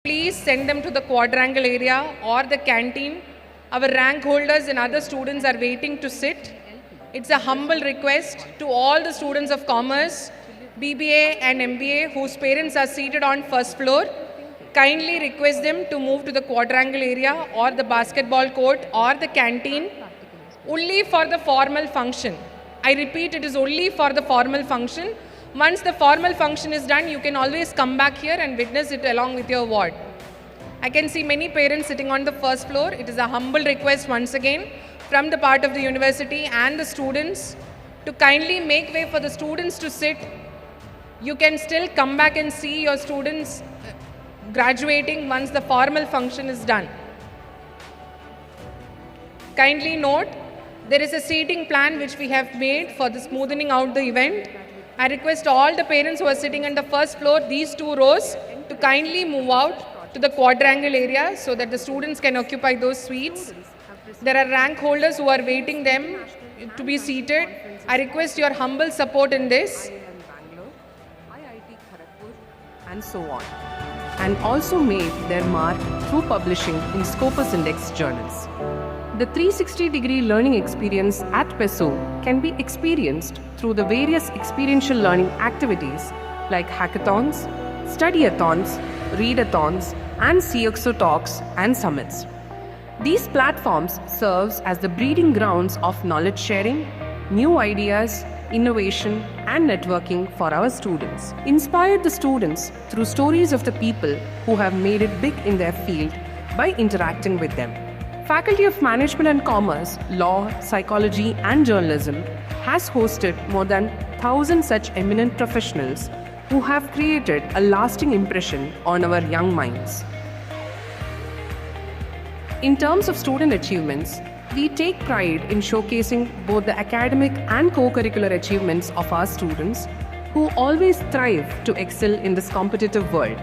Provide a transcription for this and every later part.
Please send them to the quadrangle area or the canteen. Our rank holders and other students are waiting to sit. It's a humble request to all the students of commerce, BBA and MBA whose parents are seated on first floor. Kindly request them to move to the quadrangle area or the basketball court or the canteen only for the formal function. I repeat, it is only for the formal function. Once the formal function is done, you can always come back here and witness it along with your ward. I can see many parents sitting on the first floor. It is a humble request once again from the part of the university and the students to kindly make way for the students to sit. You can still come back and see your students graduating once the formal function is done. Kindly note, there is a seating plan which we have made for the smoothing out the event. I request all the parents who are sitting on the first floor, these 2 rows, to kindly move out to the quadrangle area so that the students can occupy those seats. There are rank holders who are waiting them to be seated. I request your humble support in this. Bangalore, IIT Kharagpur, and so on, and also made their mark through publishing in Scopus Index journals. The 360-degree learning experience at PESO can be experienced through the various experiential learning activities like hackathons, studyathons, readathons, and CXO talks and summits. These platforms serve as the breeding grounds of knowledge sharing, new ideas, innovation, and networking for our students. Inspire the students through stories of the people who have made it big in their field by interacting with them. Faculty of Management and Commerce, Law, Psychology, and Journalism has hosted more than 1,000 such eminent professionals who have created a lasting impression on our young minds. In terms of student achievements, we take pride in showcasing both the academic and co-curricular achievements of our students who always strive to excel in this competitive world.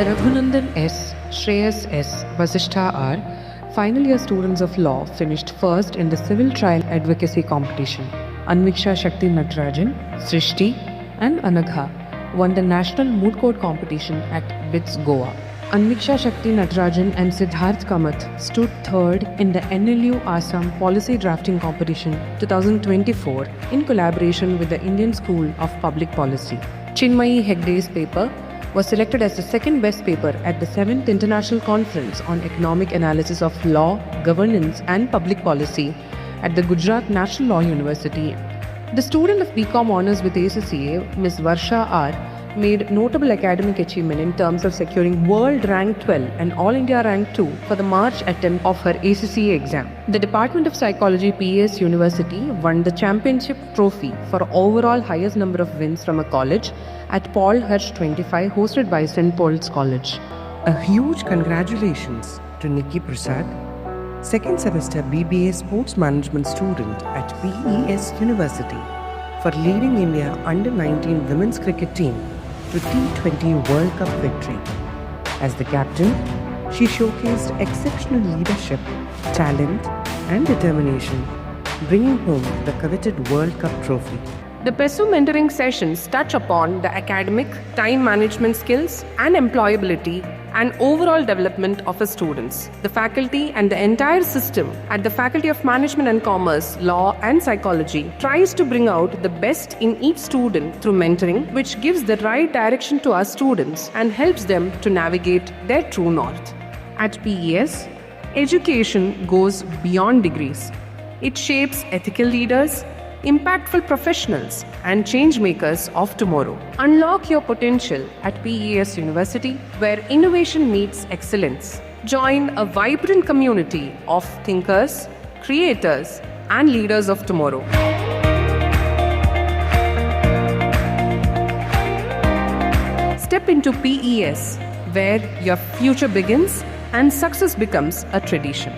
Raghunandan S, Shreyas S, Vasishtha R, final year students of law finished first in the civil trial advocacy competition. Anviksha Shakti Natarajan, Srishti, and Anagha won the national moot court competition at BITS Goa. Anviksha Shakti Natarajan and Siddharth Kamath stood third in the NLU Assam Policy Drafting Competition 2024 in collaboration with the Indian School of Public Policy. Chinmayi Hegde's paper was selected as the second best paper at the 7th International Conference on Economic Analysis of Law, Governance and Public Policy at the Gujarat National Law University. The student of BCom Honours with ACCA, Ms. Varsha R, made notable academic achievement in terms of securing World Rank 12 and All India Rank 2 for the March attempt of her ACCA exam. The Department of Psychology PES University won the championship trophy for overall highest number of wins from a college at Paul Hirsch 25 hosted by St. Paul's College. A huge congratulations to Nikki Prasad, second semester BBA Sports Management student at PES University, for leading India under-19 women's cricket team to T20 World Cup victory. As the captain, she showcased exceptional leadership, talent and determination, bringing home the coveted World Cup trophy. The PESO mentoring sessions touch upon the academic, time management skills and employability and overall development of its students. The faculty and the entire system at the Faculty of Management and Commerce, Law and Psychology tries to bring out the best in each student through mentoring, which gives the right direction to our students and helps them to navigate their true north. At PES, education goes beyond degrees. It shapes ethical leaders, impactful professionals, and change makers of tomorrow. Unlock your potential at PES University, where innovation meets excellence. Join a vibrant community of thinkers, creators, and leaders of tomorrow. Step into PES, where your future begins and success becomes a tradition.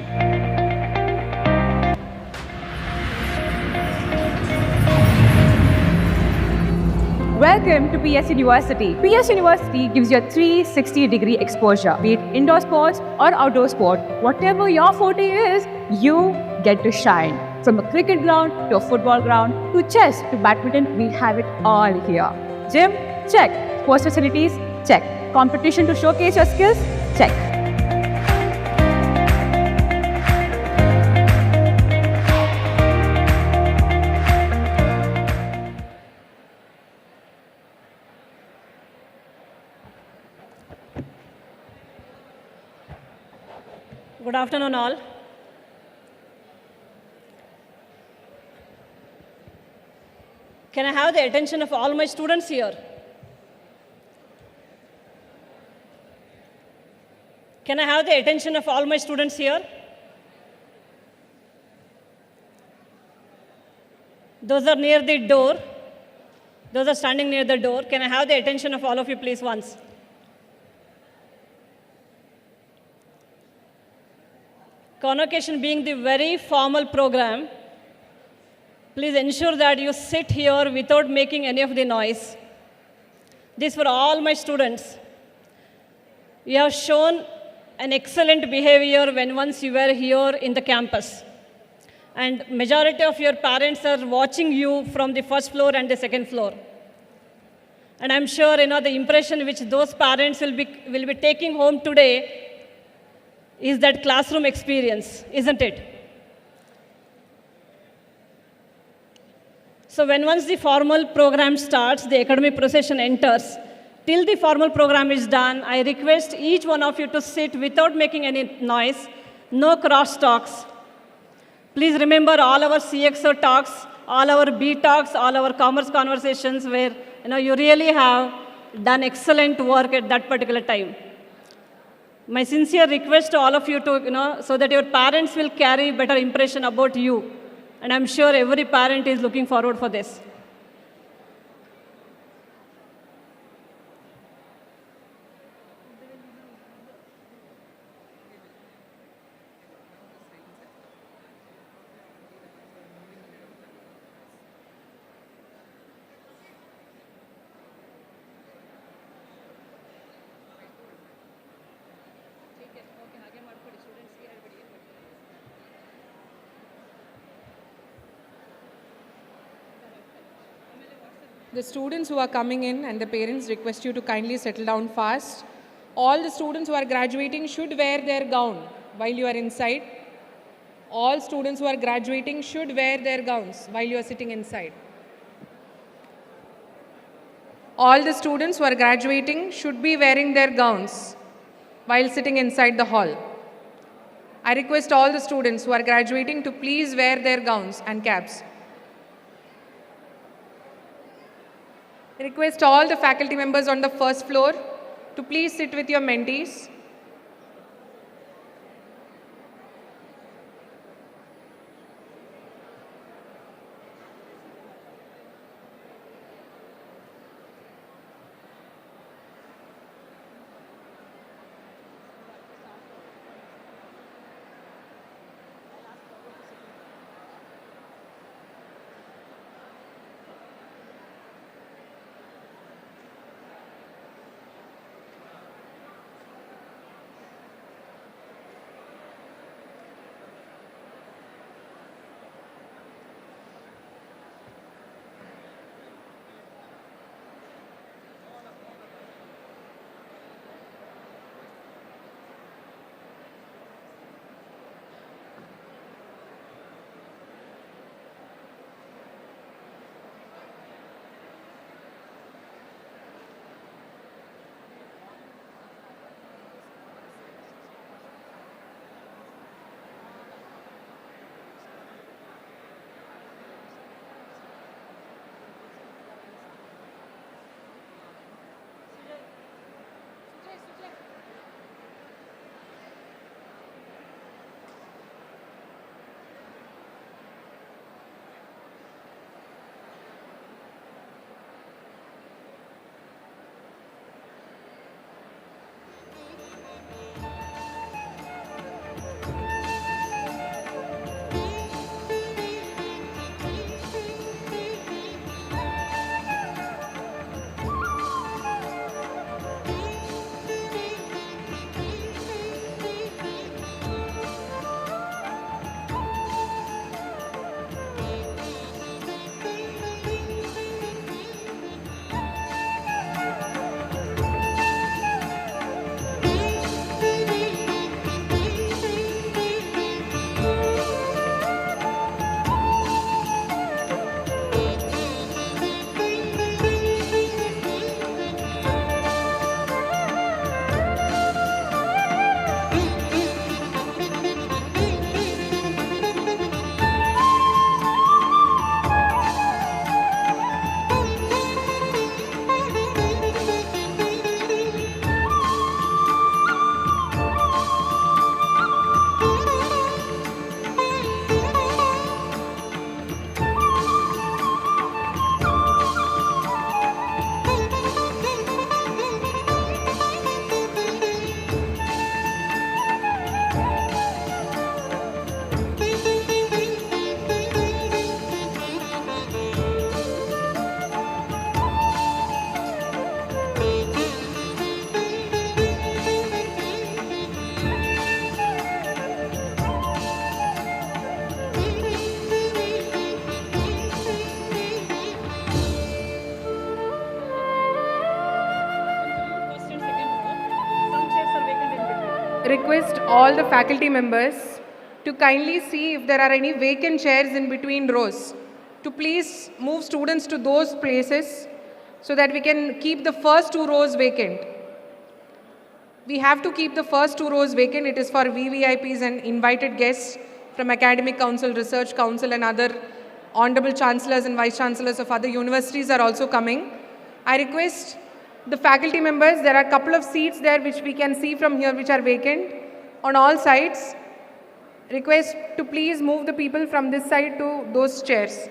Welcome to PES University. PES University gives you a 360-degree exposure, be it indoor sports or outdoor sport. Whatever your forte is, you get to shine. From a cricket ground to a football ground to chess to badminton, we have it all here. Gym? Check. Sports facilities? Check. Competition to showcase your skills? Check. Good afternoon, all. Can I have the attention of all my students here? Can I have the attention of all my students here? Those are near the door. Those are standing near the door. Can I have the attention of all of you, please, once? Convocation being the very formal program, please ensure that you sit here without making any of the noise. This for all my students. You have shown an excellent behavior when once you were here in the campus. And majority of your parents are watching you from the first floor and the second floor. And I'm sure the impression which those parents will be taking home today is that classroom experience, isn't it? So when once the formal program starts, the academic procession enters. Till the formal program is done, I request each one of you to sit without making any noise, no cross talks. Please remember all our CXO talks, all our B talks, all our commerce conversations where you really have done excellent work at that particular time. My sincere request to all of you to, so that your parents will carry better impression about you. And I'm sure every parent is looking forward for this. The students who are coming in and the parents request you to kindly settle down fast. All the students who are graduating should wear their gown while you are inside. All students who are graduating should wear their gowns while you are sitting inside. All the students who are graduating should be wearing their gowns while sitting inside the hall. I request all the students who are graduating to please wear their gowns and caps. I request all the faculty members on the first floor to please sit with your mentees. request all the faculty members to kindly see if there are any vacant chairs in between rows, to please move students to those places so that we can keep the first 2 rows vacant. We have to keep the first 2 rows vacant. It is for VVIPs and invited guests from Academic Council, Research Council and other Hon'ble Chancellors and Vice Chancellors of other universities are also coming. I request the faculty members, there are a couple of seats there which we can see from here which are vacant on all sides. Request to please move the people from this side to those chairs.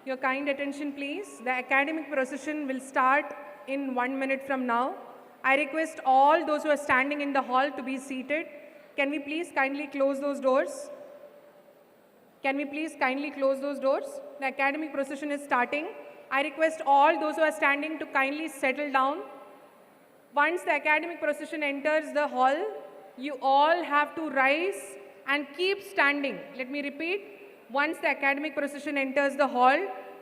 Your kind attention, please. The academic procession will start in 1 minute from now. I request all those who are standing in the hall to be seated. Can we please kindly close those doors? Can we please kindly close those doors? The academic procession is starting. I request all those who are standing to kindly settle down. Once the academic procession enters the hall, you all have to rise and keep standing. Let me repeat. Once the academic procession enters the hall,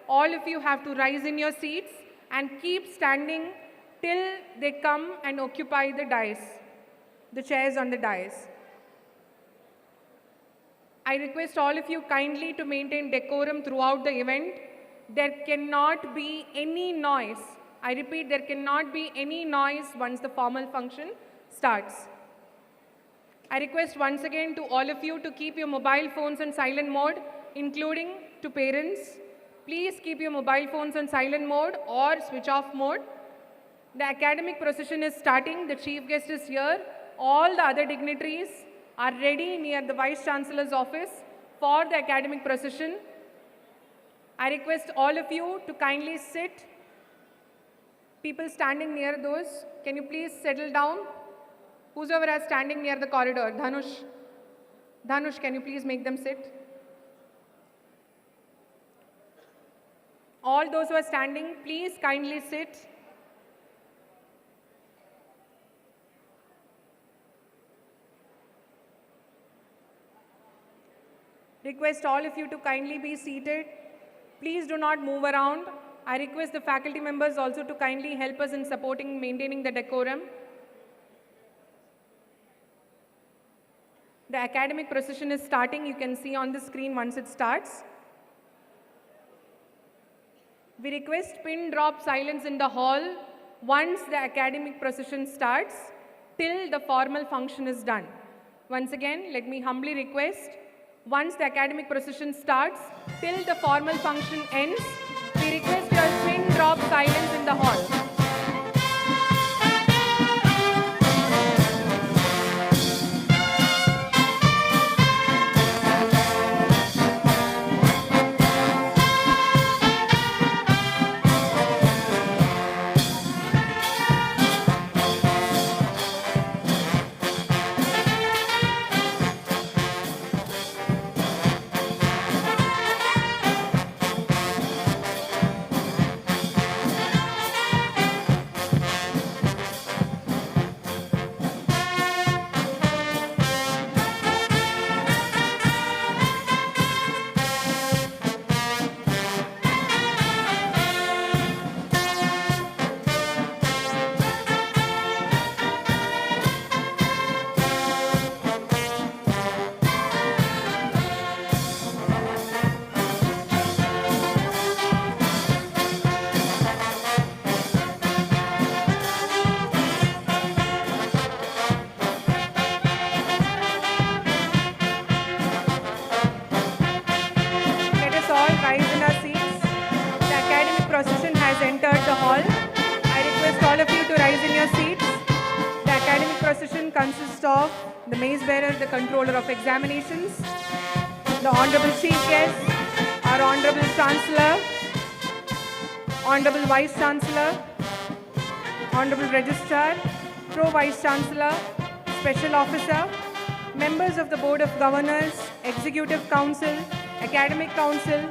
all of you have to rise in your seats and keep standing till they come and occupy the dais, the chairs on the dais. I request all of you kindly to maintain decorum throughout the event. There cannot be any noise. I repeat, there cannot be any noise once the formal function starts. I request once again to all of you to keep your mobile phones on silent mode, including to parents. Please keep your mobile phones on silent mode or switch off mode. The academic procession is starting. The chief guest is here. All the other dignitaries are ready near the Vice Chancellor's office for the academic procession. I request all of you to kindly sit. People standing near those, can you please settle down? Whosoever is standing near the corridor, Dhanush, can you please make them sit? All those who are standing, please kindly sit. Request all of you to kindly be seated. Please do not move around. I request the faculty members also to kindly help us in supporting maintaining the decorum. The academic procession is starting. You can see on the screen once it starts. We request pin drop silence in the hall once the academic procession starts till the formal function is done. Once again, let me humbly request, once the academic procession starts till the formal function ends, we request your pin drop silence in the hall. Entered the hall. I request all of you to rise in your seats. The academic procession consists of the mace bearer, the controller of examinations, the Honorable Chief Guest, our Honorable Chancellor, Honorable Vice Chancellor, Honorable Registrar, Pro Vice Chancellor, Special Officer, members of the Board of Governors, Executive Council, Academic Council,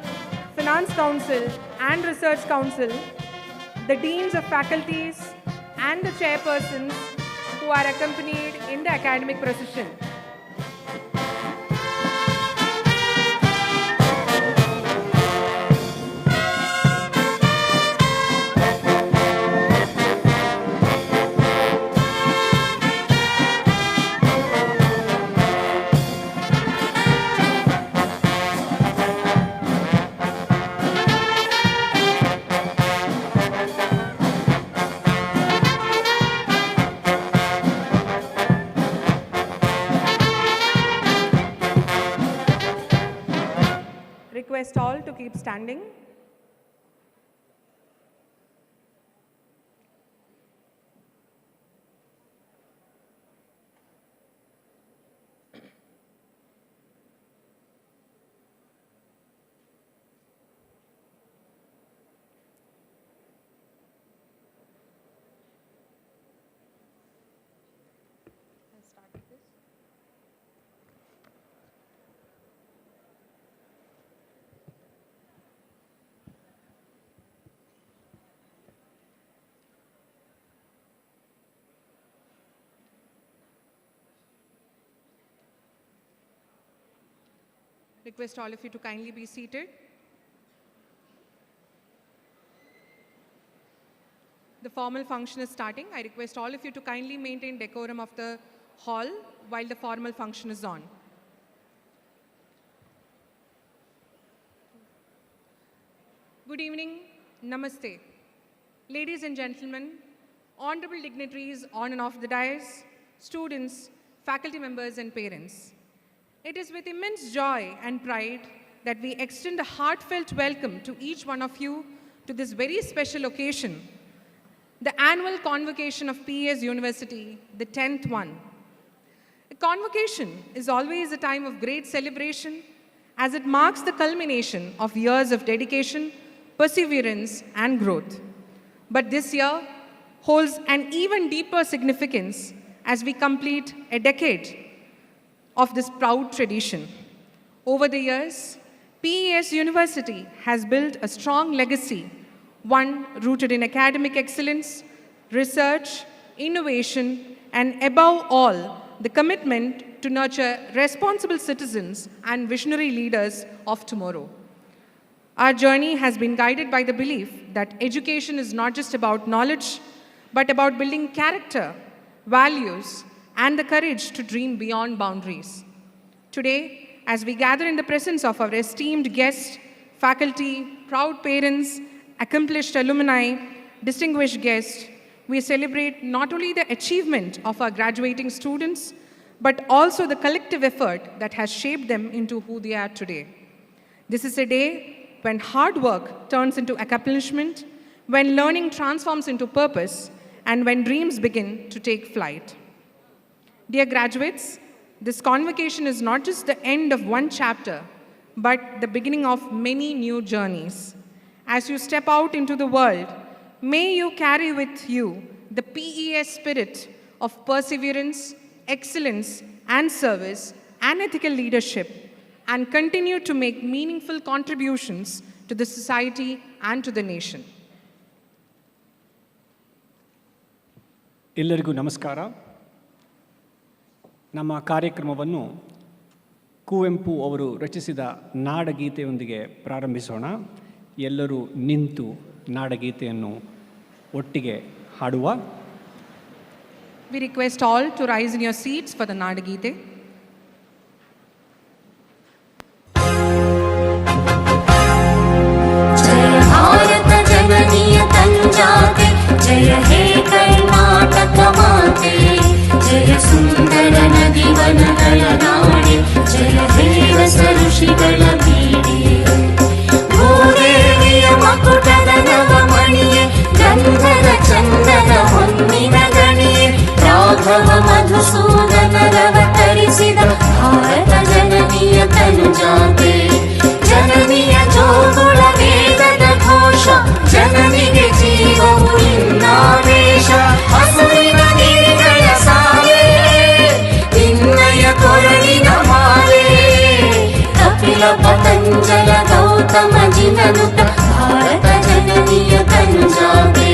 Finance Council and Research Council, the deans of faculties and the chairpersons who are accompanied in the academic procession. Request all to keep standing. Request all of you to kindly be seated. The formal function is starting. I request all of you to kindly maintain decorum of the hall while the formal function is on. Good evening, Namaste. Ladies and gentlemen, honorable dignitaries on and off the dais, students, faculty members and parents. It is with immense joy and pride that we extend a heartfelt welcome to each one of you to this very special occasion, the annual convocation of PES University, the 10th one. A convocation is always a time of great celebration as it marks the culmination of years of dedication, perseverance, and growth. But this year holds an even deeper significance as we complete a decade of this proud tradition. Over the years, PES University has built a strong legacy, one rooted in academic excellence, research, innovation, and above all, the commitment to nurture responsible citizens and visionary leaders of tomorrow. Our journey has been guided by the belief that education is not just about knowledge, but about building character, values, and the courage to dream beyond boundaries. Today, as we gather in the presence of our esteemed guests, faculty, proud parents, accomplished alumni, distinguished guests, we celebrate not only the achievement of our graduating students, but also the collective effort that has shaped them into who they are today. This is a day when hard work turns into accomplishment, when learning transforms into purpose, and when dreams begin to take flight. Dear graduates, this convocation is not just the end of one chapter, but the beginning of many new journeys. As you step out into the world, may you carry with you the PES spirit of perseverance, excellence, and service, and ethical leadership, and continue to make meaningful contributions to the society and to the nation. ಎಲ್ಲರಿಗೂ ನಮಸ್ಕಾರ. ನಮ್ಮ ಕಾರ್ಯಕ್ರಮವನ್ನು ಕುವೆಂಪು ಅವರು ರಚಿಸಿದ ನಾಡಗೀತೆಯೊಂದಿಗೆ ಪ್ರಾರಂಭಿಸೋಣ. ಎಲ್ಲರೂ ನಿಂತು ನಾಡಗೀತೆಯನ್ನು ಒಟ್ಟಿಗೆ ಹಾಡುವ. We request all to rise in your seats for the Nadagite. जय भारत जननीय तनुजाते, जय हे कर्नाटक माते, जय सुंदर नदी वनಗಳ ನಾಡೆ, जय हे ರಸ ಋಷಿಗಳ ಬೀಡೆ. ಭೂದೇವಿಯ ಮಕುಟದ ನವಮಣಿಯೇ, ಗಂಧದ ಚಂದನ ಹೊನ್ನಿನ ಗಣಿಯೇ, ರಾಘವ ಮಧುಸೂದನರವತರಿಸಿದ ಭಾರತ ಜನನಿಯ ತನುಜಾತೆ. ಜನನಿಯ ಜೋಗುಳ ವೇದದ ಘೋಷ, ಜನನಿಗೆ ಜೀವವು ಇನ್ನಾವೇಶ. ಹಸುವಿನ ಗಿರಿಗಳ ಸಾಲೆ, ನಿನ್ನಯ ಕೊರಳಿನ ಮಾಲೆ. ಕಪಿಲ ಪತಂಜಲ ಗೌತಮ ಜಿನನುತ ಭಾರತ ಜನನಿಯ ತನುಜಾತೆ.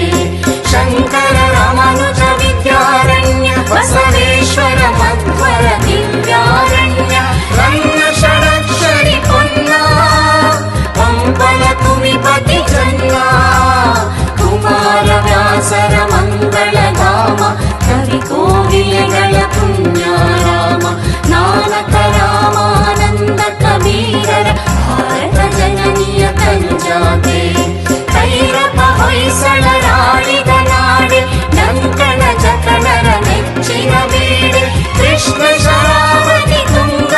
ಶಂಕರ ರಮನುಜ ವಿದ್ಯಾರಣ್ಯ, ಬಸವೇಶ್ವರ ಮಧ್ವರ ದಿವ್ಯಾರಣ್ಯ. ರನ್ನ ಷಡಕ್ಷರಿ ಪೊನ್ನ, ಪಂಪಲ ಕುಮಿಪತಿ ಜನ್ನ. ಕುಮಾರ ವ್ಯಾಸರ ಮಂಗಳಧಾಮ, ಕವಿ ಕೋಗಿಲೆಗಳ ಪುಣ್ಯಾರಾಮ. ನಾನಕ ರಾಮಾನಂದ ಕಬೀರರ ಭಾರತ ಜನನಿಯ ತನುಜಾತೆ. ಭೈರವ ಹೊಯ್ಸಳರಾಳಿದ ನಾಡೆ, ಡಂಕಣ ಜಕಣರ ನೆಚ್ಚಿನ ಬೇಡೆ. ಕೃಷ್ಣ ಶರಾವತಿ ತುಂಗ,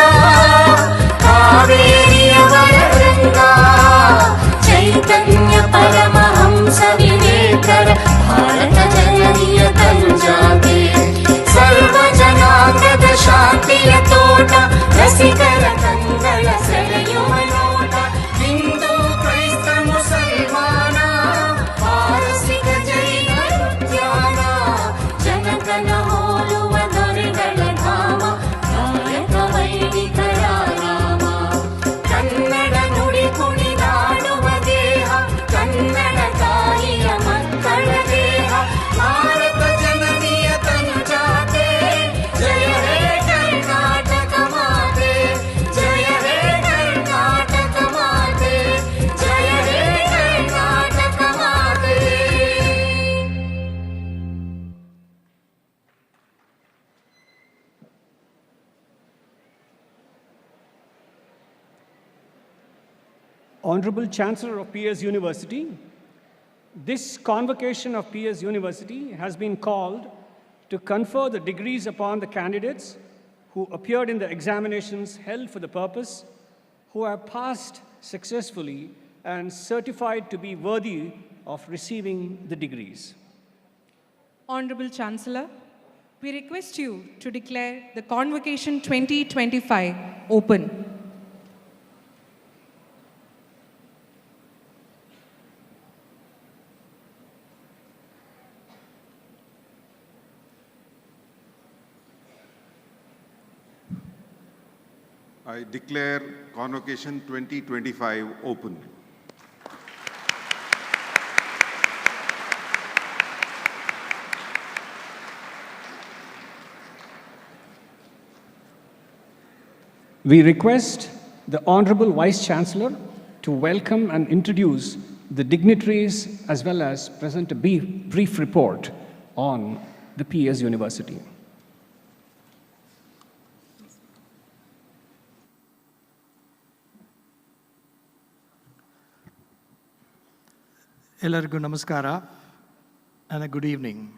ಕಾವೇರಿಯವರ ವೃಂದ. ಚೈತನ್ಯ ಪರಮಹಂಸ ವಿವೇಕರ ಭಾರತ ಜನನಿಯ ತನುಜಾತೆ. ಸರ್ವ ಜನಾಂಗದ ಶಾಂತಿಯ ತೋಟ, ರಸಿಕರ ಕಂಗಳ ಸೆಳೆಯುವ ನೋಟ. ಹಿಂದೂ ಕ್ರೈಸ್ತ ಮುಸಲ್ಮಾನ, ಪಾರಸಿಕ ಜೈನ ಉದ್ಯಾನ. ಜನಕನ ಹೋಲುವ ದೊರೆಗಳ ಧಾಮ, ಗಾಯಕ ವೈದಿಕರ ರಾಮ. ಕನ್ನಡ ನುಡಿ ಕುಣಿದಾಡುವ ದೇಹ, ಕನ್ನಡ ತಾಯಿಯ ಮಕ್ಕಳ ದೇಹ. ಭಾರತ ಜನನಿಯ ತನುಜಾತೆ, ಜಯ ಹೇ ಕರ್ನಾಟಕ ಮಾತೆ, ಜಯ ಹೇ ಕರ್ನಾಟಕ ಮಾತೆ, ಜಯ ಹೇ ಕರ್ನಾಟಕ ಮಾತೆ. Hon'ble Chancellor of PES University, this convocation of PES University has been called to confer the degrees upon the candidates who appeared in the examinations held for the purpose, who have passed successfully and certified to be worthy of receiving the degrees. Honorable Chancellor, we request you to declare the Convocation 2025 open. I declare Convocation 2025 open. We request the Honorable Vice Chancellor to welcome and introduce the dignitaries as well as present a brief report on the PES University. Ellargu namaskara and a good evening.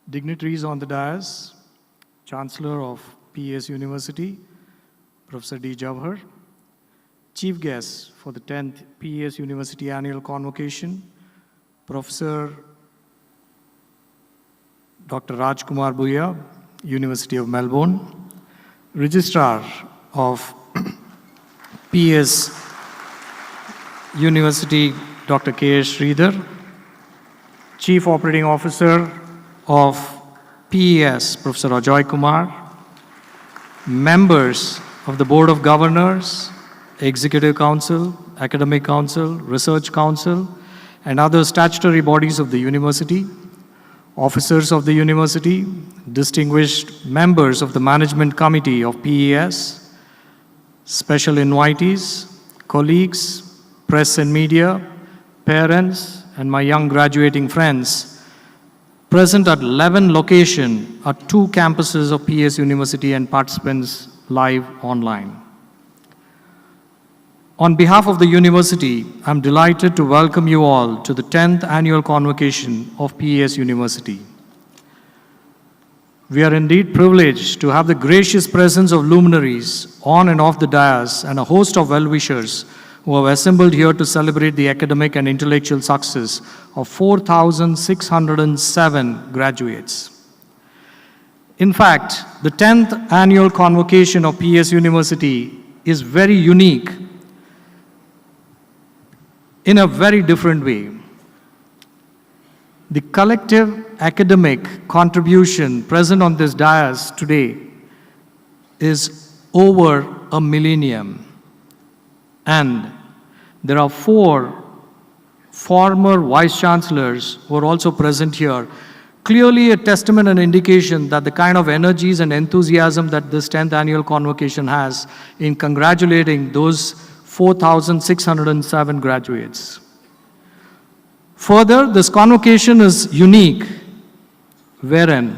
Dignitaries on the dais, Chancellor of PES University, Professor D. Jawahar, Chief Guests for the 10th PES University Annual Convocation, Professor Dr. Rajkumar Buyya, University of Melbourne, Registrar of PES University, Dr. K. S. Sridhar, Chief Operating Officer of PES, Professor Rajkumar, members of the Board of Governors, Executive Council, Academic Council, Research Council, and other statutory bodies of the university, officers of the university, distinguished members of the Management Committee of PES, special invitees, colleagues, press and media, parents, and my young graduating friends, present at 11 locations at 2 campuses of PES University and participants live online. On behalf of the university, I'm delighted to welcome you all to the 10th annual convocation of PES University. We are indeed privileged to have the gracious presence of luminaries on and off the dais and a host of well-wishers who have assembled here to celebrate the academic and intellectual success of 4,607 graduates. In fact, the 10th annual convocation of PES University is very unique in a very different way. The collective academic contribution present on this dais today is over a millennium. And there are 4 former vice-chancellors who are also present here. Clearly a testament and indication that the kind of energies and enthusiasm that this 10th annual convocation has in congratulating those 4,607 graduates. Further, this convocation is unique, wherein,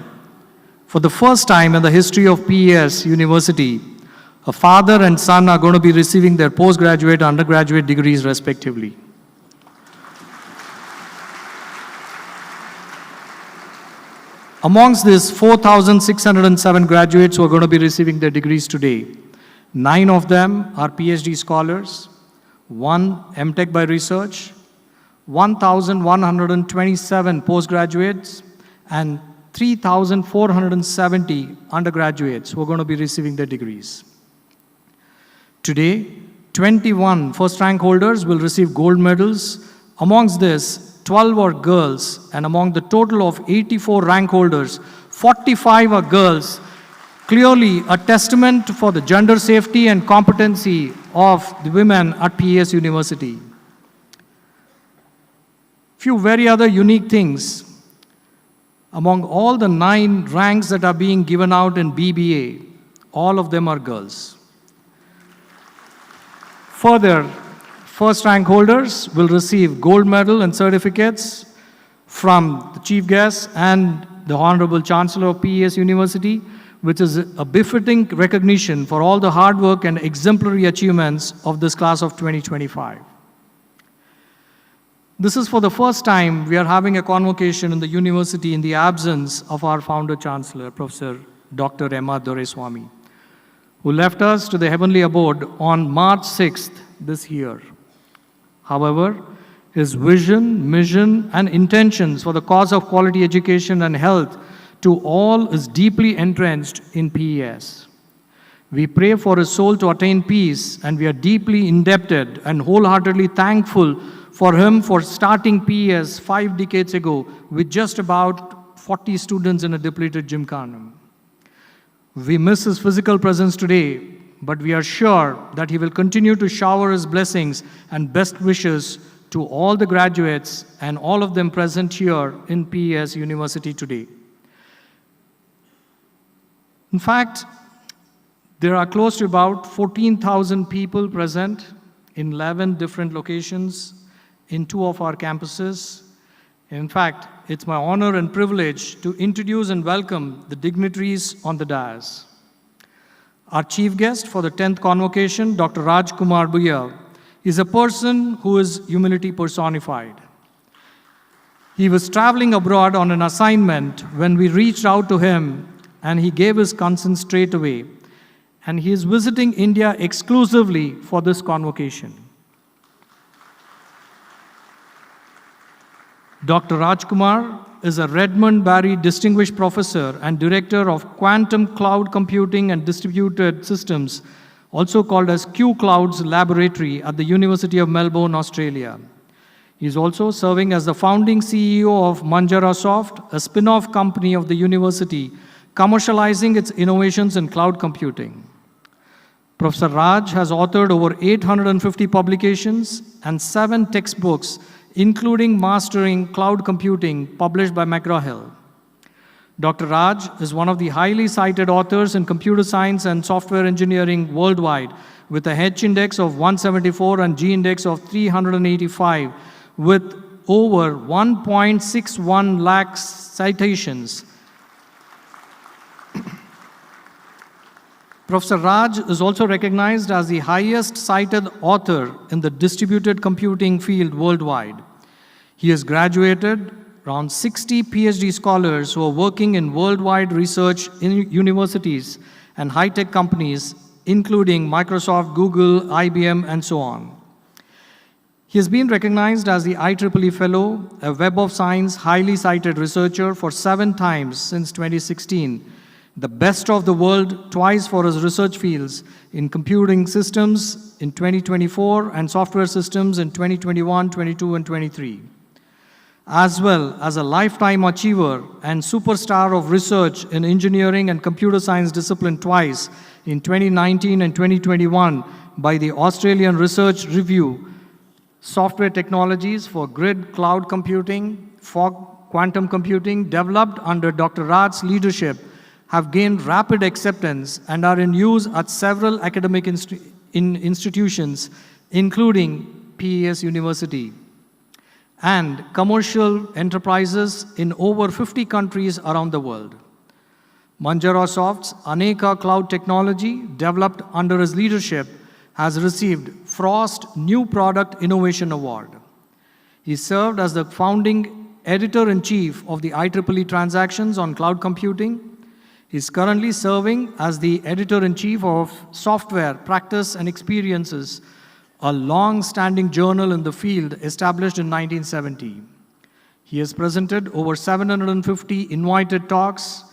for the first time in the history of PES University, a father and son are going to be receiving their postgraduate and undergraduate degrees respectively. Amongst these 4,607 graduates who are going to be receiving their degrees today, 9 of them are PhD scholars, 1 MTech by research, 1,127 postgraduates, and 3,470 undergraduates who are going to be receiving their degrees. Today, 21 first-rank holders will receive gold medals. Amongst this, 12 are girls, and among the total of 84 rank holders, 45 are girls. Clearly a testament for the gender safety and competency of the women at PES University. Few very other unique things. Among all the 9 ranks that are being given out in BBA, all of them are girls. Further, first rank holders will receive gold medal and certificates from the chief guest and the Hon'ble Chancellor of PES University, which is a befitting recognition for all the hard work and exemplary achievements of this class of 2025. This is for the first time we are having a convocation in the university in the absence of our founder chancellor, Professor Dr. M. Doreswamy, who left us to the heavenly abode on March 6th this year. However, his vision, mission, and intentions for the cause of quality education and health to all is deeply entrenched in PES. We pray for his soul to attain peace, and we are deeply indebted and wholeheartedly thankful for him for starting PES 5 decades ago with just about 40 students in a depleted gymkhana. We miss his physical presence today, but we are sure that he will continue to shower his blessings and best wishes to all the graduates and all of them present here in PES University today. In fact, there are close to about 14,000 people present in 11 different locations in 2 of our campuses. In fact, it's my honor and privilege to introduce and welcome the dignitaries on the dais. Our chief guest for the 10th convocation, Dr. Rajkumar Buyya, He's a person who is humility personified. He was traveling abroad on an assignment when we reached out to him, and he gave his consent straight away. And he is visiting India exclusively for this convocation. Dr. Rajkumar is a Redmond Barry Distinguished Professor and Director of Quantum Cloud Computing and Distributed Systems, also called as Q Clouds Laboratory at the University of Melbourne, Australia. He is also serving as the founding CEO of Manjaro Soft, a spin-off company of the university, commercializing its innovations in cloud computing. Professor Raj has authored over 850 publications and 7 textbooks, including Mastering Cloud Computing, published by McGraw-Hill. Dr. Raj is one of the highly cited authors in computer science and software engineering worldwide, with a H index of 174 and G index of 385, with over 1.61 lakh citations. Professor Raj is also recognized as the highest cited author in the distributed computing field worldwide. He has graduated around 60 PhD scholars who are working in worldwide research in universities and high-tech companies, including Microsoft, Google, IBM, and so on. He has been recognized as the IEEE Fellow, a Web of Science highly cited researcher for 7 times since 2016, the best of the world twice for his research fields in computing systems in 2024 and software systems in 2021, 22, and 23. As well as a lifetime achiever and superstar of research in engineering and computer science discipline twice in 2019 and 2021 by the Australian Research Review, software technologies for grid cloud computing, fog quantum computing, developed under Dr. Raj's leadership, have gained rapid acceptance and are in use at several academic institutions, including PES University, and commercial enterprises in over 50 countries around the world. Manjaro Soft's Aneka cloud technology, developed under his leadership, has received Frost New Product Innovation Award. He served as the founding editor-in-chief of the IEEE Transactions on Cloud Computing. He is currently serving as the editor-in-chief of Software, Practice and Experiences, a long-standing journal in the field established in 1970. He has presented over 750 invited talks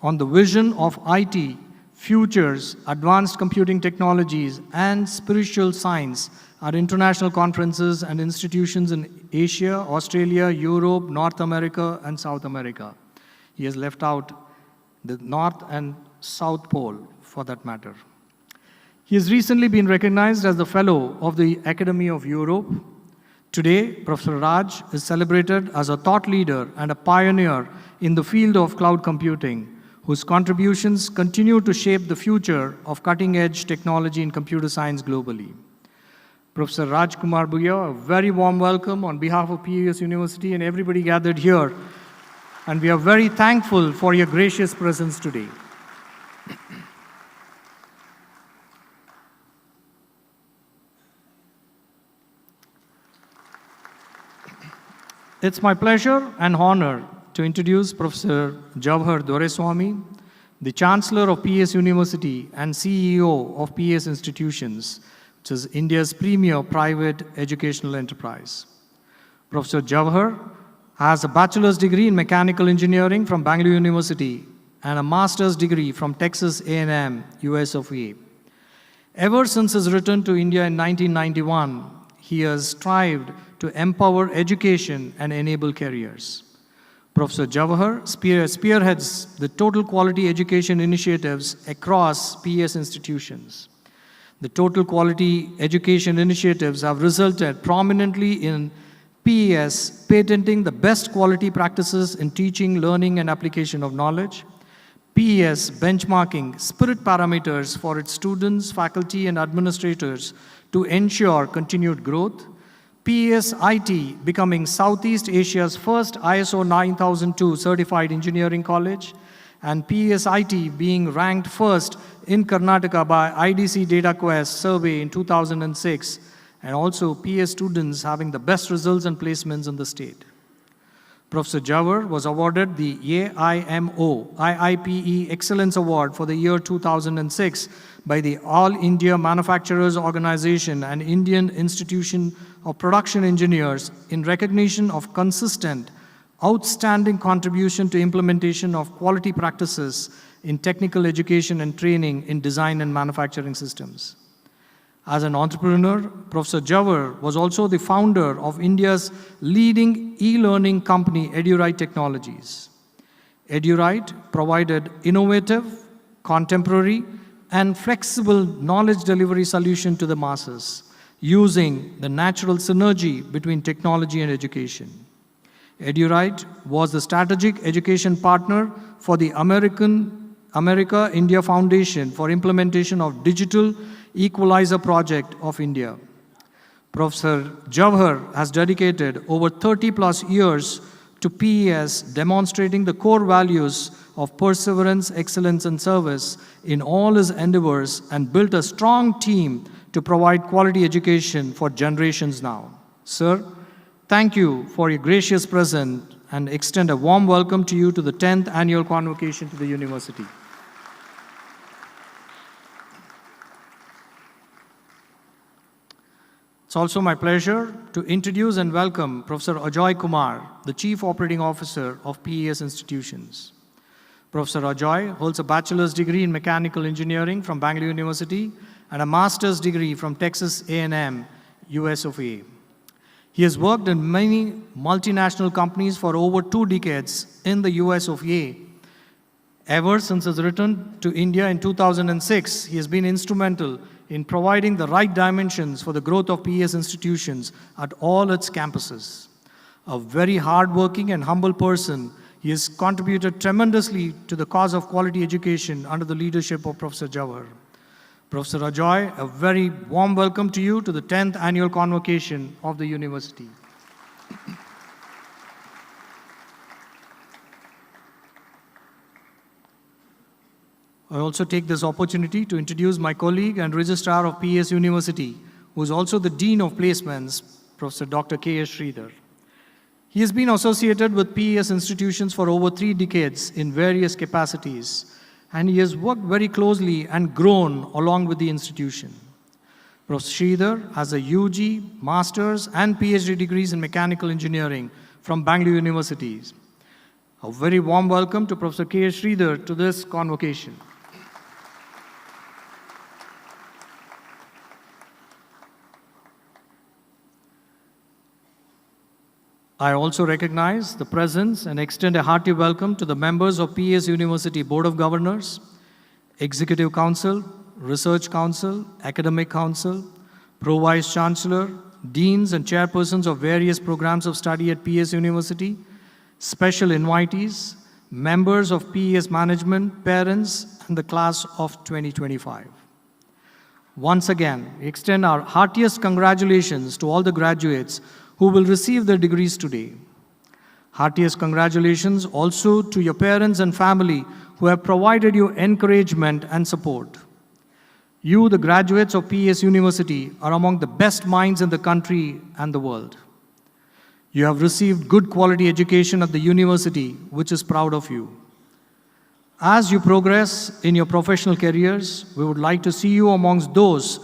on the vision of IT, futures, advanced computing technologies, and spiritual science at international conferences and institutions in Asia, Australia, Europe, North America, and South America. He has left out the North and South Pole, for that matter. He has recently been recognized as the Fellow of the Academy of Europe. Today, Professor Raj is celebrated as a thought leader and a pioneer in the field of cloud computing, whose contributions continue to shape the future of cutting-edge technology in computer science globally. Professor Rajkumar Buyya, a very warm welcome on behalf of PES University and everybody gathered here. And we are very thankful for your gracious presence today. It's my pleasure and honor to introduce Professor Jawahar Doreswamy, the Chancellor of PES University and CEO of PES Institutions, which is India's premier private educational enterprise. Professor Jawahar has a bachelor's degree in mechanical engineering from Bangalore University and a master's degree from Texas A&M, US of A. Ever since his return to India in 1991, he has strived to empower education and enable careers. Professor Jawahar spearheads the total quality education initiatives across PES institutions. The total quality education initiatives have resulted prominently in PES patenting the best quality practices in teaching, learning, and application of knowledge. PES benchmarking spirit parameters for its students, faculty, and administrators to ensure continued growth. PES IT becoming Southeast Asia's first ISO 9002 certified engineering college, and PES IT being ranked first in Karnataka by IDC DataQuest survey in 2006, and also PES students having the best results and placements in the state. Professor Jawahar was awarded the AIMO IIPE Excellence Award for the year 2006 by the All India Manufacturers Organization and Indian Institution of Production Engineers in recognition of consistent, outstanding contribution to implementation of quality practices in technical education and training in design and manufacturing systems. As an entrepreneur, Professor Jawahar was also the founder of India's leading e-learning company, EduRite Technologies. EduRite provided innovative, contemporary, and flexible knowledge delivery solution to the masses, using the natural synergy between technology and education. EduRite was the strategic education partner for the America-India Foundation for implementation of Digital Equalizer Project of India. Professor Jawahar has dedicated over 30 plus years to PES, demonstrating the core values of perseverance, excellence, and service in all his endeavors, and built a strong team to provide quality education for generations now. Sir, thank you for your gracious presence and extend a warm welcome to you to the 10th annual convocation to the university. It's also my pleasure to introduce and welcome Professor Ajoy Kumar, the Chief Operating Officer of PES Institutions. Professor Ajoy holds a bachelor's degree in mechanical engineering from Bangalore University and a master's degree from Texas A&M, US of A. He has worked in many multinational companies for over 2 decades in the US of A. Ever since his return to India in 2006, he has been instrumental in providing the right dimensions for the growth of PES institutions at all its campuses. A very hardworking and humble person, he has contributed tremendously to the cause of quality education under the leadership of Professor Jawahar. Professor Ajoy, a very warm welcome to you to the 10th annual convocation of the university. I also take this opportunity to introduce my colleague and registrar of PES University, who is also the Dean of Placements, Professor Dr. K.S. Sridhar. He has been associated with PES institutions for over 3 decades in various capacities, and he has worked very closely and grown along with the institution. Professor Sridhar has a UG, Master's, and PhD degrees in mechanical engineering from Bangalore University. A very warm welcome to Professor K.S. Sridhar to this convocation. I also recognize the presence and extend a hearty welcome to the members of PES University Board of Governors, Executive Council, Research Council, Academic Council, Pro-Vice Chancellor, Deans and Chairpersons of various programs of study at PES University, special invitees, members of PES management, parents, and the class of 2025. Once again, we extend our heartiest congratulations to all the graduates who will receive their degrees today. Heartiest congratulations also to your parents and family who have provided you encouragement and support. You, the graduates of PES University, are among the best minds in the country and the world. You have received good quality education at the university, which is proud of you. As you progress in your professional careers, we would like to see you amongst those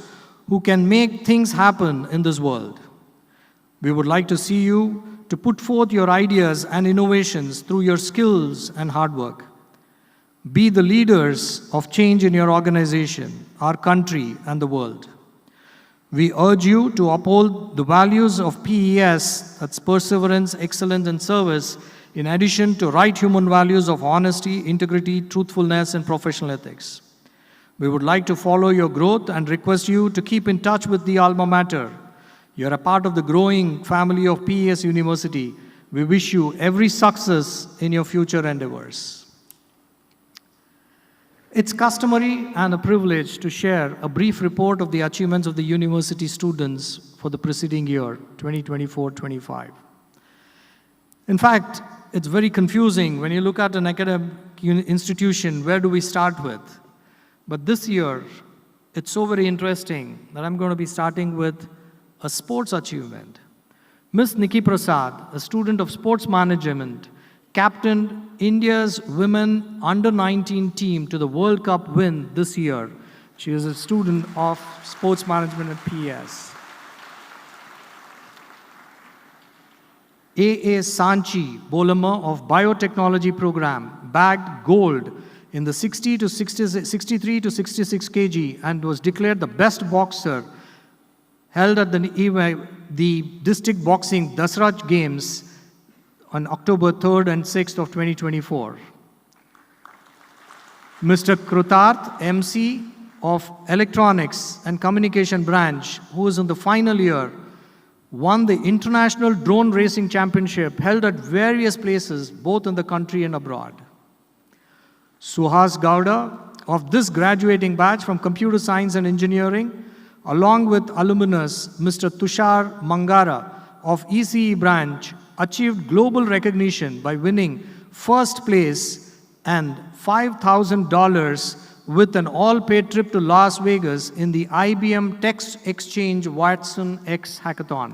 who can make things happen in this world. We would like to see you to put forth your ideas and innovations through your skills and hard work. Be the leaders of change in your organization, our country, and the world. We urge you to uphold the values of PES, that's perseverance, excellence, and service, in addition to right human values of honesty, integrity, truthfulness, and professional ethics. We would like to follow your growth and request you to keep in touch with the alma mater. You're a part of the growing family of PES University. We wish you every success in your future endeavors. It's customary and a privilege to share a brief report of the achievements of the university students for the preceding year, 2024-25. In fact, it's very confusing when you look at an academic institution, where do we start with? But this year, it's so very interesting that I'm going to be starting with a sports achievement. Ms. Nikki Prasad, a student of sports management, captained India's women under-19 team to the World Cup win this year. She is a student of sports management at PES. A.A. Sanchi, Bolama of Biotechnology Program, bagged gold in the 63 to 66 kg and was declared the best boxer held at the District Boxing Dasraj Games on October 3rd and 6th of 2024. Mr. Krutarth, MC of Electronics and Communication Branch, who is in the final year, won the International Drone Racing Championship held at various places, both in the country and abroad. Suhas Gowda, of this graduating batch from Computer Science and Engineering, along with alumnus Mr. Tushar Mangara of ECE branch, achieved global recognition by winning first place and $5,000 with an all-paid trip to Las Vegas in the IBM Text Exchange Watson X Hackathon.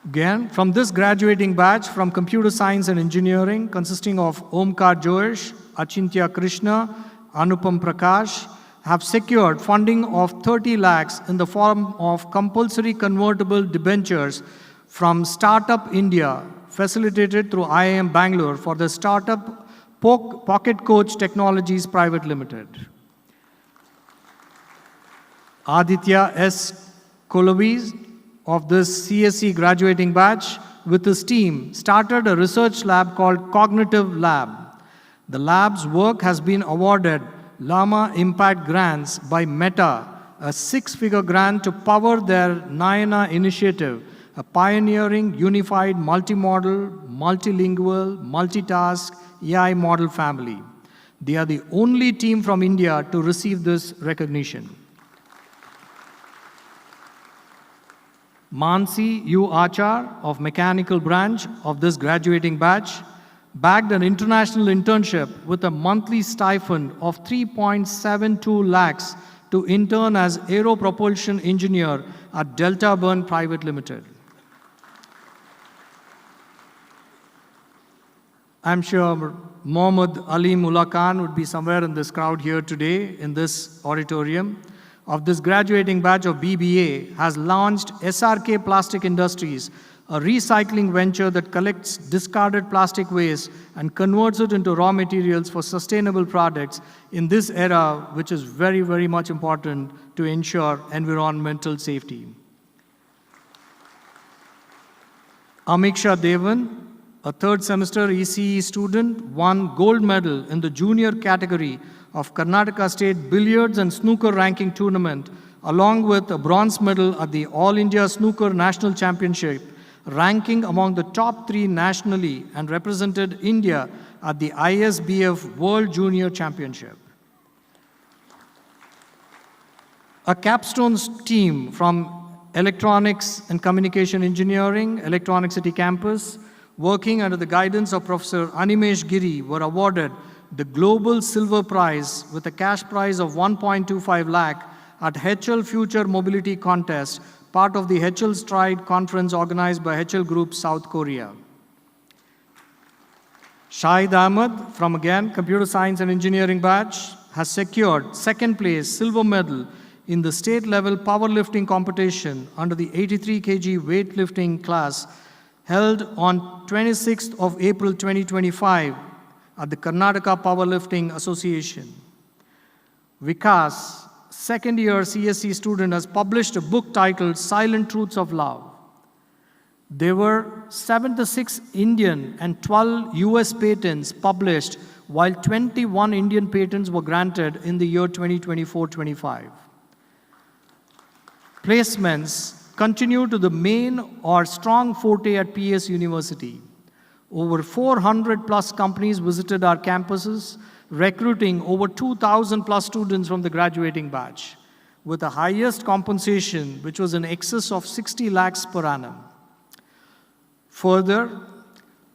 Again, from this graduating batch from Computer Science and Engineering, consisting of Omkar Joesh, Achintya Krishna, Anupam Prakash, have secured funding of 30 lakhs in the form of compulsory convertible debentures from Startup India, facilitated through IIM Bangalore for the startup Pocket Coach Technologies Private Limited. Aditya S. Kolovis of this CSE graduating batch with his team started a research lab called Cognitive Lab. The lab's work has been awarded Lama Impact Grants by Meta, a 6-figure grant to power their Nayana initiative, a pioneering unified multimodal, multilingual, multitask AI model family. They are the only team from India to receive this recognition. Mansi U. Achar of Mechanical Branch of this graduating batch bagged an international internship with a monthly stipend of 3.72 lakhs to intern as aero propulsion engineer at Delta Burn Private Limited. I'm sure Mohammad Ali Mullah Khan would be somewhere in this crowd here today in this auditorium. Of this graduating batch of BBA has launched SRK Plastic Industries, a recycling venture that collects discarded plastic waste and converts it into raw materials for sustainable products in this era, which is very, very much important to ensure environmental safety. Amiksha Devan, a third semester ECE student, won gold medal in the junior category of Karnataka State Billiards and Snooker Ranking Tournament, along with a bronze medal at the All India Snooker National Championship, ranking among the top 3 nationally, and represented India at the ISBF World Junior Championship. A capstone team from Electronics and Communication Engineering, Electronic City Campus, working under the guidance of Professor Animesh Giri, were awarded the Global Silver Prize with a cash prize of 1.25 lakh at HL Future Mobility Contest, part of the HL Stride conference organized by HL Group South Korea. Shahid Ahmed, from again Computer Science and Engineering batch, has secured second place silver medal in the state level powerlifting competition under the 83 kg weightlifting class held on 26th of April 2025 at the Karnataka Powerlifting Association. Vikas, second year CSE student, has published a book titled Silent Truths of Love. There were 76 Indian and 12 US patents published, while 21 Indian patents were granted in the year 2024-25. Placements continue to the main or strong forte at PES University. Over 400 plus companies visited our campuses, recruiting over 2,000 plus students from the graduating batch, with the highest compensation, which was in excess of 60 lakhs per annum. Further,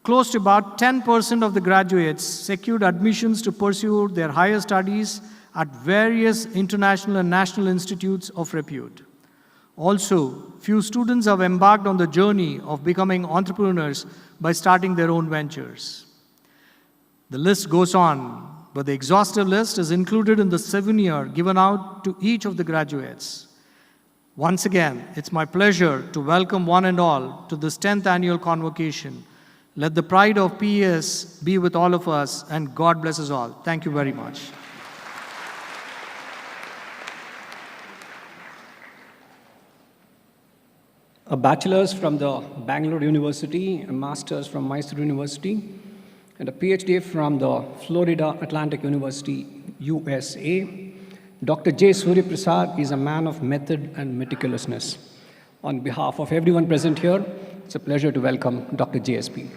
close to about 10% of the graduates secured admissions to pursue their higher studies at various international and national institutes of repute. Also, few students have embarked on the journey of becoming entrepreneurs by starting their own ventures. The list goes on, but the exhaustive list is included in the souvenir given out to each of the graduates. Once again, it's my pleasure to welcome one and all to this 10th annual convocation. Let the pride of PES be with all of us, and God bless us all. Thank you very much. A bachelor's from the Bangalore University, a master's from Mysore University, and a PhD from the Florida Atlantic University, USA. Dr. J. Suryaprasad is a man of method and meticulousness. On behalf of everyone present here, it's a pleasure to welcome Dr. JSP.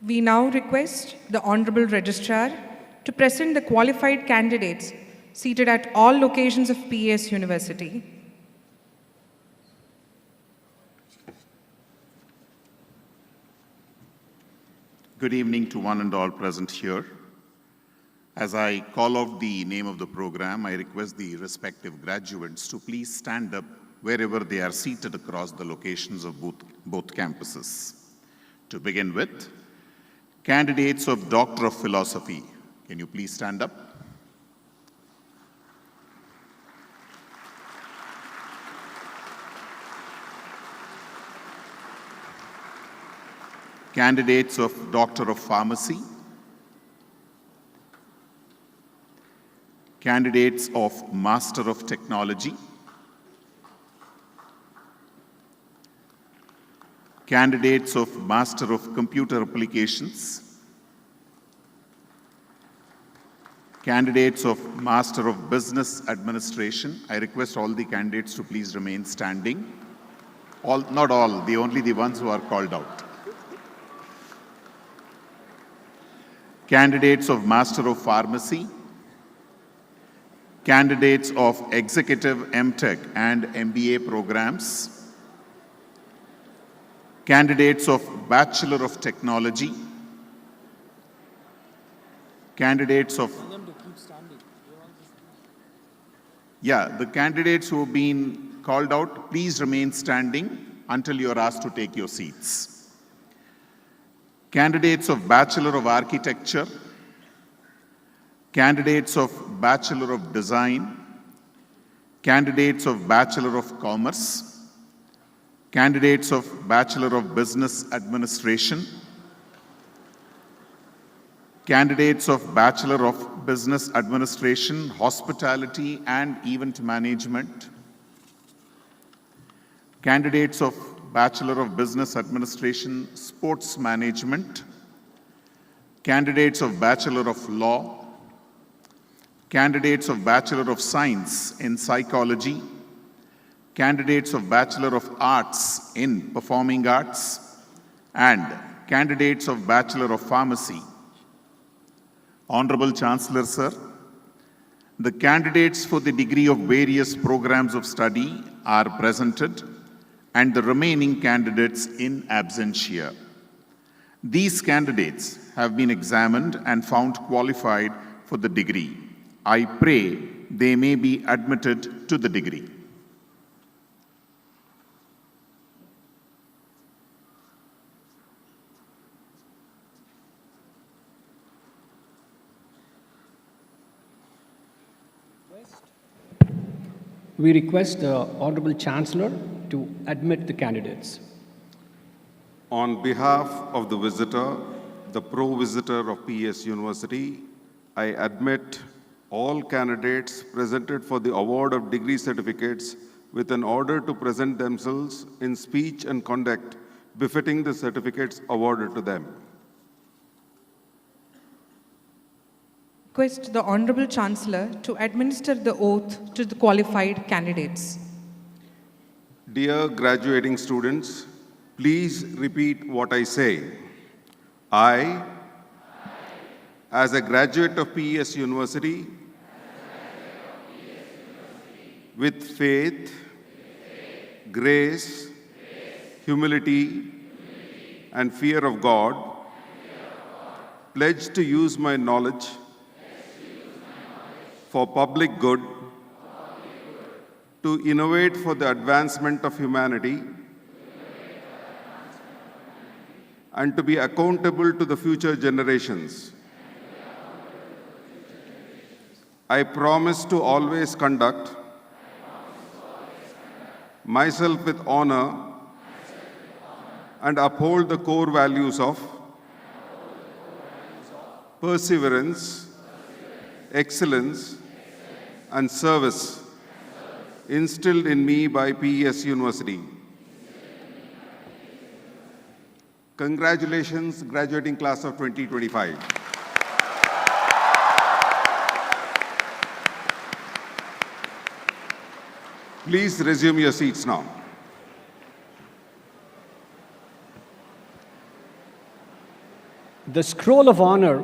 We now request the Honorable Registrar to present the qualified candidates seated at all locations of PES University. Good evening to one and all present here. As I call out the name of the program, I request the respective graduates to please stand up wherever they are seated across the locations of both campuses. To begin with, candidates of Doctor of Philosophy, can you please stand up? Candidates of Doctor of Pharmacy, candidates of Master of Technology, candidates of Master of Computer Applications, candidates of Master of Business Administration. I request all the candidates to please remain standing. Not all, only the ones who are called out. Candidates of Master of Pharmacy, candidates of Executive MTech and MBA programs, candidates of Bachelor of Technology, candidates of... the candidates who have been called out, please remain standing until you are asked to take your seats. Candidates of Bachelor of Architecture, candidates of Bachelor of Design, candidates of Bachelor of Commerce, candidates of Bachelor of Business Administration, candidates of Bachelor of Business Administration, Hospitality and Event Management, candidates of Bachelor of Business Administration, Sports Management, candidates of Bachelor of Law, candidates of Bachelor of Science in Psychology, candidates of Bachelor of Arts in Performing Arts, and candidates of Bachelor of Pharmacy. Honorable Chancellor, Sir, the candidates for the degree of various programs of study are presented, and the remaining candidates in absentia. These candidates have been examined and found qualified for the degree. I pray they may be admitted to the degree. We request the Honorable Chancellor to admit the candidates. On behalf of the visitor, the pro-visitor of PES University, I admit all candidates presented for the award of degree certificates with an order to present themselves in speech and conduct befitting the certificates awarded to them. Request the Honorable Chancellor to administer the oath to the qualified candidates. Dear graduating students, please repeat what I say. I, as a graduate of PES University, with faith, grace, humility, and fear of God, pledge to use my knowledge for public good, to innovate for the advancement of humanity, and to be accountable to the future generations. I promise to always conduct myself with honor and uphold the core values of perseverance, excellence, and service instilled in me by PES University. Congratulations, graduating class of 2025. Please resume your seats now. The scroll of honor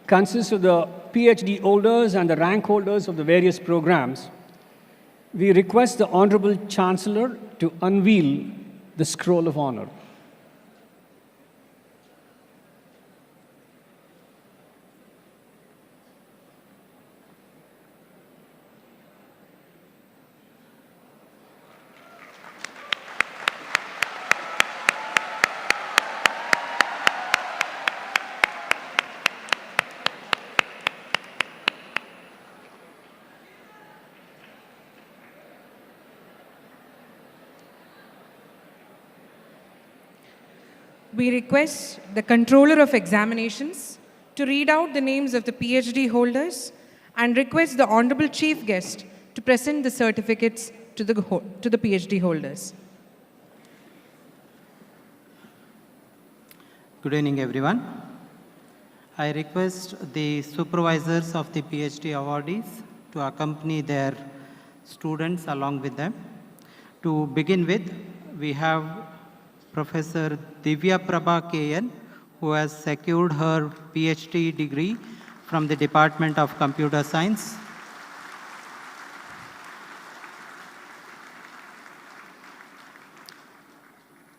consists of the PhD holders and the rank holders of the various programs. We request the Honorable Chancellor to unveil the scroll of honor. We request the Controller of Examinations to read out the names of the PhD holders and request the Honorable Chief Guest to present the certificates to the PhD holders. Good evening, everyone. I request the supervisors of the PhD awardees to accompany their students along with them. To begin with, we have Professor Divya Prabha KN, who has secured her PhD degree from the Department of Computer Science.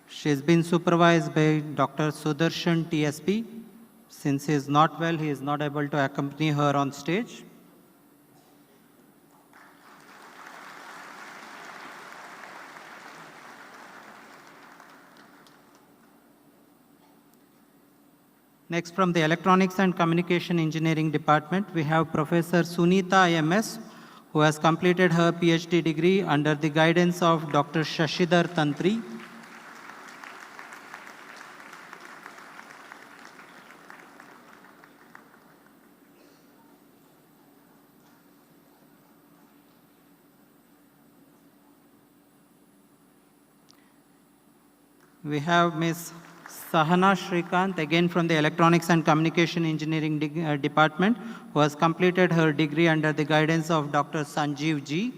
She has been supervised by Dr. Sudarshan TSP. Since he is not well, he is not able to accompany her on stage. Next, from the Electronics and Communication Engineering Department, we have Professor Sunita MS, who has completed her PhD degree under the guidance of Dr. Shashidhar Tantri. We have Ms. Sahana Shrikant, again from the Electronics and Communication Engineering Department, who has completed her degree under the guidance of Dr. Sanjeev G.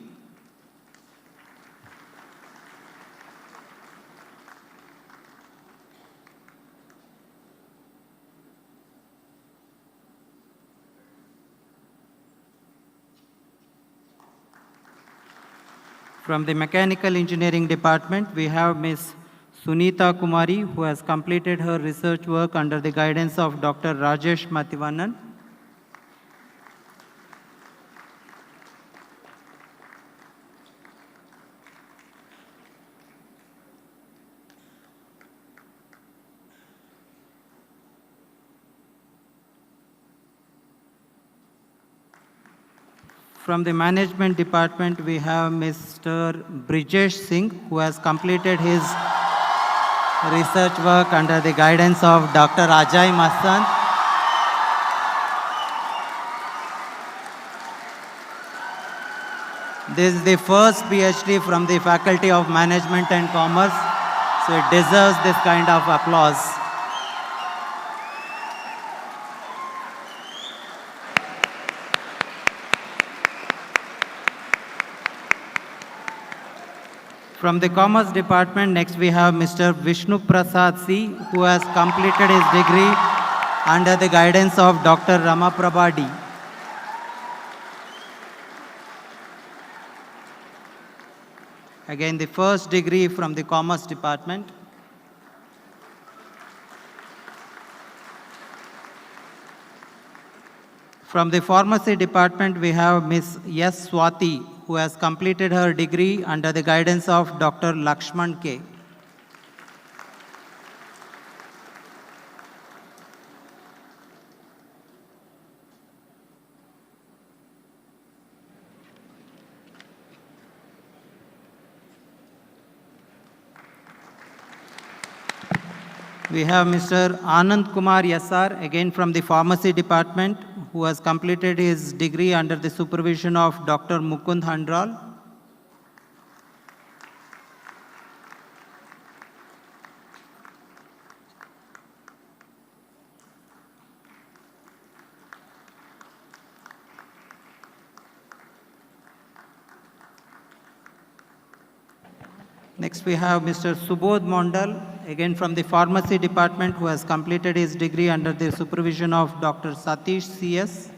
From the Mechanical Engineering Department, we have Ms. Sunita Kumari, who has completed her research work under the guidance of Dr. Rajesh Mathivanan. From the Management Department, we have Mr. Brijesh Singh, who has completed his research work under the guidance of Dr. Ajay Mastan. This is the first PhD from the Faculty of Management and Commerce, so it deserves this kind of applause. From the Commerce Department, next we have Mr. Vishnu Prasad C, who has completed his degree under the guidance of Dr. Rama Prabha D. again the first degree from the Commerce Department. From the Pharmacy Department, we have Ms. S. Swati, who has completed her degree under the guidance of Dr. Lakshman K. We have Mr. Anand Kumar SR, again from the Pharmacy Department, who has completed his degree under the supervision of Dr. Mukund Handral. Next we have Mr. Subodh Mondal, again from the Pharmacy Department, who has completed his degree under the supervision of Dr. Satish CS.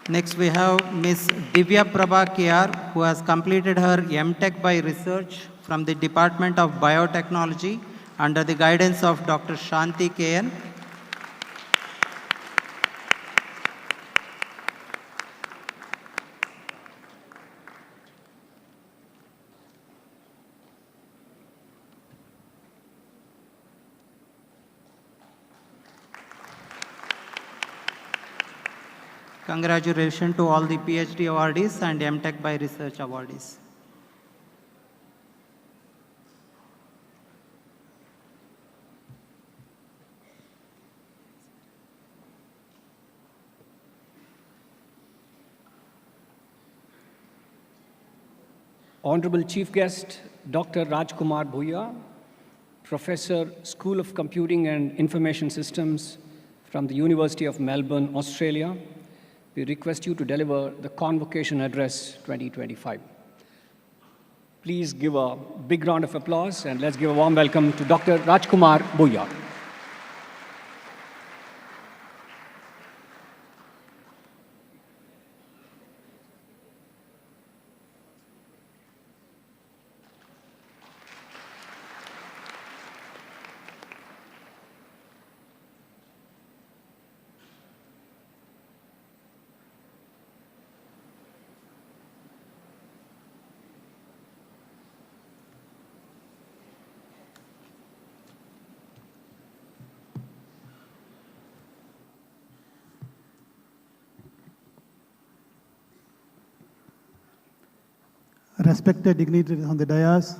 Next we have Ms. Divya Prabha KR, who has completed her MTech by Research from the Department of Biotechnology under the guidance of Dr. Shanti KN. Congratulations to all the PhD awardees and MTech by Research awardees. Honorable Chief Guest, Dr. Rajkumar Buyya, Professor, School of Computing and Information Systems from the University of Melbourne, Australia, we request you to deliver the Convocation Address 2025. Please give a big round of applause and let's give a warm welcome to Dr. Rajkumar Buyya. Respected dignitaries on the dais,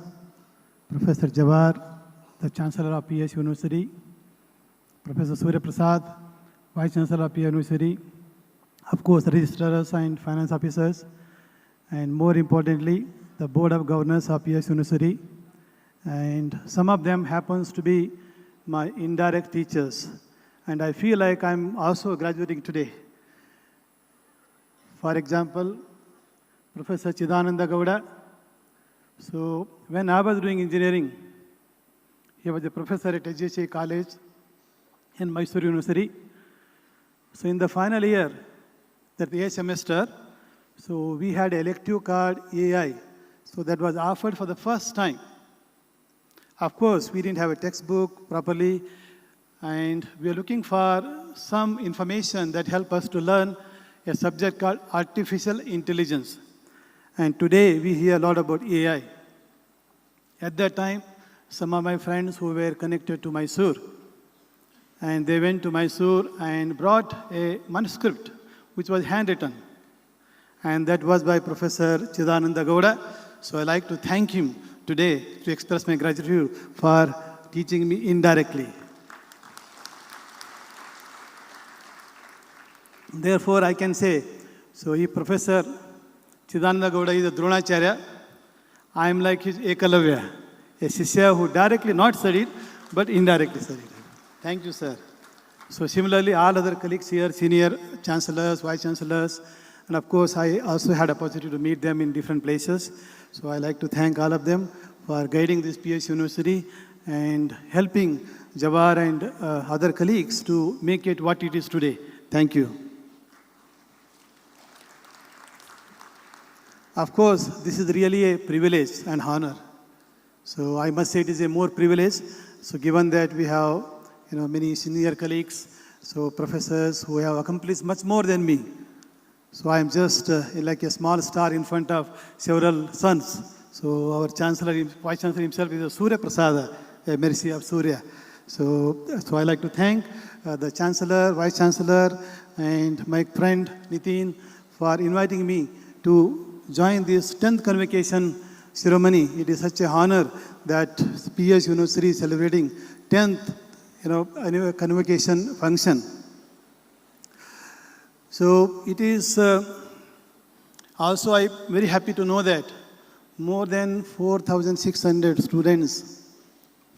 Professor Jawahar, the Chancellor of PES University, Professor Suryaprasad, Vice Chancellor of PES University, of course, registrars and finance officers, and more importantly, the Board of Governors of PES University, and some of them happens to be my indirect teachers, and I feel like I'm also graduating today. For example, Professor Chidananda Gowda. So when I was doing engineering, he was a professor at HJC College in Mysore University. So in the final year, that the semester, so we had elective card AI. So that was offered for the first time. Of course, we didn't have a textbook properly, and we are looking for some information that help us to learn a subject called artificial intelligence. And today we hear a lot about AI. At that time, some of my friends who were connected to Mysore, and they went to Mysore and brought a manuscript which was handwritten. And that was by Professor Chidananda Gowda. So I like to thank him today to express my gratitude for teaching me indirectly. Therefore, I can say, so if Professor Chidananda Gowda is a Dronacharya, I am like his Ekalavya, a Shishya who directly not studied, but indirectly studied. Thank you, sir. So similarly, all other colleagues here, senior chancellors, vice chancellors, And of course, I also had opportunity to meet them in different places. So I like to thank all of them for guiding this PES University and helping Jawahar and other colleagues to make it what it is today. Thank you. Of course, this is really a privilege and honor. So I must say it is a more privilege. So given that we have many senior colleagues, so professors who have accomplished much more than me. So I am just like a small star in front of several suns. So our Chancellor, Vice Chancellor himself is a Suryaprasad, a mercy of Surya. So I like to thank the Chancellor, Vice Chancellor, and my friend Nitin for inviting me to join this 10th convocation ceremony. It is such a honor that PES University is celebrating 10th convocation function. So it is also I'm very happy to know that more than 4,600 students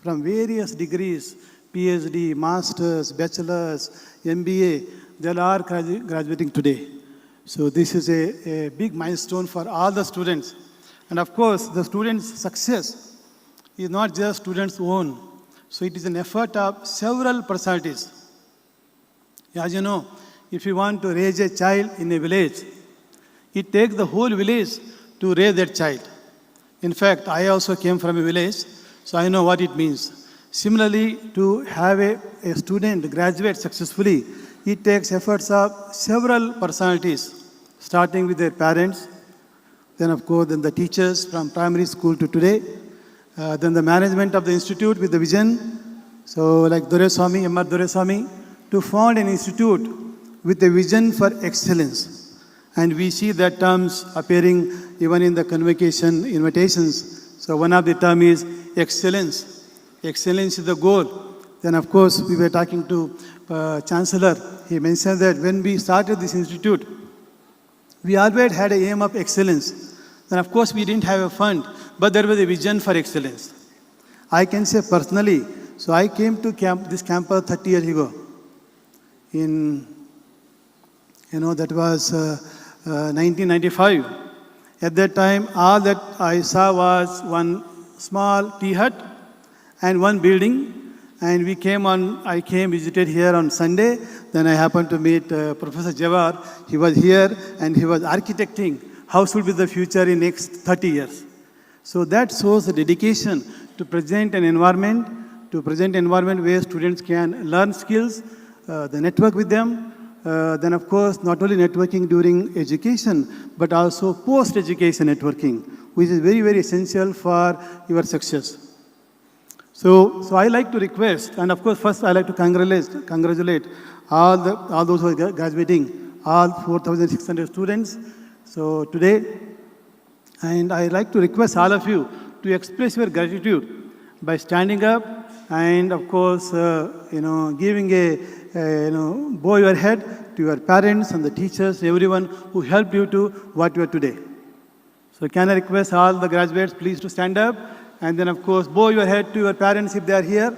from various degrees, PhD, Masters, Bachelors, MBA, they are graduating today. So this is a big milestone for all the students. And of course, the students' success is not just students' own. So it is an effort of several personalities. As you know, if you want to raise a child in a village, it takes the whole village to raise that child. In fact, I also came from a village, so I know what it means. Similarly, to have a student graduate successfully, it takes efforts of several personalities, starting with their parents, then of course, then the teachers from primary school to today, then the management of the institute with the vision, so like Doreswamy, M.R. Doreswamy, to found an institute with a vision for excellence. And we see that terms appearing even in the convocation invitations. So one of the terms is excellence. Excellence is the goal. Then of course, we were talking to Chancellor. He mentioned that when we started this institute, we always had an aim of excellence. Then of course, we didn't have a fund, but there was a vision for excellence. I can say personally, so I came to this campus 30 years ago. That was 1995. At that time, all that I saw was one small tea hut and one building. And I came, visited here on Sunday. Then I happened to meet Professor Jawahar. He was here and he was architecting how should be the future in next 30 years. So that shows the dedication to present an environment, where students can learn skills, the network with them. Then of course, not only networking during education, but also post-education networking, which is very, very essential for your success. So I like to request, and of course, first I like to congratulate all those who are graduating, all 4,600 students. So today, and I like to request all of you to express your gratitude by standing up and of course, giving bow your head to your parents and the teachers, everyone who helped you to what you are today. So can I request all the graduates please to stand up and then of course bow your head to your parents if they are here.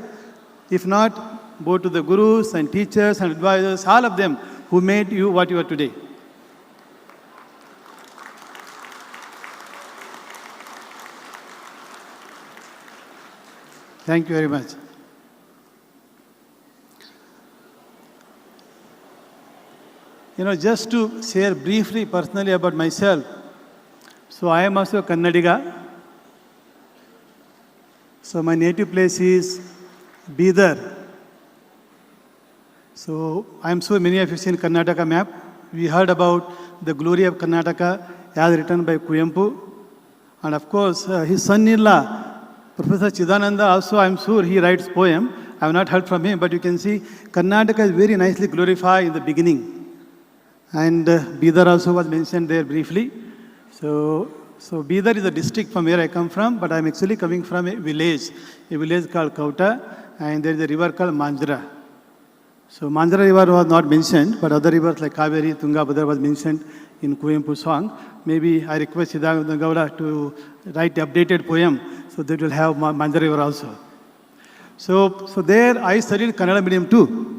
If not, bow to the gurus and teachers and advisors, all of them who made you what you are today. Thank you very much. Just to share briefly personally about myself. So I am also a Kannadiga. So my native place is Bidar. So I am sure many of you seen Karnataka map. We heard about the glory of Karnataka as written by Kuyempu. And of course, his son-in-law, Professor Chidananda, also I am sure he writes poem. I have not heard from him, but you can see Karnataka is very nicely glorified in the beginning. And Bidar also was mentioned there briefly. So Bidar is a district from where I come from, but I am actually coming from a village called Kauta, and there is a river called Manjra. So Manjra river was not mentioned, but other rivers like Kaveri, Tungabhadra was mentioned in Kuyempu song. Maybe I request Chidananda Gowda to write the updated poem, so that will have Manjra river also. So there I studied Kannada medium too.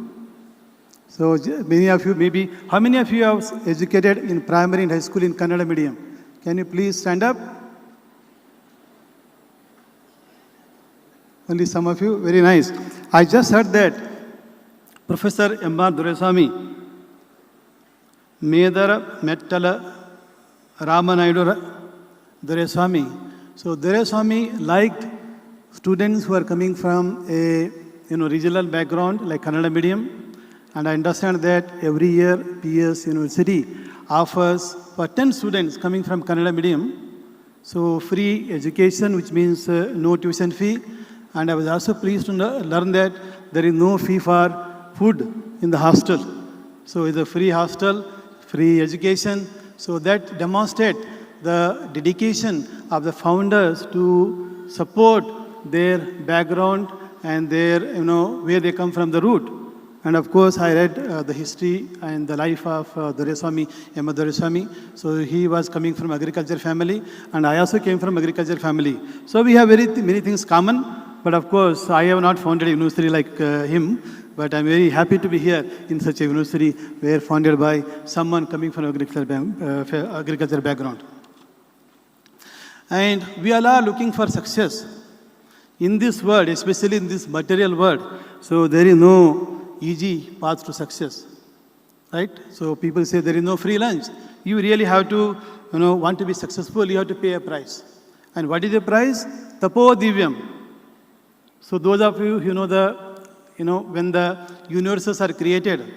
So many of you, maybe, how many of you have educated in primary and high school in Kannada medium? Can you please stand up? Only some of you, very nice. I just heard that Professor M.R. Doreswamy, Medara Mettala Ramanaidu Doreswamy. So Doreswamy liked students who are coming from a regional background like Kannada medium. And I understand that every year PES University offers for 10 students coming from Kannada medium, so free education, which means no tuition fee. And I was also pleased to learn that there is no fee for food in the hostel. So it's a free hostel, free education. So that demonstrates the dedication of the founders to support their background and their, where they come from, the root. And of course, I read the history and the life of Doreswamy, M. Doreswamy. So he was coming from agriculture family, and I also came from agriculture family. So we have many things common, but of course, I have not founded a university like him, but I'm very happy to be here in such a university where founded by someone coming from agriculture background. And we all are looking for success in this world, especially in this material world. So there is no easy path to success, right? So people say there is no free lunch. You really have to, want to be successful, you have to pay a price. And what is the price? Tapo divyam. So those of you who know when the universes are created,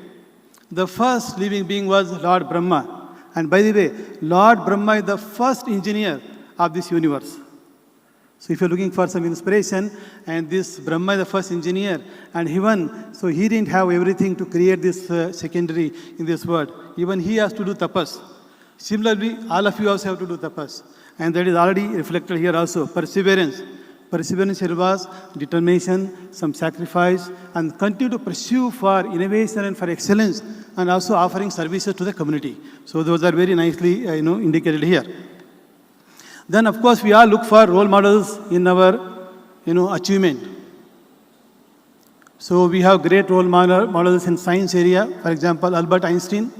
the first living being was Lord Brahma. And by the way, Lord Brahma is the first engineer of this universe. So if you're looking for some inspiration, and this Brahma is the first engineer, and even, so he didn't have everything to create this secondary in this world. Even he has to do tapas. Similarly, all of you also have to do tapas. And that is already reflected here also, perseverance. Perseverance here was determination, some sacrifice, and continue to pursue for innovation and for excellence, and also offering services to the community. So those are very nicely, indicated here. Then, of course, we all look for role models in our, achievement. So we have great role models in science area. For example, Albert Einstein,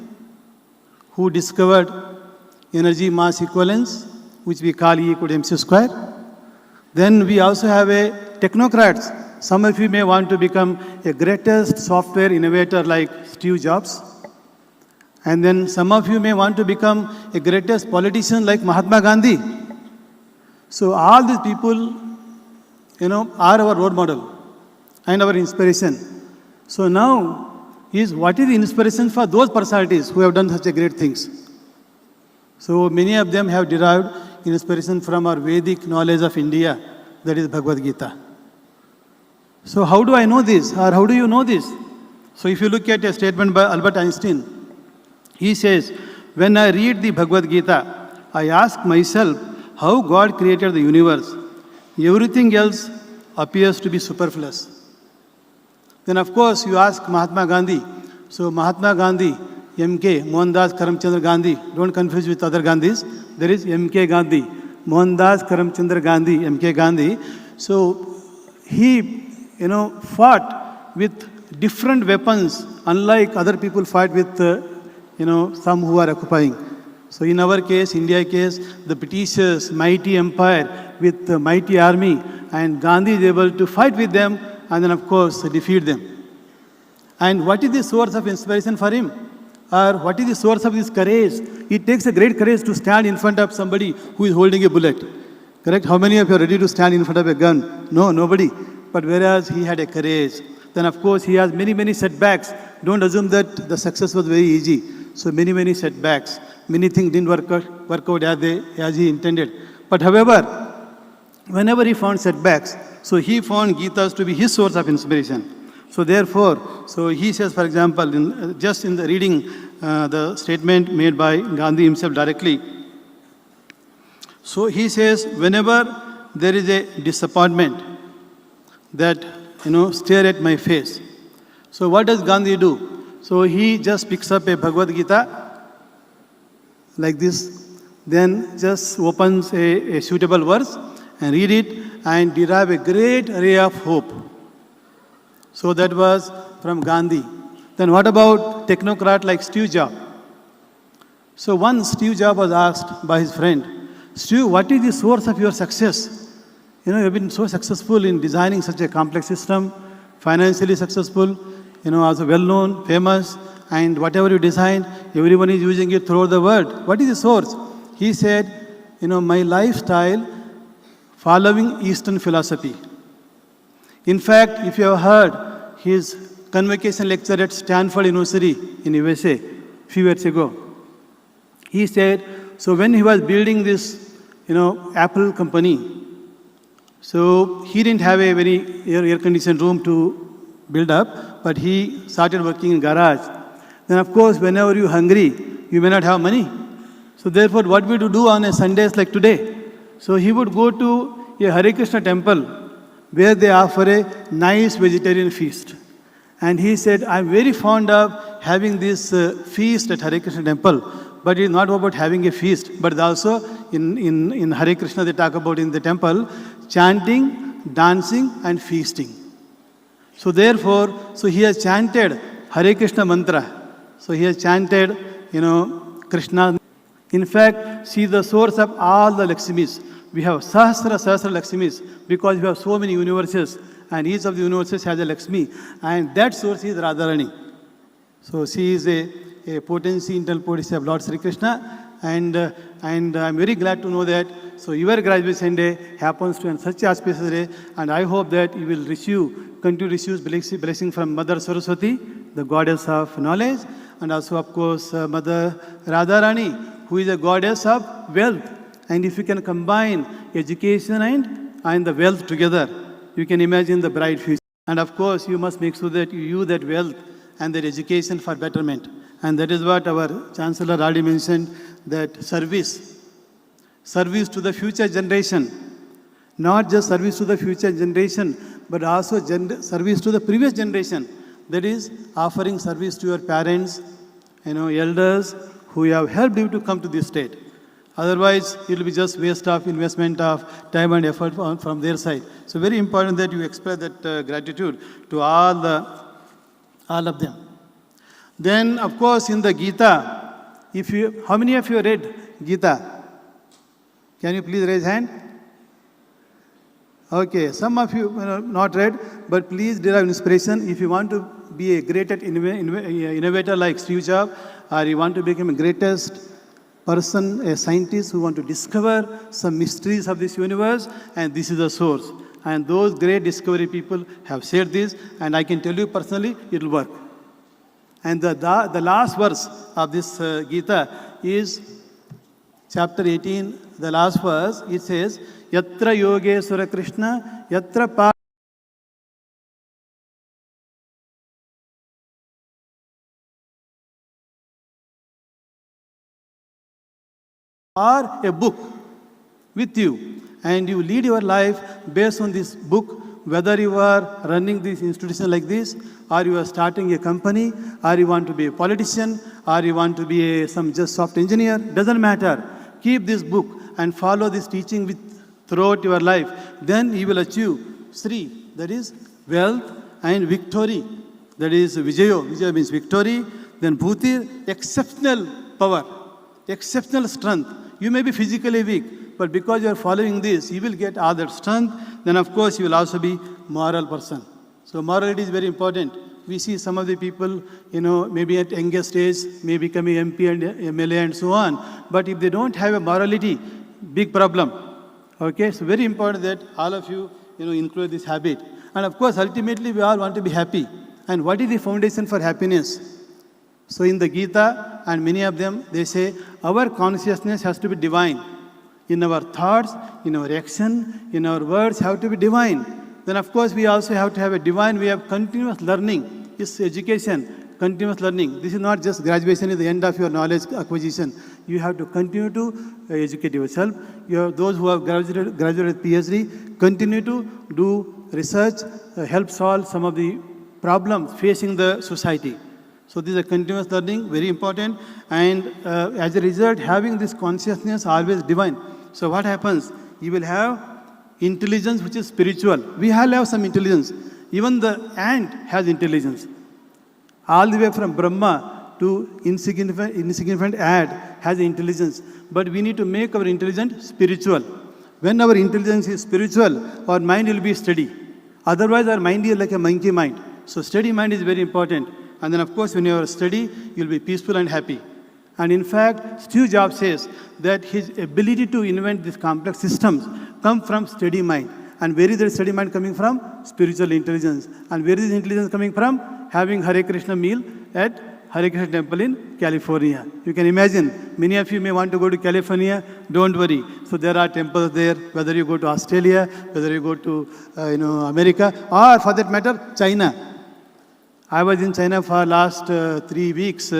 who discovered energy mass equivalence, which we call E equal to mc square. Then we also have a technocrats. Some of you may want to become a greatest software innovator like Steve Jobs. And then some of you may want to become a greatest politician like Mahatma Gandhi. So all these people, are our role model and our inspiration. So now what is the inspiration for those personalities who have done such a great things? So many of them have derived inspiration from our Vedic knowledge of India, that is Bhagavad Gita. So how do I know this, or how do you know this? So if you look at a statement by Albert Einstein, he says, when I read the Bhagavad Gita, I ask myself how God created the universe. Everything else appears to be superfluous. Then of course you ask Mahatma Gandhi. So Mahatma Gandhi, MK, Mohandas Karamchandra Gandhi, don't confuse with other Gandhis. There is MK Gandhi, Mohandas Karamchandra Gandhi, MK Gandhi. So he, fought with different weapons, unlike other people fight with, some who are occupying. So in our case, India case, the Britishers, mighty empire with the mighty army, and Gandhi is able to fight with them and then of course defeat them. And what is the source of inspiration for him? Or what is the source of this courage? It takes a great courage to stand in front of somebody who is holding a bullet. Correct? How many of you are ready to stand in front of a gun? No, nobody. But whereas he had a courage, then of course he has many setbacks. Don't assume that the success was very easy. So many setbacks. Many things didn't work out as he intended. But however, whenever he found setbacks, so he found Gitas to be his source of inspiration. So therefore, so he says, for example, just in the reading the statement made by Gandhi himself directly. So he says, whenever there is a disappointment that, stare at my face. So what does Gandhi do? So he just picks up a Bhagavad Gita like this, then just opens a suitable verse and read it and derive a great ray of hope. So that was from Gandhi. Then what about technocrat like Steve Jobs? So once Steve Jobs was asked by his friend, Steve, what is the source of your success? You know, you've been so successful in designing such a complex system, financially successful, you know, also well-known, famous, and whatever you design, everyone is using it throughout the world. What is the source? He said, you know, my lifestyle following Eastern philosophy. In fact, if you have heard his convocation lecture at Stanford University in USA a few years ago, he said, so when he was building this, you know, Apple company, so he didn't have a very air-conditioned room to build up, but he started working in garage. Then of course, whenever you're hungry, you may not have money. So therefore, what we do on a Sundays like today? So he would go to a Hare Krishna temple where they offer a nice vegetarian feast. And he said, I'm very fond of having this feast at Hare Krishna temple, but it's not about having a feast, but also in Hare Krishna they talk about in the temple, chanting, dancing and feasting. So therefore, so he has chanted Hare Krishna mantra. So he has chanted, you know, Krishna. In fact, see the source of all the Laksmis. We have Sahasra Laksmis because we have so many universes and each of the universes has a Lakshmi. And that source is Radharani. So she is a potency, internal potency of Lord Sri Krishna. And I'm very glad to know that. So your graduation day happens to be such a auspicious day. And I hope that you will continue to receive blessing from Mother Saraswati, the goddess of knowledge. And also, of course, Mother Radharani, who is a goddess of wealth. And if you can combine education and the wealth together, you can imagine the bright future. And of course, you must make sure that you use that wealth and that education for betterment. And that is what our Chancellor already mentioned, that service to the future generation. Not just service to the future generation, but also service to the previous generation. That is, offering service to your parents, you know, elders who have helped you to come to this state. Otherwise, it will be just waste of investment of time and effort from their side. So very important that you express that gratitude to all of them. Then, of course, in the Gita, how many of you read Gita? Can you please raise hand? Okay, some of you not read, but please derive inspiration. If you want to be a great innovator like Steve Jobs, or you want to become a greatest person, a scientist who want to discover some mysteries of this universe, and this is the source. And those great discovery people have said this, and I can tell you personally, it will work. And the last verse of this Gita is chapter 18, the last verse. It says, Yatra Yogeswara Krishna, Yatra Pa. Or a book with you, and you lead your life based on this book, whether you are running this institution like this, or you are starting a company, or you want to be a politician, or you want to be some just software engineer, doesn't matter. Keep this book and follow this teaching throughout your life. Then you will achieve Sri, that is wealth, and victory, that is Vijayo. Vijayo means victory. Then Bhutir, exceptional power, exceptional strength. You may be physically weak, but because you are following this, you will get all that strength. Then of course, you will also be moral person. So morality is very important. We see some of the people, maybe at youngest age, may become a MP and MLA and so on. But if they don't have a morality, big problem. Okay, so very important that all of you, include this habit. And of course, ultimately, we all want to be happy. And what is the foundation for happiness? So in the Gita, and many of them, they say, our consciousness has to be divine. In our thoughts, in our action, in our words, have to be divine. Then of course, we also have to have a divine way of continuous learning. It's education, continuous learning. This is not just graduation at the end of your knowledge acquisition. You have to continue to educate yourself. Those who have graduated PhD, continue to do research, help solve some of the problems facing the society. So this is a continuous learning, very important. And as a result, having this consciousness always divine. So what happens? You will have intelligence which is spiritual. We all have some intelligence. Even the ant has intelligence. All the way from Brahma to insignificant ant has intelligence. But we need to make our intelligence spiritual. When our intelligence is spiritual, our mind will be steady. Otherwise, our mind is like a monkey mind. So steady mind is very important. And then, of course, when you are steady, you'll be peaceful and happy. And in fact, Steve Jobs says that his ability to invent these complex systems come from steady mind. And where is that steady mind coming from? Spiritual intelligence. And where is intelligence coming from? Having Hare Krishna meal at Hare Krishna temple in California. You can imagine, many of you may want to go to California. Don't worry. So there are temples there, whether you go to Australia, whether you go to America, or for that matter, China. I was in China for last 3 weeks.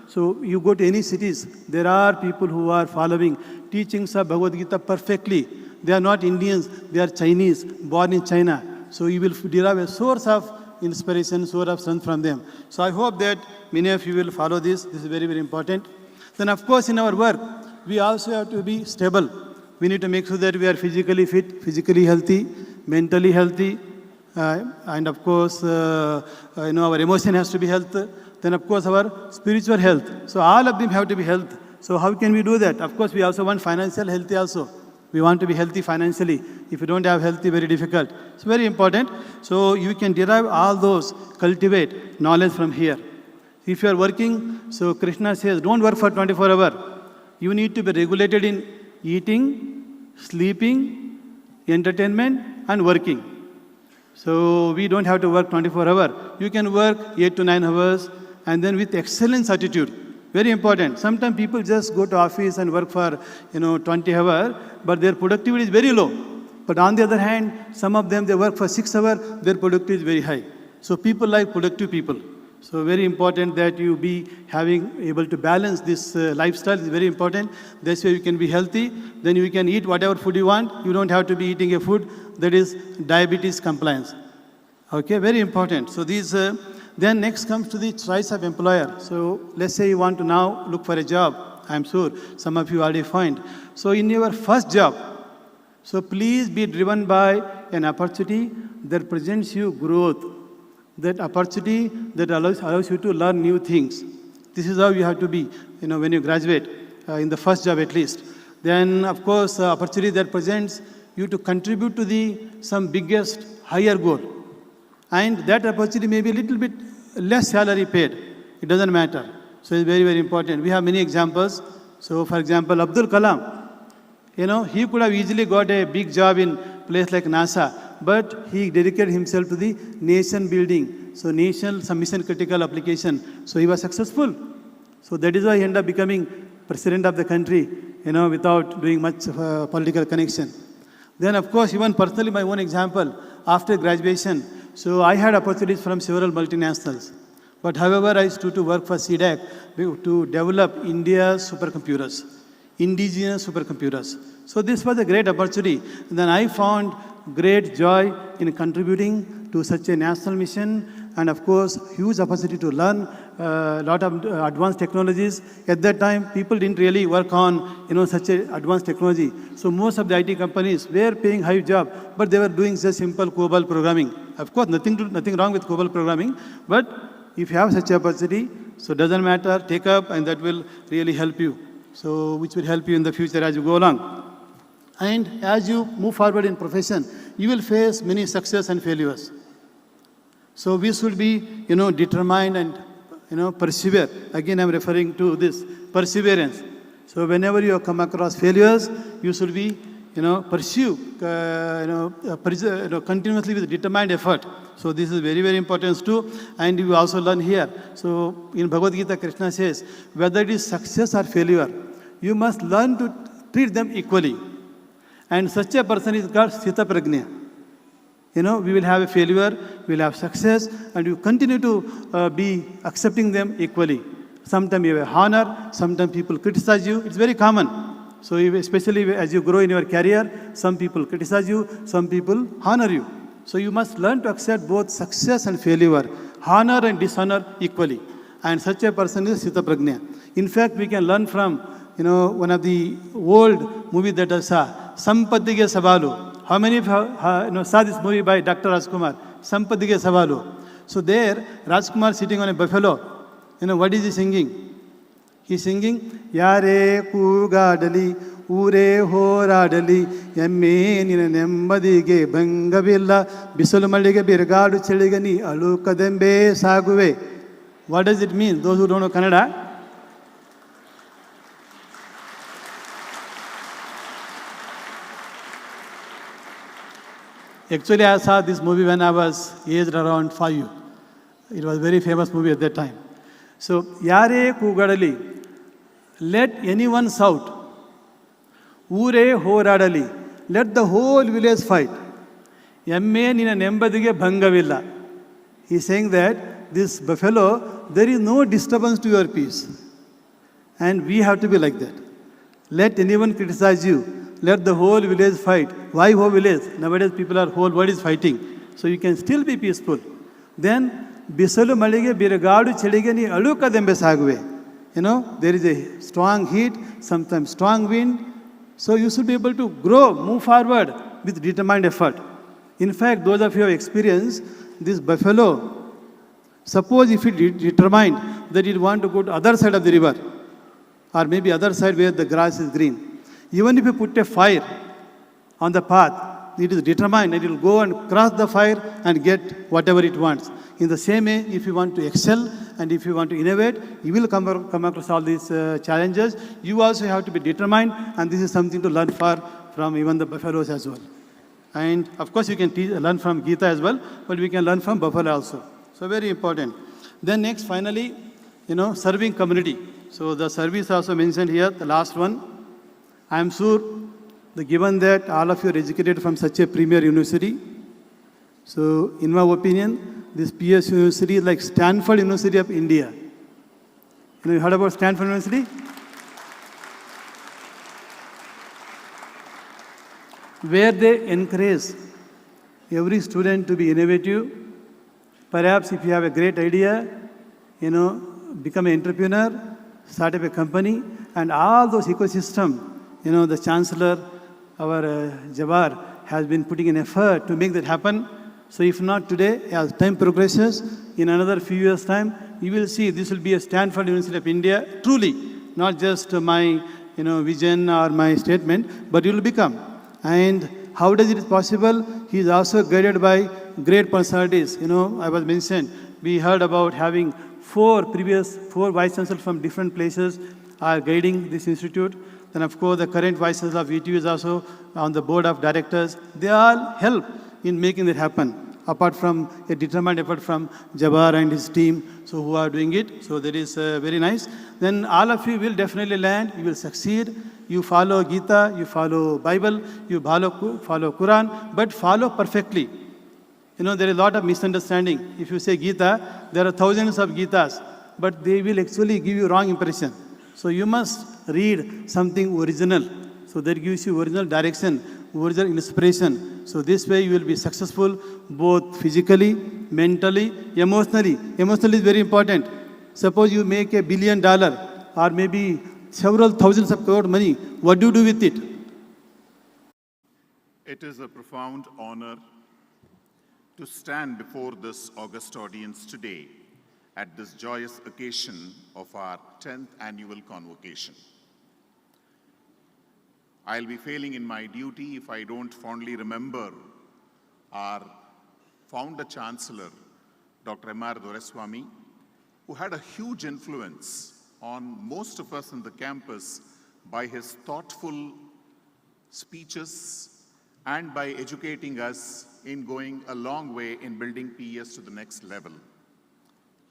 So you go to any cities, there are people who are following teachings of Bhagavad Gita perfectly. They are not Indians, they are Chinese, born in China. So you will derive a source of inspiration, source of strength from them. So I hope that many of you will follow this. This is very, very important. Then of course in our work, we also have to be stable. We need to make sure that we are physically fit, physically healthy, mentally healthy, and of course, our emotion has to be health. Then of course our spiritual health. So all of them have to be health. So how can we do that? Of course, we also want financial healthy also. We want to be healthy financially. If you don't have healthy, very difficult. It's very important. So you can derive all those, cultivate knowledge from here. If you are working, so Krishna says, don't work for 24 hours. You need to be regulated in eating, sleeping, entertainment, and working. So we don't have to work 24 hours. You can work 8 to 9 hours, and then with excellence attitude. Very important. Sometimes people just go to office and work for 20 hours, but their productivity is very low. But on the other hand, some of them, they work for 6 hours, their productivity is very high. So people like productive people. So very important that you be able to balance this lifestyle is very important. That's why you can be healthy. Then you can eat whatever food you want. You don't have to be eating a food that is diabetes compliance. Okay, very important. So these, then next comes to the choice of employer. So let's say you want to now look for a job. I'm sure some of you already find. So in your first job, so please be driven by an opportunity that presents you growth. That opportunity that allows you to learn new things. This is how you have to be, when you graduate, in the first job at least. Then, of course, opportunity that presents you to contribute to some biggest, higher goal. And that opportunity may be a little bit less salary paid. It doesn't matter. So it's very, very important. We have many examples. So, for example, Abdul Kalam, he could have easily got a big job in place like NASA, but he dedicated himself to the nation building. So some mission critical application. So he was successful. So that is why he ended up becoming president of the country, without doing much political connection. Then of course, even personally, my own example, after graduation, so I had opportunities from several multinationals. But however, I stood to work for CDAC to develop India's supercomputers, indigenous supercomputers. So this was a great opportunity. And then I found great joy in contributing to such a national mission, and of course, huge opportunity to learn a lot of advanced technologies. At that time, people didn't really work on such a advanced technology. So most of the IT companies were paying high job, but they were doing just simple COBOL programming. Of course, nothing wrong with COBOL programming, but if you have such an opportunity, so it doesn't matter, take up, and that will really help you. So which will help you in the future as you go along. And as you move forward in profession, you will face many success and failures. So we should be, determined and, persevere. Again, I'm referring to this, perseverance. So whenever you come across failures, you should be, pursue, continuously with determined effort. So this is very, very important too. And you also learn here. So in Bhagavad Gita, Krishna says, whether it is success or failure, you must learn to treat them equally. And such a person is called Sthita Prajna. We will have a failure, we will have success, and you continue to be accepting them equally. Sometimes you have honor, sometimes people criticize you. It's very common. So especially as you grow in your career, some people criticize you, some people honor you. So you must learn to accept both success and failure, honor and dishonor equally. And such a person is Sthita Prajna. In fact, we can learn from one of the old movies that I saw, Sampaddige Savalu. How many of you saw this movie by Dr. Rajkumar? Sampaddige Savalu. So there, Rajkumar sitting on a buffalo, what is he singing? He's singing, Yare Kugadali, Ure Horadali, Yamin in an Embadige, Bangavilla, Bisolumalige, Birgadu Cheligani, Alukadembe, Saguve. What does it mean? Those who don't know Kannada? Actually, I saw this movie when I was aged around 5. It was a very famous movie at that time. So, Yare Kugadali, let anyone shout. Ure Horadali, let the whole village fight. Yammen in an embadige Bangavilla. He's saying that this buffalo, there is no disturbance to your peace. And we have to be like that. Let anyone criticize you. Let the whole village fight. Why whole village? Nowadays people are, whole world is fighting. So you can still be peaceful. Then, Bisalu Malige Biragadu Cheligani Aluka Dembe Sagwe. There is a strong heat, sometimes strong wind. So you should be able to grow, move forward with determined effort. In fact, those of you who have experienced this buffalo, suppose if it determined that it want to go to other side of the river, or maybe other side where the grass is green, even if you put a fire on the path, it is determined that it will go and cross the fire and get whatever it wants. In the same way, if you want to excel and if you want to innovate, you will come across all these challenges. You also have to be determined, and this is something to learn from even the buffaloes as well. And of course, you can learn from Gita as well, but we can learn from buffalo also. So very important. Then next, finally, serving community. So the service also mentioned here, the last one. I am sure, given that all of you are educated from such a premier university, so in my opinion, this PES University is like Stanford University of India. You heard about Stanford University? Where they encourage every student to be innovative. Perhaps if you have a great idea, become an entrepreneur, start up a company, and all those ecosystem. The Chancellor, our Jawahar, has been putting an effort to make that happen. So if not today, as time progresses, in another few years' time, you will see this will be a Stanford University of India, truly, not just my vision or my statement, but it will become. And how does it possible? He is also guided by great personalities. I was mentioned, we heard about having four vice chancellors from different places are guiding this institute. Then, of course, the current vice chancellor of VTU is also on the board of directors. They all help in making it happen, apart from a determined effort from Jawahar and his team, so who are doing it. So that is very nice. Then all of you will definitely land, you will succeed. You follow Gita, you follow Bible, you follow Quran, but follow perfectly. There is a lot of misunderstanding. If you say Gita, there are thousands of Gitas, but they will actually give you wrong impression. So you must read something original. So that gives you original direction, original inspiration. So this way you will be successful both physically, mentally, emotionally. Emotionally is very important. Suppose you make $1 billion or maybe several thousands of crore money. What do you do with it? It is a profound honor to stand before this august audience today at this joyous occasion of our 10th annual convocation. I'll be failing in my duty if I don't fondly remember our founder chancellor, Dr. M.R. Doreswamy, who had a huge influence on most of us in the campus by his thoughtful speeches and by educating us in going a long way in building PES to the next level.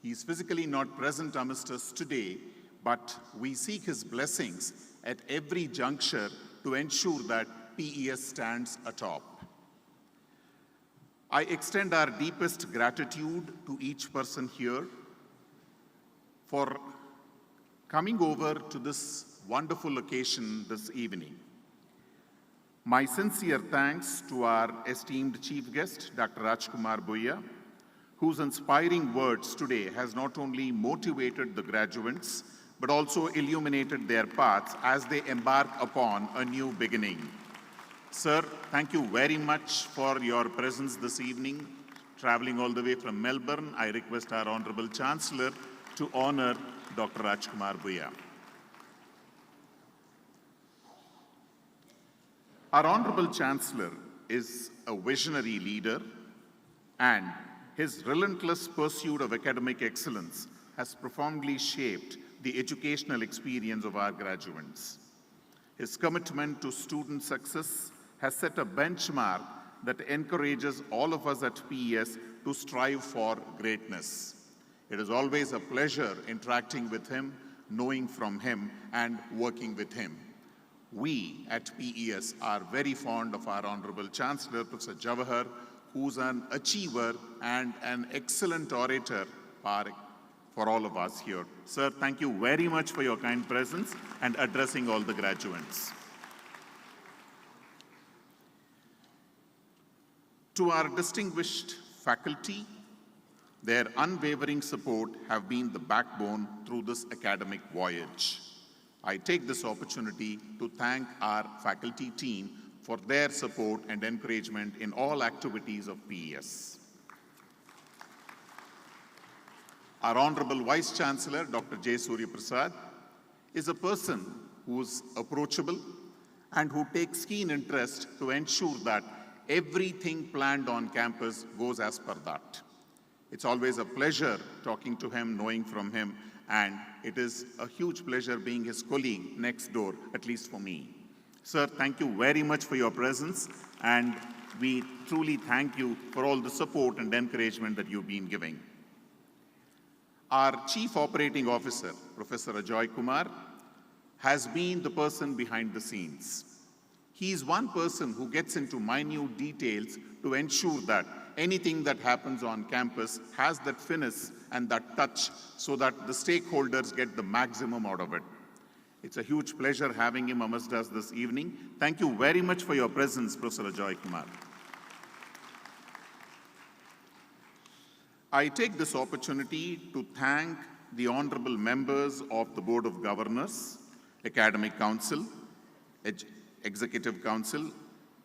He is physically not present amidst us today, but we seek his blessings at every juncture to ensure that PES stands atop. I extend our deepest gratitude to each person here for coming over to this wonderful occasion this evening. My sincere thanks to our esteemed chief guest, Dr. Rajkumar Buyya, whose inspiring words today has not only motivated the graduates, but also illuminated their paths as they embark upon a new beginning. Sir, thank you very much for your presence this evening Traveling all the way from Melbourne, I request our Honorable Chancellor to honor Dr. Rajkumar Buyya. Our Honorable Chancellor is a visionary leader, and his relentless pursuit of academic excellence has profoundly shaped the educational experience of our graduates. His commitment to student success has set a benchmark that encourages all of us at PES to strive for greatness. It is always a pleasure interacting with him, knowing from him, and working with him. We at PES are very fond of our Honorable Chancellor, Professor Jawahar, who's an achiever and an excellent orator for all of us here. Sir, thank you very much for your kind presence and addressing all the graduates. To our distinguished faculty, their unwavering support have been the backbone through this academic voyage. I take this opportunity to thank our faculty team for their support and encouragement in all activities of PES. Our Honorable Vice Chancellor, Dr. J. Suryaprasad, is a person who is approachable and who takes keen interest to ensure that everything planned on campus goes as per that. It's always a pleasure talking to him, knowing from him, and it is a huge pleasure being his colleague next door, at least for me. Sir, thank you very much for your presence, and we truly thank you for all the support and encouragement that you've been giving. Our Chief Operating Officer, Professor Rajkumar, has been the person behind the scenes. He is one person who gets into minute details to ensure that anything that happens on campus has that finesse and that touch so that the stakeholders get the maximum out of it. It's a huge pleasure having him amongst us this evening. Thank you very much for your presence, Professor Rajkumar. I take this opportunity to thank the honorable members of the Board of Governors, Academic Council, Executive Council,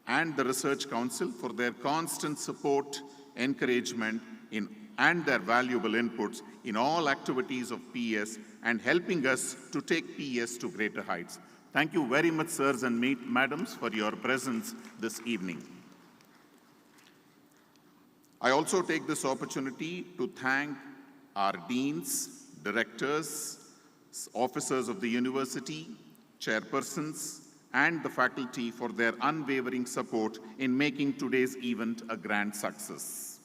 and the Research Council for their constant support, encouragement, and their valuable inputs in all activities of PES and helping us to take PES to greater heights. Thank you very much, sirs and madams, for your presence this evening. I also take this opportunity to thank our deans, directors, officers of the university, chairpersons, and the faculty for their unwavering support in making today's event a grand success.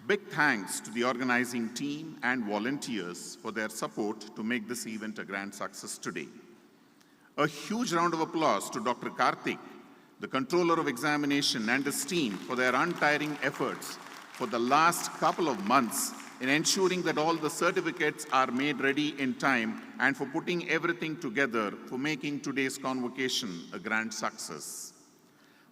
Big thanks to the organizing team and volunteers for their support to make this event a grand success today. A huge round of applause to Dr. Karthik, the Controller of Examination, and his team for their untiring efforts for the last couple of months in ensuring that all the certificates are made ready in time and for putting everything together for making today's convocation a grand success.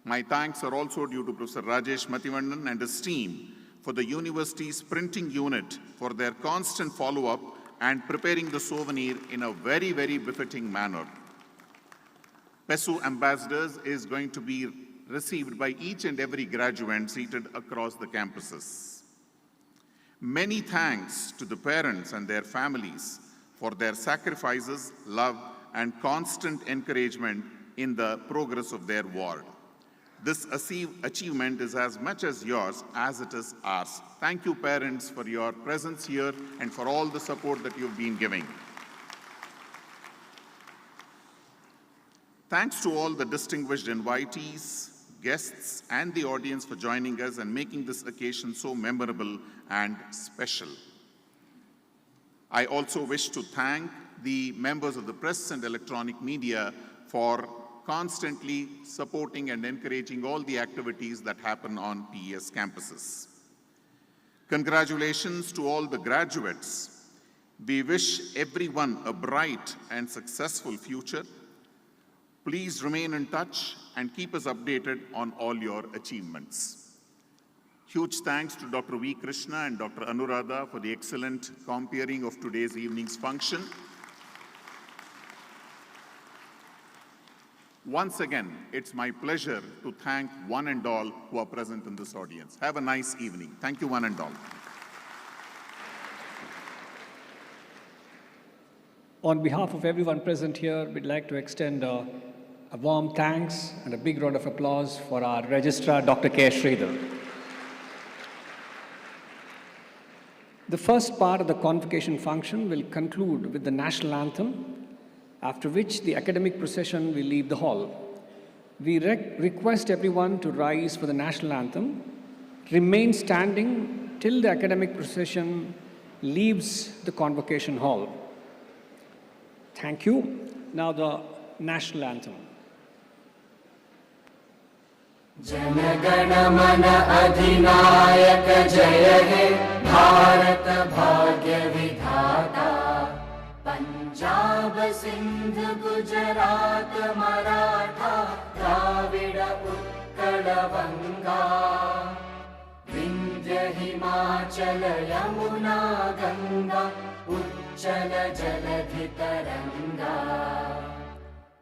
My thanks are also due to Professor Rajesh Mathivandan and his team for the university's printing unit for their constant follow-up and preparing the souvenir in a very, very befitting manner. PESU ambassadors is going to be received by each and every graduate seated across the campuses. Many thanks to the parents and their families for their sacrifices, love, and constant encouragement in the progress of their ward. This achievement is as much as yours as it is ours. Thank you, parents, for your presence here and for all the support that you've been giving. Thanks to all the distinguished invitees, guests, and the audience for joining us and making this occasion so memorable and special. I also wish to thank the members of the press and electronic media for constantly supporting and encouraging all the activities that happen on PES campuses. Congratulations to all the graduates. We wish everyone a bright and successful future. Please remain in touch and keep us updated on all your achievements. Huge thanks to Dr. V. Krishna and Dr. Anuradha for the excellent comparing of today's evening's function. Once again, it's my pleasure to thank one and all who are present in this audience. Have a nice evening. Thank you, one and all. On behalf of everyone present here, we'd like to extend a warm thanks and a big round of applause for our Registrar, Dr. K. Sridhar. The first part of the convocation function will conclude with the national anthem, after which the academic procession will leave the hall. We request everyone to rise for the national anthem, remain standing till the academic procession leaves the convocation hall. Thank you. Now the national anthem. जनगण मन अधिनायक जय हे भारत भाग्य विधाता पंजाब सिंध गुजरात मराठा द्राविड उत्कल बंगा विंध्य हिमाचल यमुना गंगा उच्चल जलधि तरंगा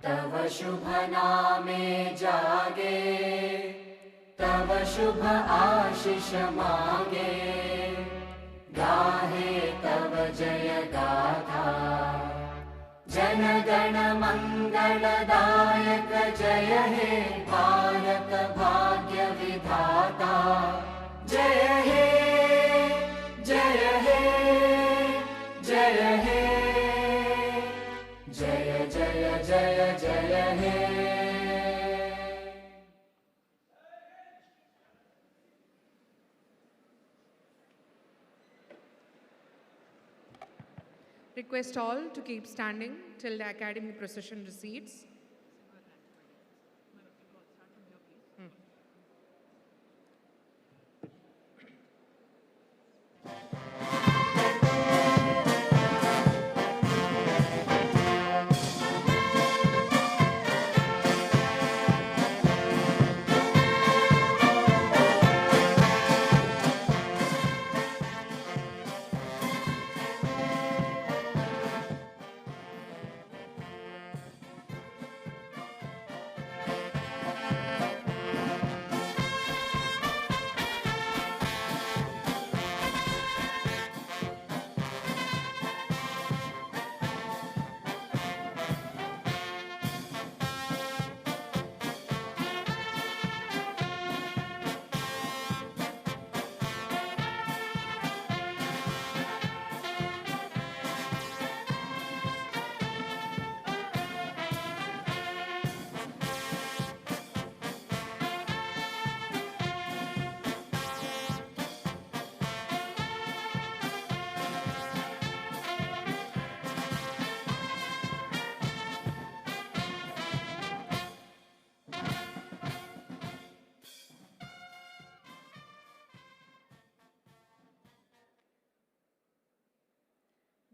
तव शुभ नामे जागे तव शुभ आशीष मांगे गाहे तव जय गाथा जनगण मंगलदायक जय हे भारत भाग्य विधाता जय हे जय हे जय हे जय जय जय जय हे Request all to keep standing till the academic procession recedes.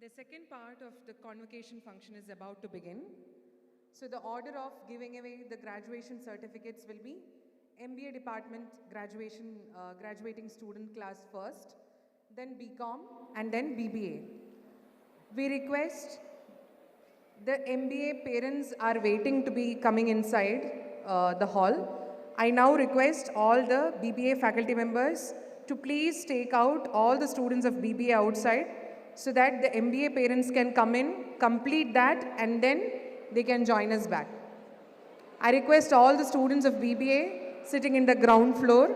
The second part of the convocation function is about to begin. So the order of giving away the graduation certificates will be MBA department graduating student class first, then BCom and then BBA. We request the MBA parents are waiting to be coming inside the hall. I now request all the BBA faculty members to please take out all the students of BBA outside so that the MBA parents can come in, complete that, and then they can join us back. I request all the students of BBA sitting in the ground floor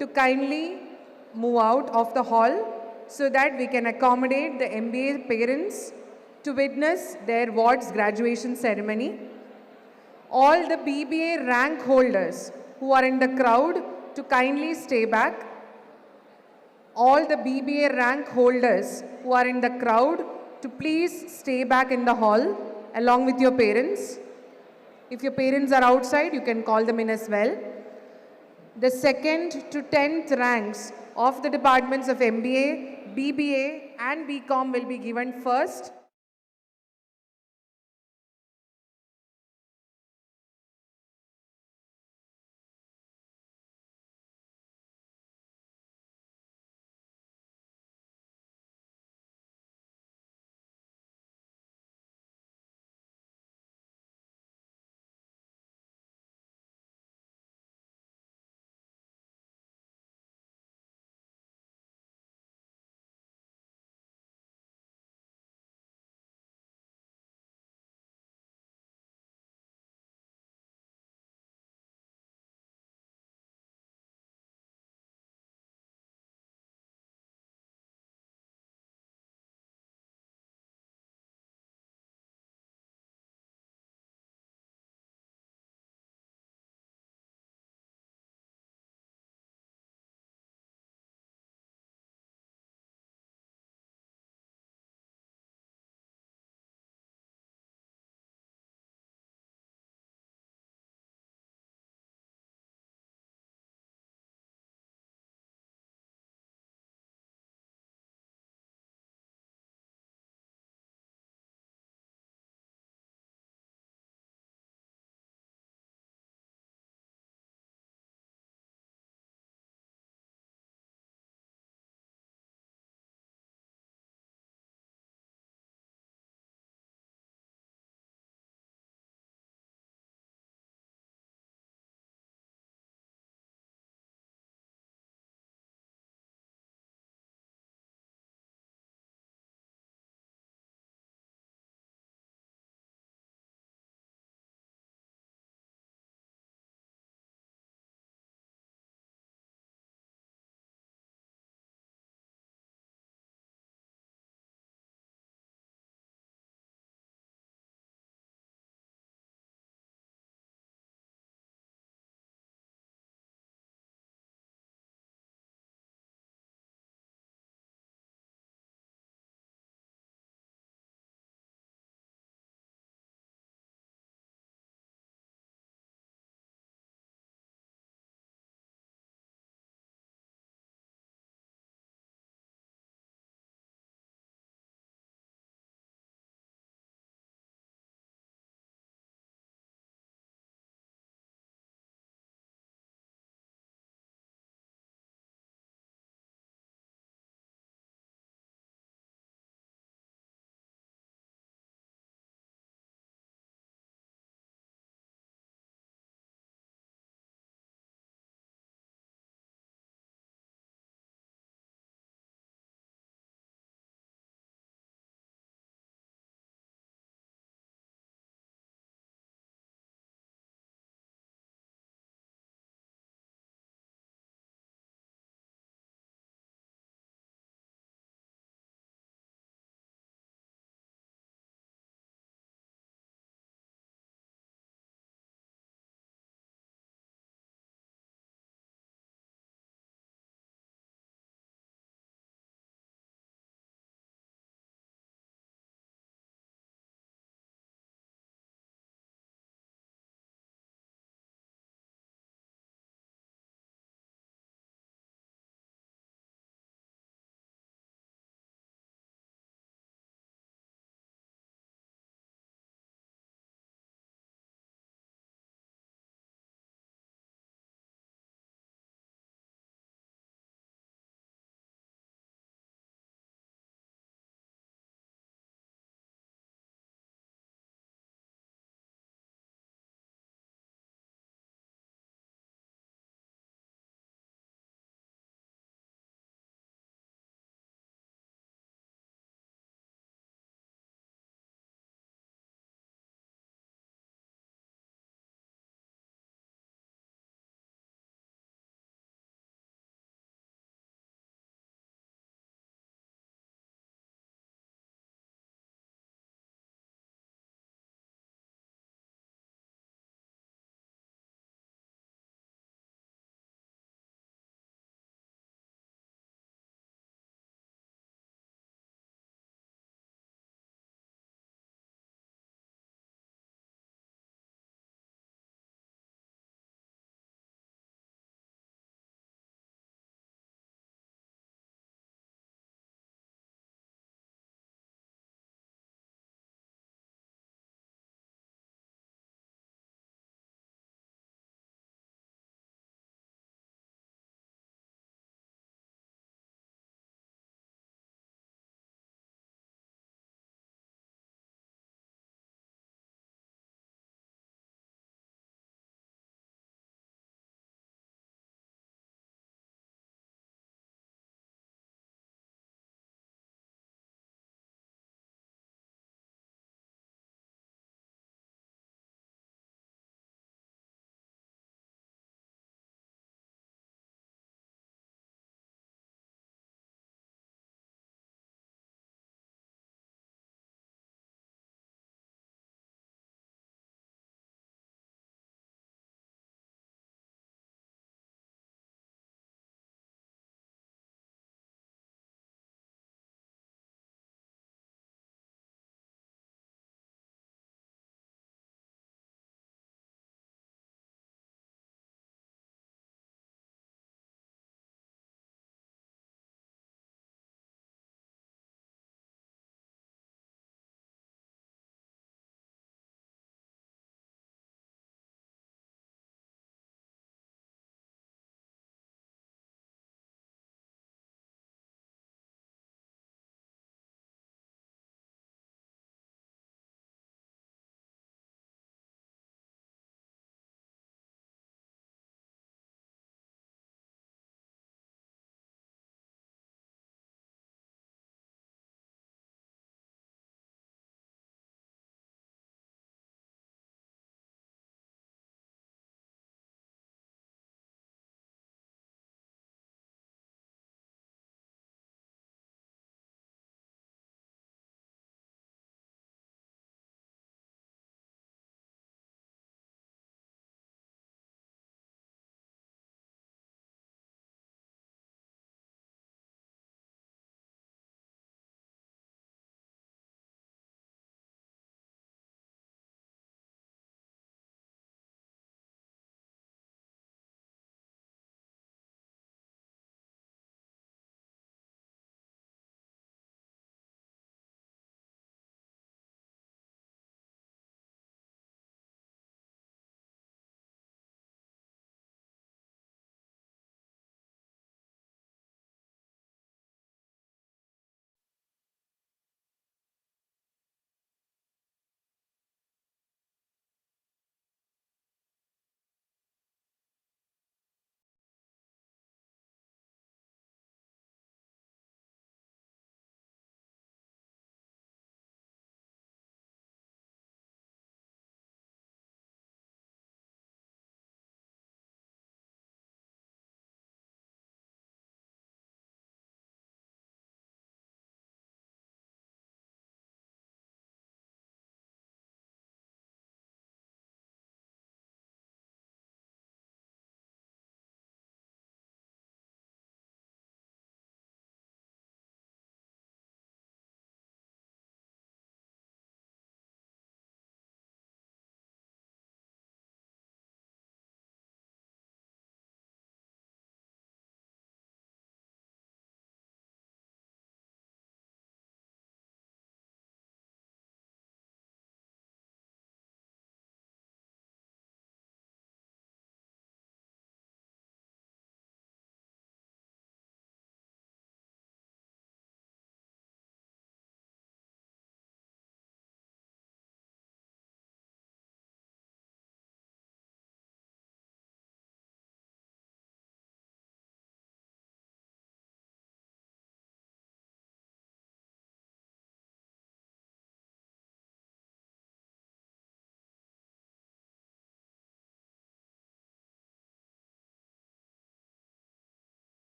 to kindly move out of the hall so that we can accommodate the MBA parents to witness their ward's graduation ceremony. All the BBA rank holders who are in the crowd to kindly stay back. All the BBA rank holders who are in the crowd to please stay back in the hall along with your parents. If your parents are outside, you can call them in as well. The 2nd to 10th ranks of the departments of MBA, BBA and BCom will be given first.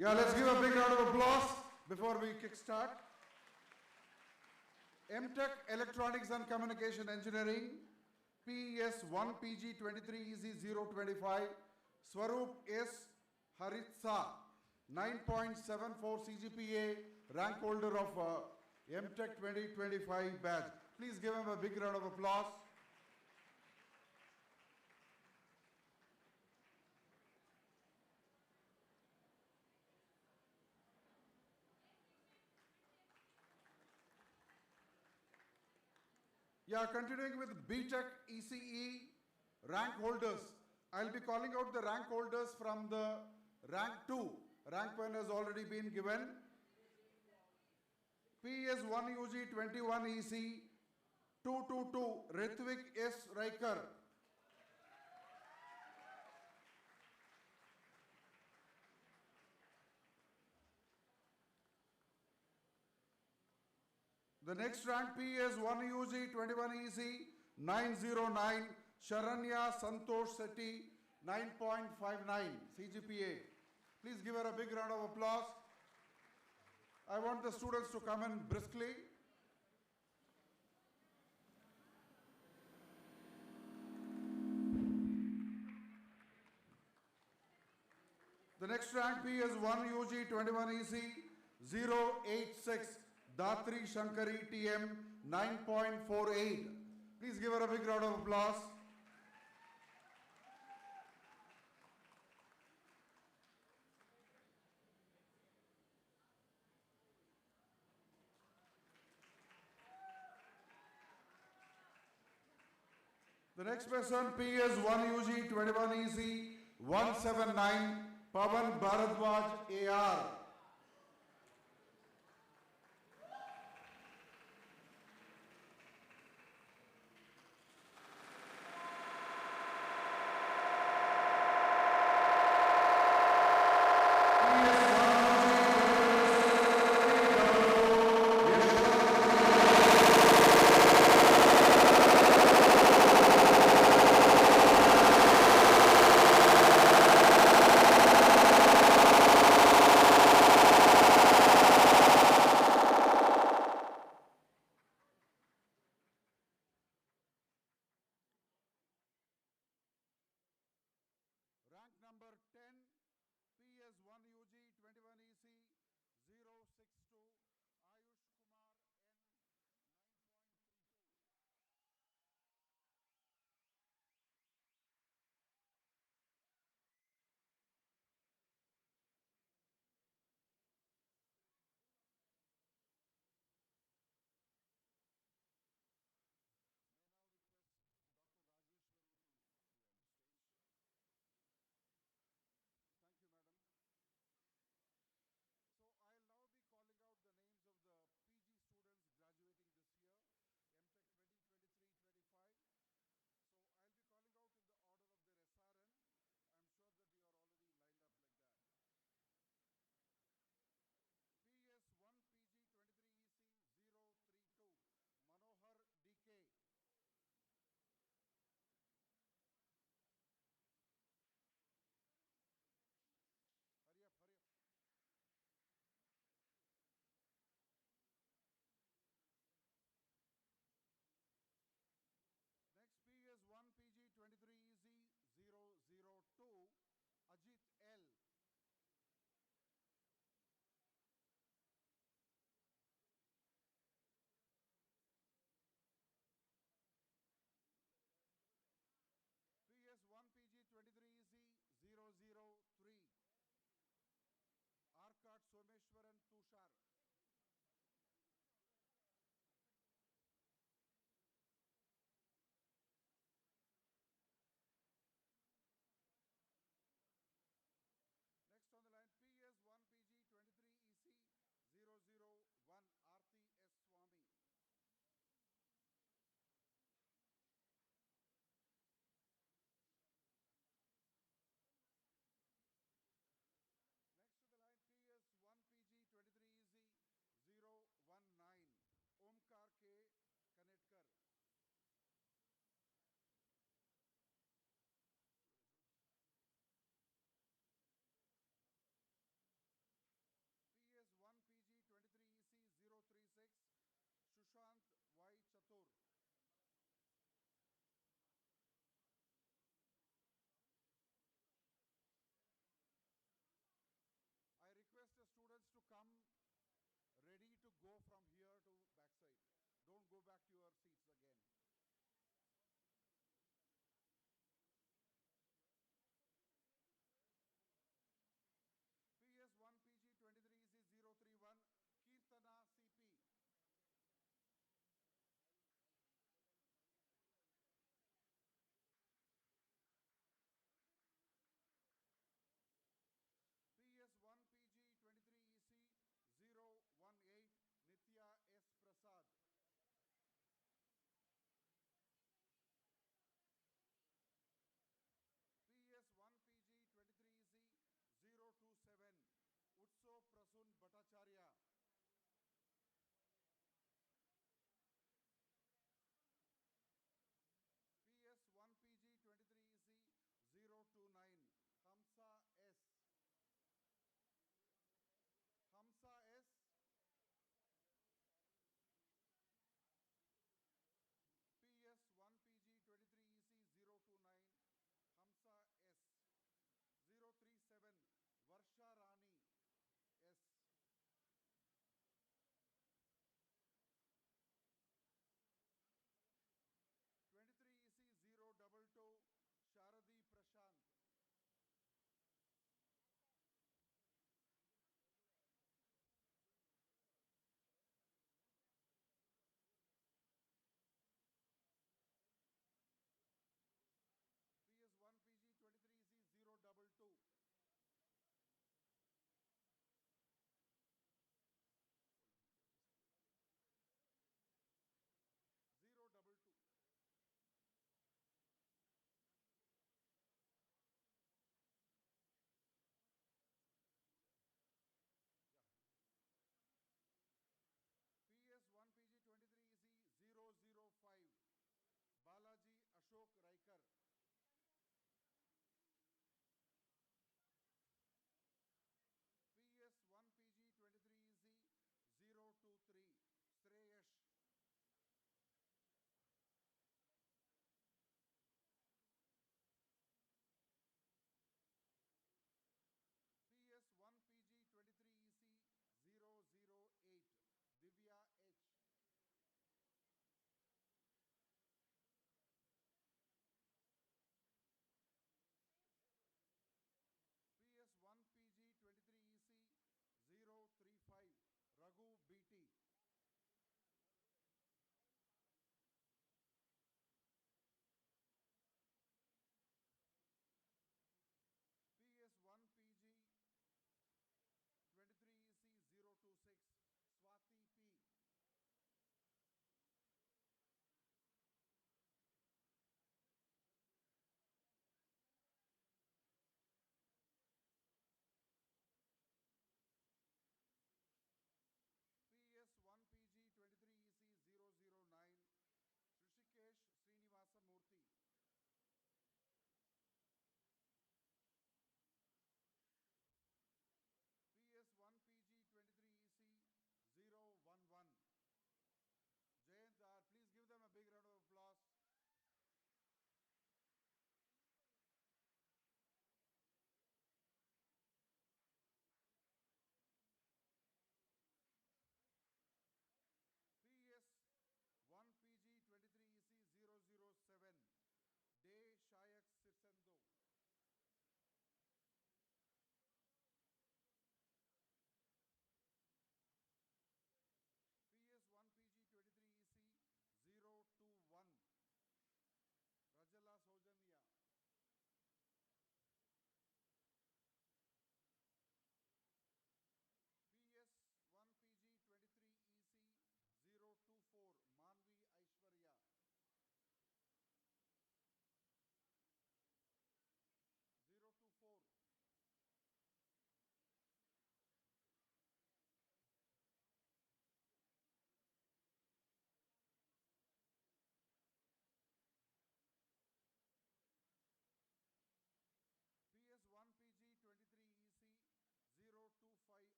Yeah, let's give a big round of applause before we kickstart. MTech Electronics and Communication Engineering, PES 1 PG 23 EZ 025, Swaroop S. Haritsa, 9.74 CGPA, rank holder of MTech 2025 badge. Please give him a big round of applause. Yeah, continuing with BTech ECE rank holders. I'll be calling out the rank holders from the rank 2. Rank 1 has already been given. PES 1 UG 21 EC 222 Ritvik S. Riker. The next rank PES 1 UG 21 EC 909 Sharanya Santosh Sethi 9.59 CGPA. Please give her a big round of applause. I want the students to come in briskly. The next rank PES 1 UG 21 EC 086 Datri Shankari TM 9.48. Please give her a big round of applause. The next person, PES 1 UG 21 EC 179 Pavan Bharadwaj AR. go from here to backside. Don't go back to your seats again. PS1 PG 23EC031, Kirtana CP. PS1 PG 23EC018, Nitya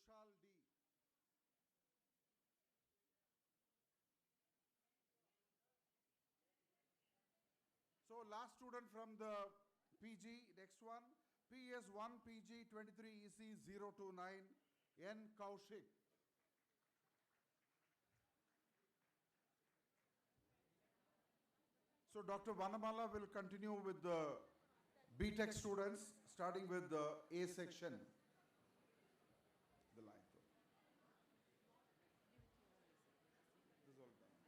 Kushal D. So last student from the PG, next one, PS1 PG 23 EC 029, N. Kaushik. So Dr. Vanamala will continue with the BTech students, starting with the A section. The line. This is all done.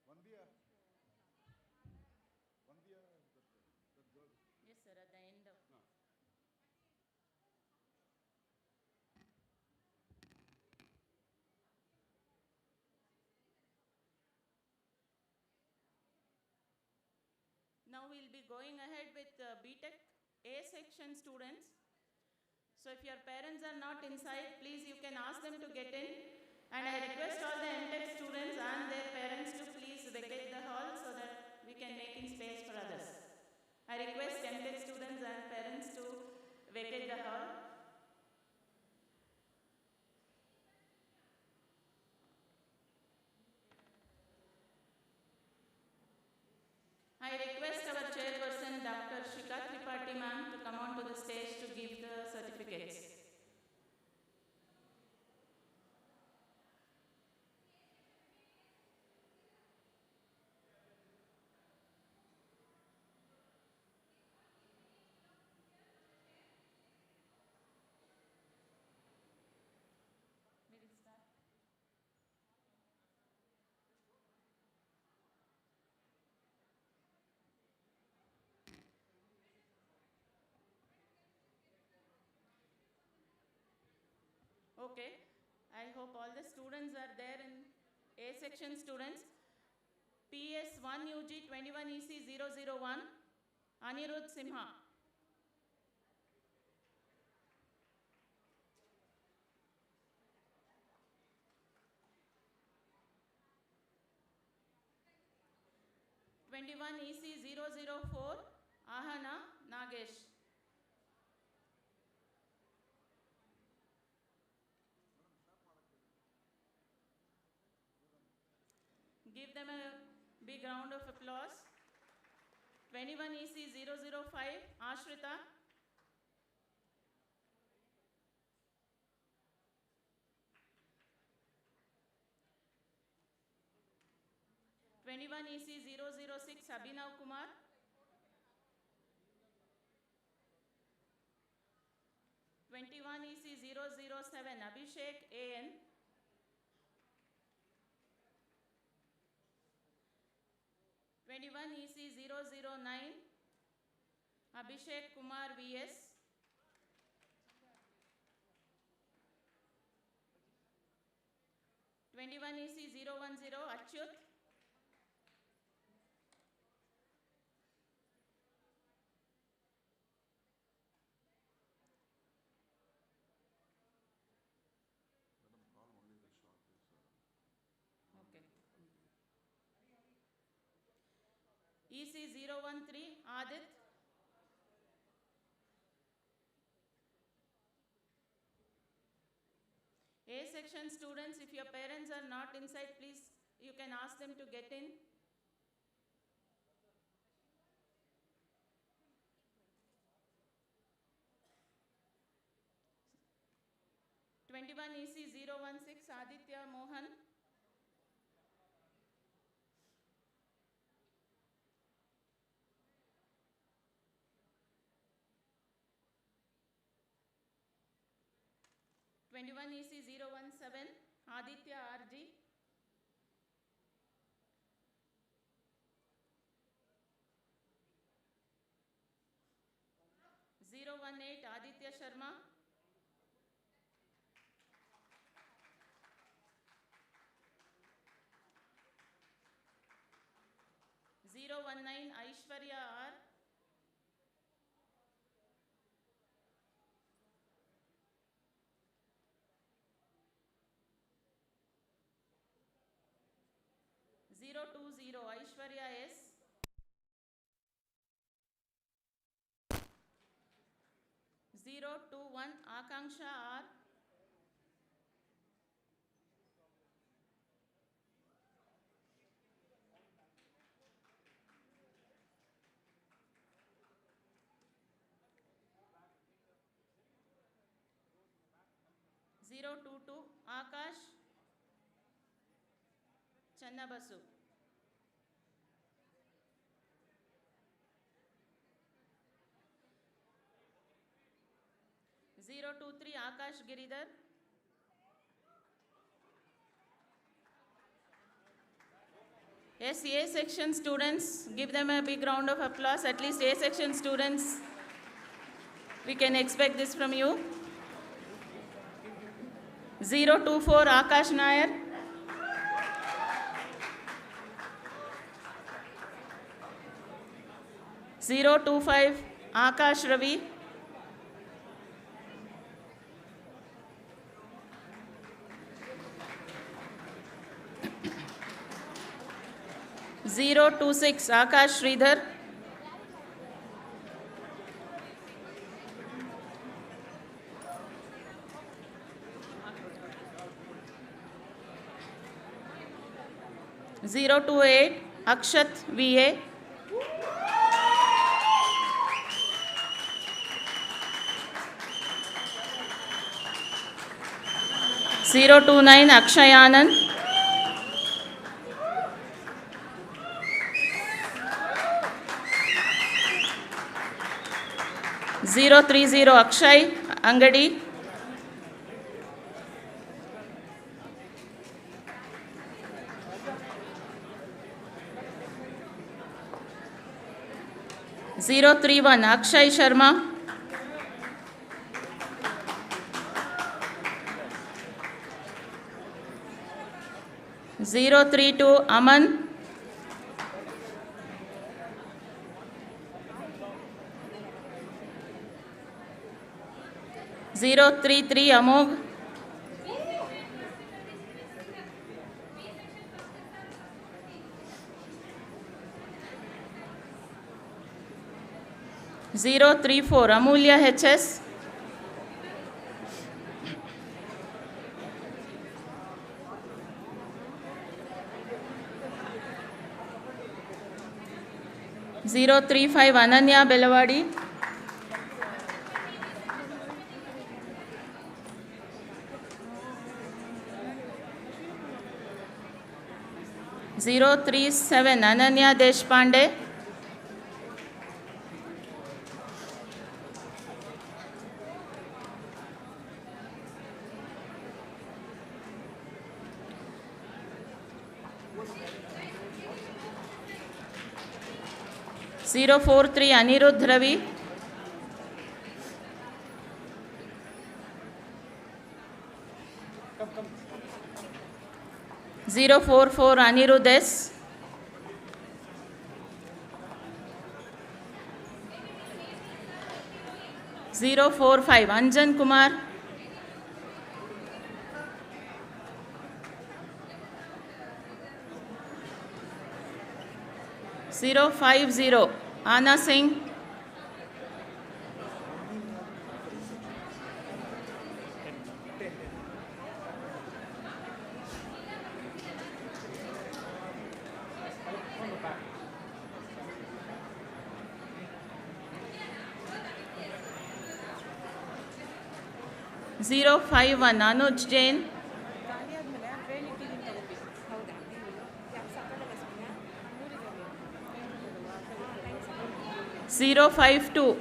Vandya. Vandya, that girl. Yes, sir, at the end of. No. Now we'll be going ahead with BTech A section students. So if your parents are not inside, please you can ask them to get in. And I request all the MTech students and their parents to please vacate the hall so that we can make in space for others. I request MTech students and parents to vacate the hall. I request our chairperson, Dr. Shika Tripathi ma'am, to come on to the stage to give the certificates. We will start. Okay, I hope all the students are there in A section students. PS1 UG 21 EC 001, Anirudh Simha. '21 EC 004, Ahana Nagesh. Give them a big round of applause. 21 EC 005, Ashrita. '21 EC 006, Abhinav Kumar. '21 EC 007, Abhishek AN. '21 EC 009, Abhishek Kumar VS. '21 EC 010, Achyut. Madam, call only the short, Okay. EC 013, Adit. A section students, if your parents are not inside, please, you can ask them to get in. '21 EC 016, Aditya Mohan. '21 EC 017, Aditya RG. '018, Aditya Sharma. '019, Aishwarya R. '020, Aishwarya S. 021 Akanksha R. 022 Akash Channabasu. 023 Akash Giridhar. Yes, A section students, give them a big round of applause. At least A section students, we can expect this from you. 024 Akash Nair. 025 Akash Ravi. 026 Akash Sridhar. 028 Akshat VA. 029 Akshay Anand. 030 Akshay Angadi. 031 Akshay Sharma. 032 Aman. 033 Amog. 034 Amulya HS. 035 Ananya Belawadi. 037 Ananya Deshpande. 043 Anirudh Ravi. 044 Anirudh S. 045 Anjan Kumar. 050 Anna Singh. 051 Anuj Jain. 052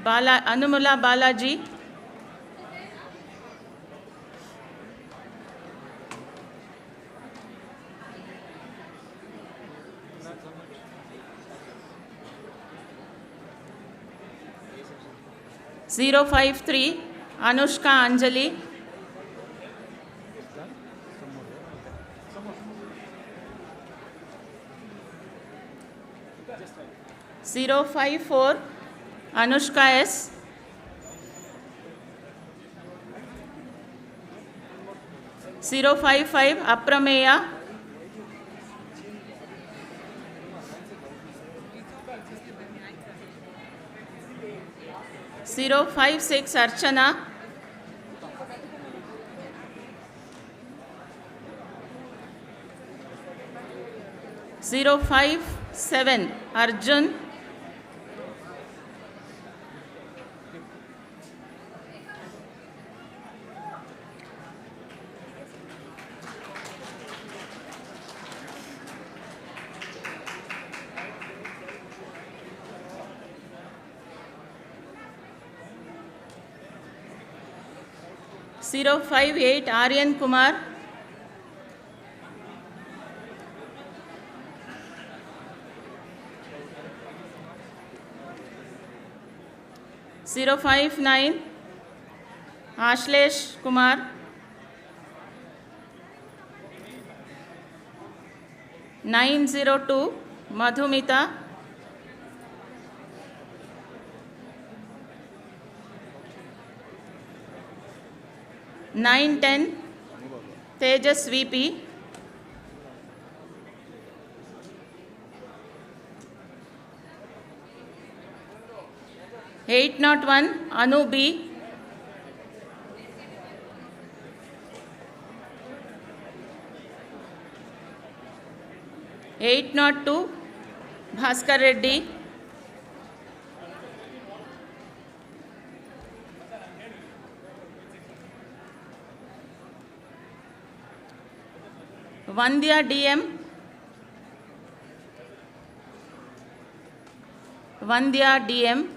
Anumula Balaji. 053 Anushka Anjali. 054 Anushka S. 055 Aprameya. 056 Archana. 057 Arjun. 058 Aryan Kumar. 059 Ashlesh Kumar. 902 Madhumita. 910 Tejas VP. 801 Anu B. 802 Bhaskar Reddy. 1 DM. 1 DM.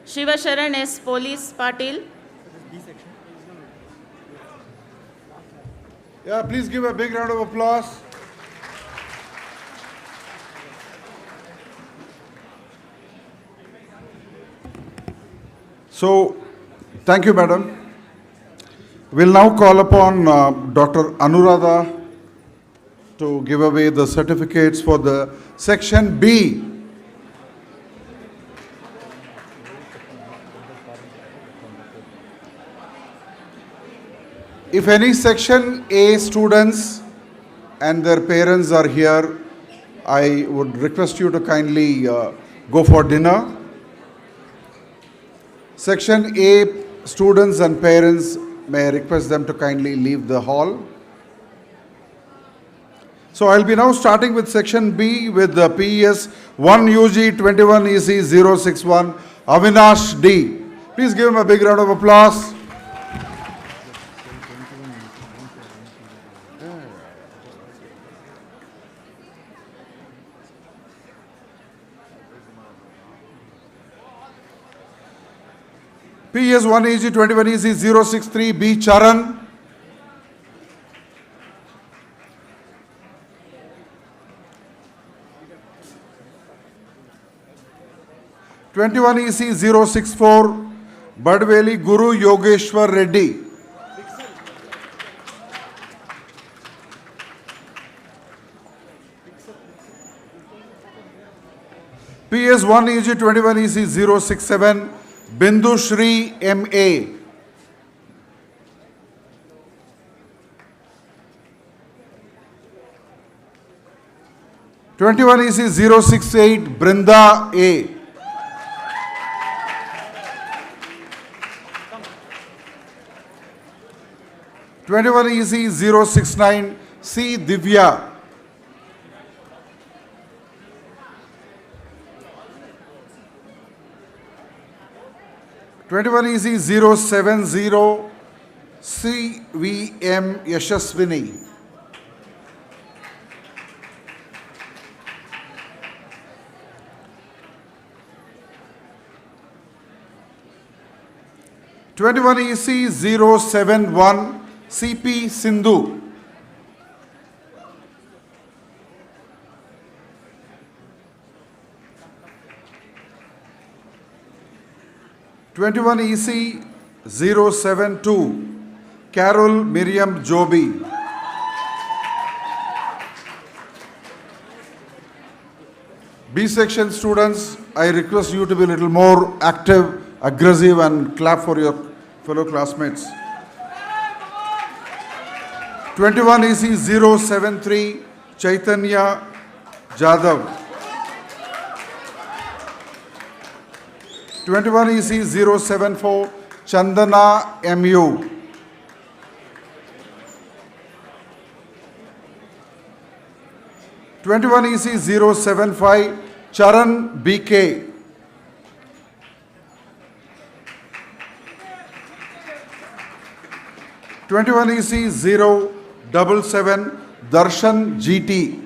Shivasharan S. Police Patil. Yeah, please give a big round of applause. So, thank you, madam. We'll now call upon Dr. Anuradha to give away the certificates for the Section B. If any Section A students and their parents are here, I would request you to kindly go for dinner. Section A students and parents, may I request them to kindly leave the hall. So I'll be now starting with Section B with the PES 1 UG 21 EC 061 Avinash D. Please give him a big round of applause. PES 1 EG 21 EC 063 B Charan. (21 EC 064 Badveli Guru Yogeshwar Reddy). PES 1 EG 21 EC 067 Bindu Shri M.A. (21 EC 068 Brinda A. 21 EC 069 C Divya. 21 EC 070 CVM Yashaswini. (21 EC 071 CP Sindhu). 21 EC 072 Carol Miriam Joby. B section students, I request you to be a little more active, aggressive and clap for your fellow classmates. 21 EC 073 Chaitanya Jadhav. 21 EC 074 Chandana MU. 21 EC 075 Charan BK. 21 EC 077 Darshan GT.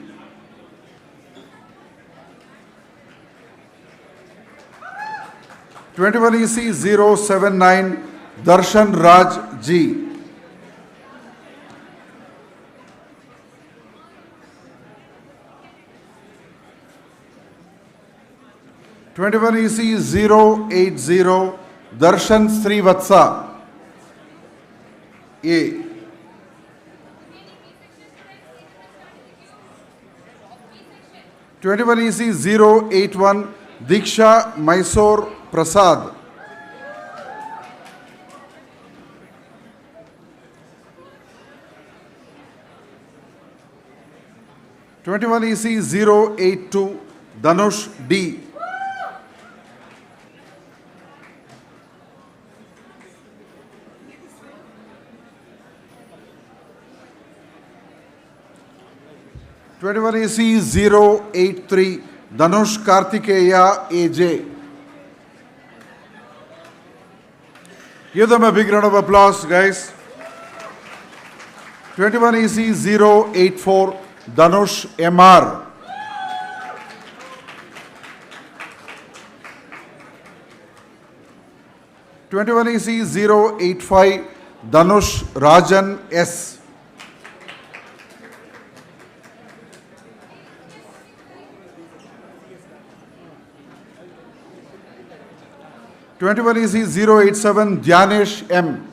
21 EC 079 Darshan Raj G. 21 EC 080 Darshan Srivatsa A. 21 EC 081 Diksha Mysore Prasad. 21 EC 082 Dhanush D. 21 EC 083 Dhanush Kartikeya AJ. Give them a big round of applause, guys. 21 EC 084 Dhanush MR. 21 EC 085 Dhanush Rajan S. 21 EC 087 Dhyanesh M.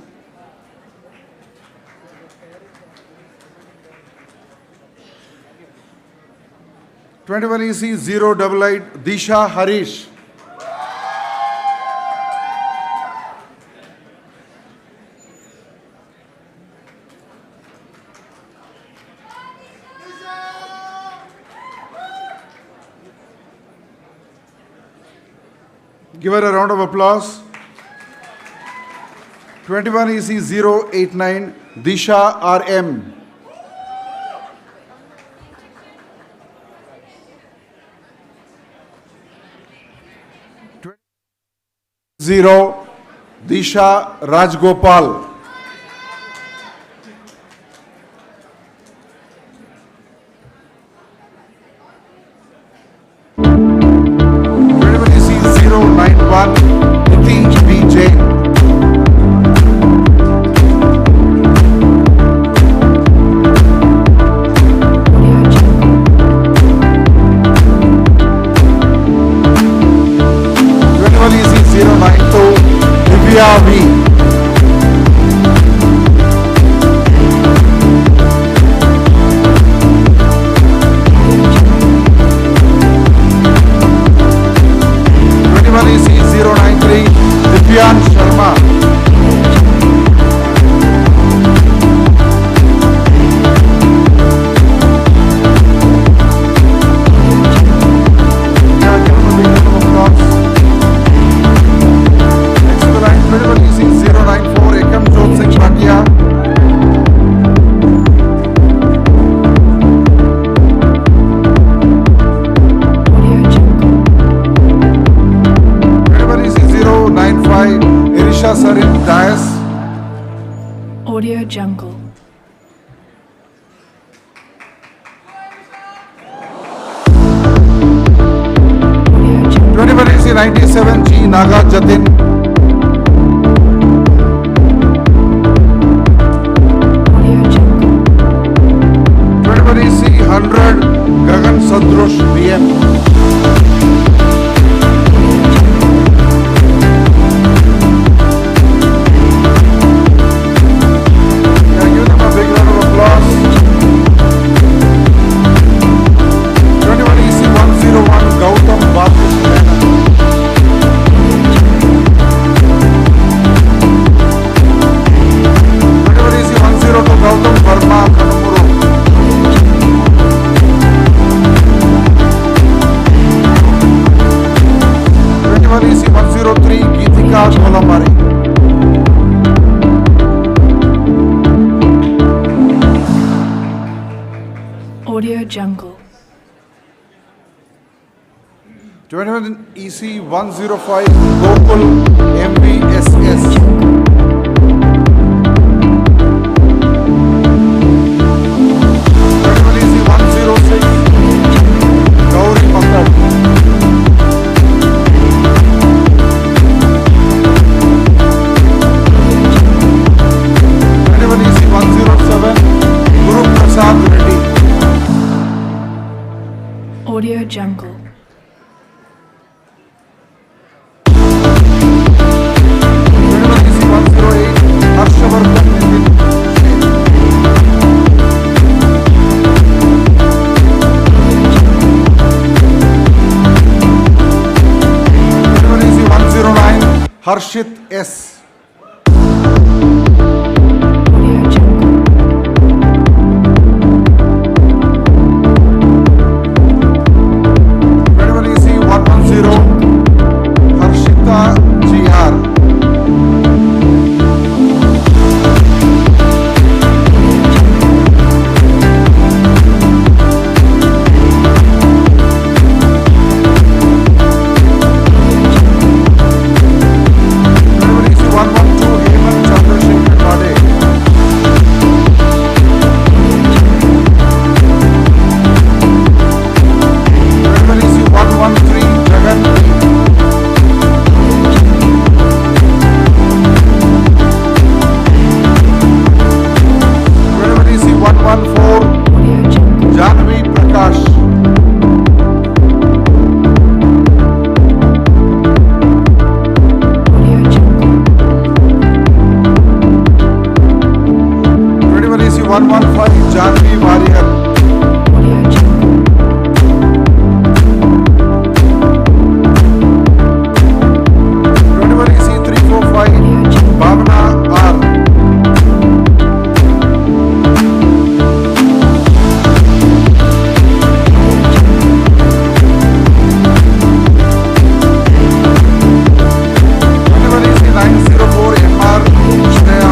21 EC 088 Disha Harish. 'Give her a round of applause. 21 EC 089 Disha RM. 0 Disha Rajgopal. 091 Nitish B. Jain. 21 EC 092 Divya V. 21 EC 093 Divyan Sharma. 21 EC 094 Ekam Jot Singh Bhatia. 21 EC 095 Irisha Sarin Dias. Audio Jungle. 21 EC 97 G Naga Jatin. 21 EC 100 Gagan Sadrush BM. 21 EC 101 Gautam Bhatt. Jungle. 21 EC 105 Gokul MVSS. 21 EC 106 Gauri Pakkad. 21 EC 107 Guru Prasad Reddy. Audio Jungle. 109 Harshit S. 21 EC 110 Harshita GR. 114 Janvi Prakash. 21 EC 115 Janvi Warrior. 21 EC 345 Bhavna R. 904 MR Shreya.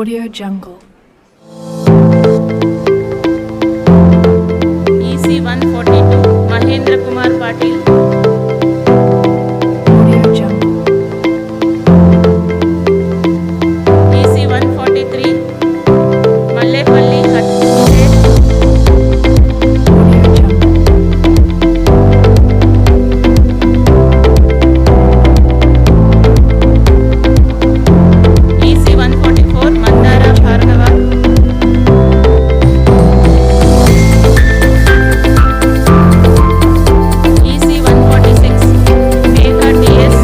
Audio Jungle. EC 142 Mahendra Kumar Patil. Audio Jungle. EC 143 Mallepalli Hattipulle. Audio Jungle. EC 144 Mandara Bhargava. EC 146 Megha TS.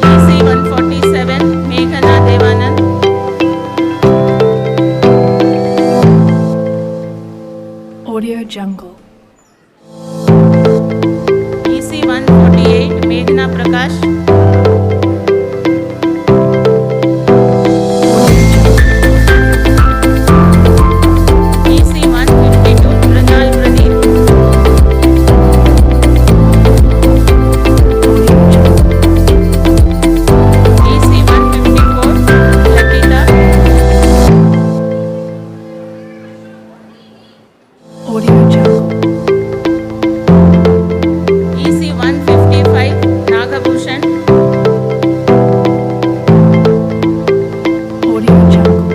EC 147 Meghana Devanand. Audio Jungle. EC 148 Meghna Prakash. EC 152 Pranal Pradeep. EC 154 Lakita. Audio Jungle. EC 155 Nagabhushan. Audio Jungle.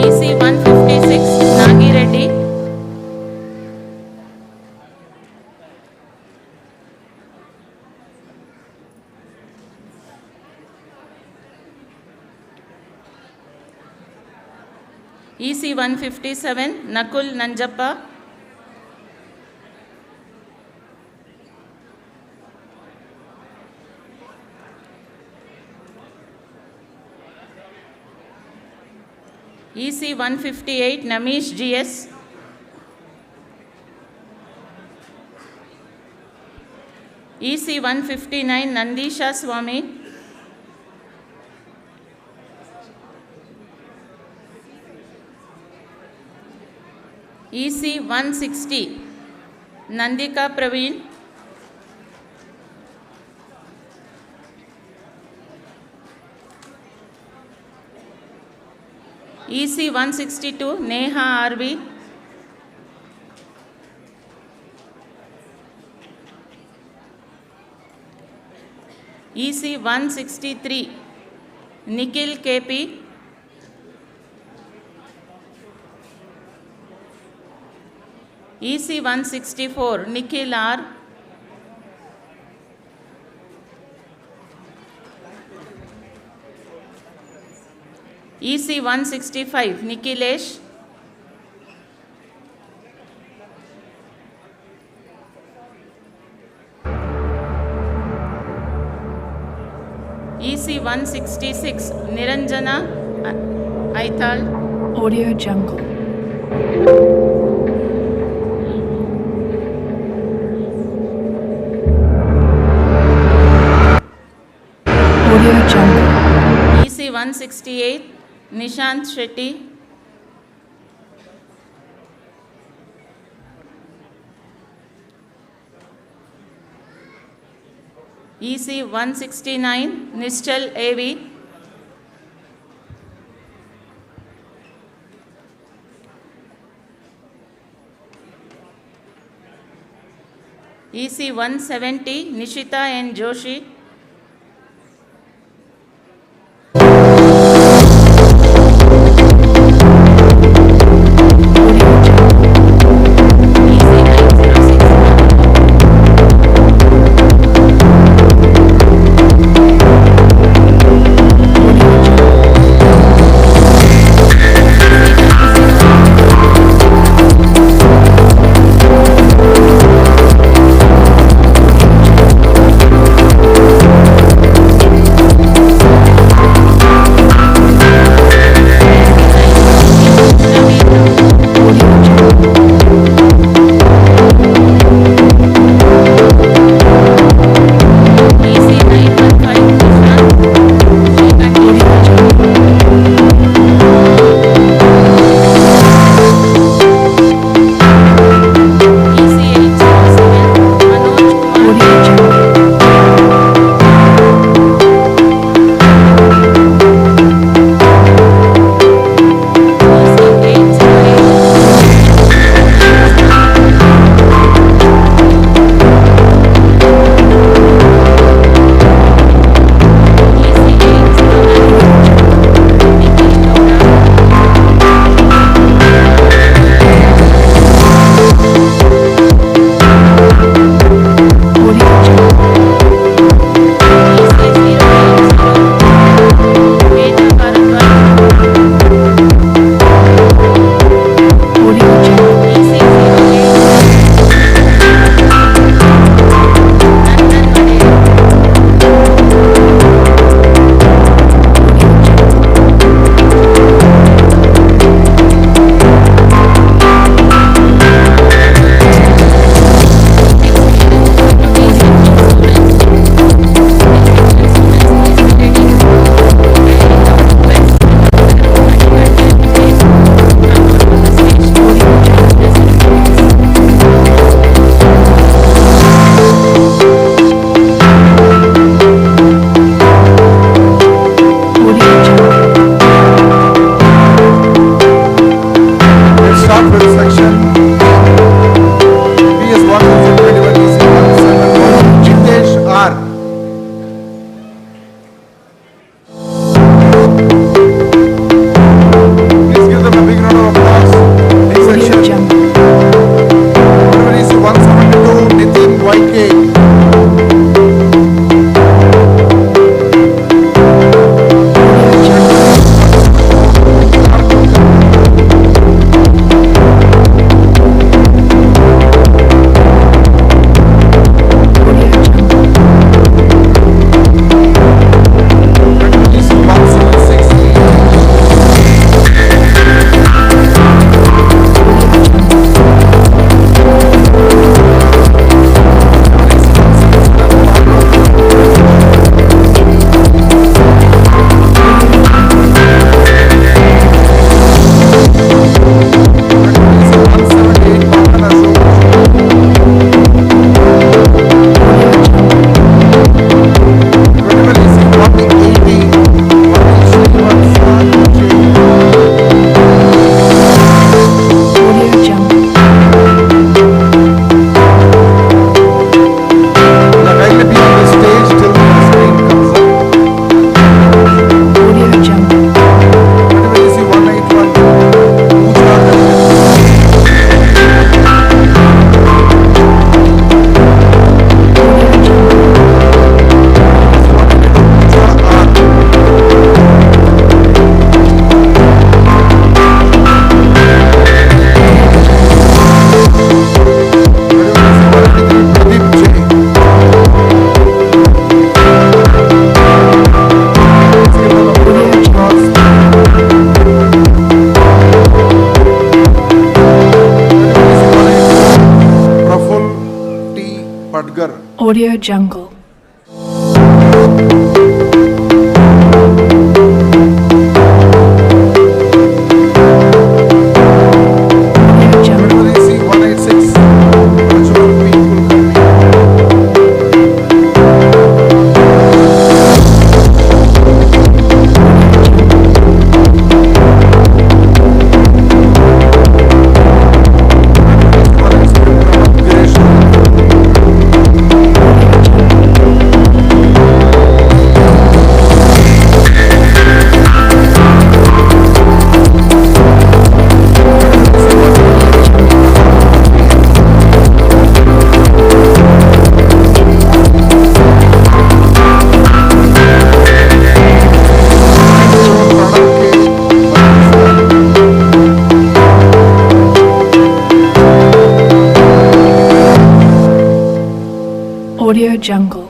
EC 156 Nagi Reddy. EC 157 Nakul Nanjappa. EC 158 Namish GS. EC 159 Nandisha Swami. EC 160 Nandika Praveen. EC 162 Neha RV. EC 163 Nikhil KP. EC 164 Nikhil R. EC 165 Nikhilesh. EC 166 Niranjana Aithal. Audio Jungle. Audio Jungle. EC 168 Nishant Shetty. EC 169 Nischal AV. EC 170 Nishita N. Joshi. Audio Padgar. Audio Jungle. Audio Jungle.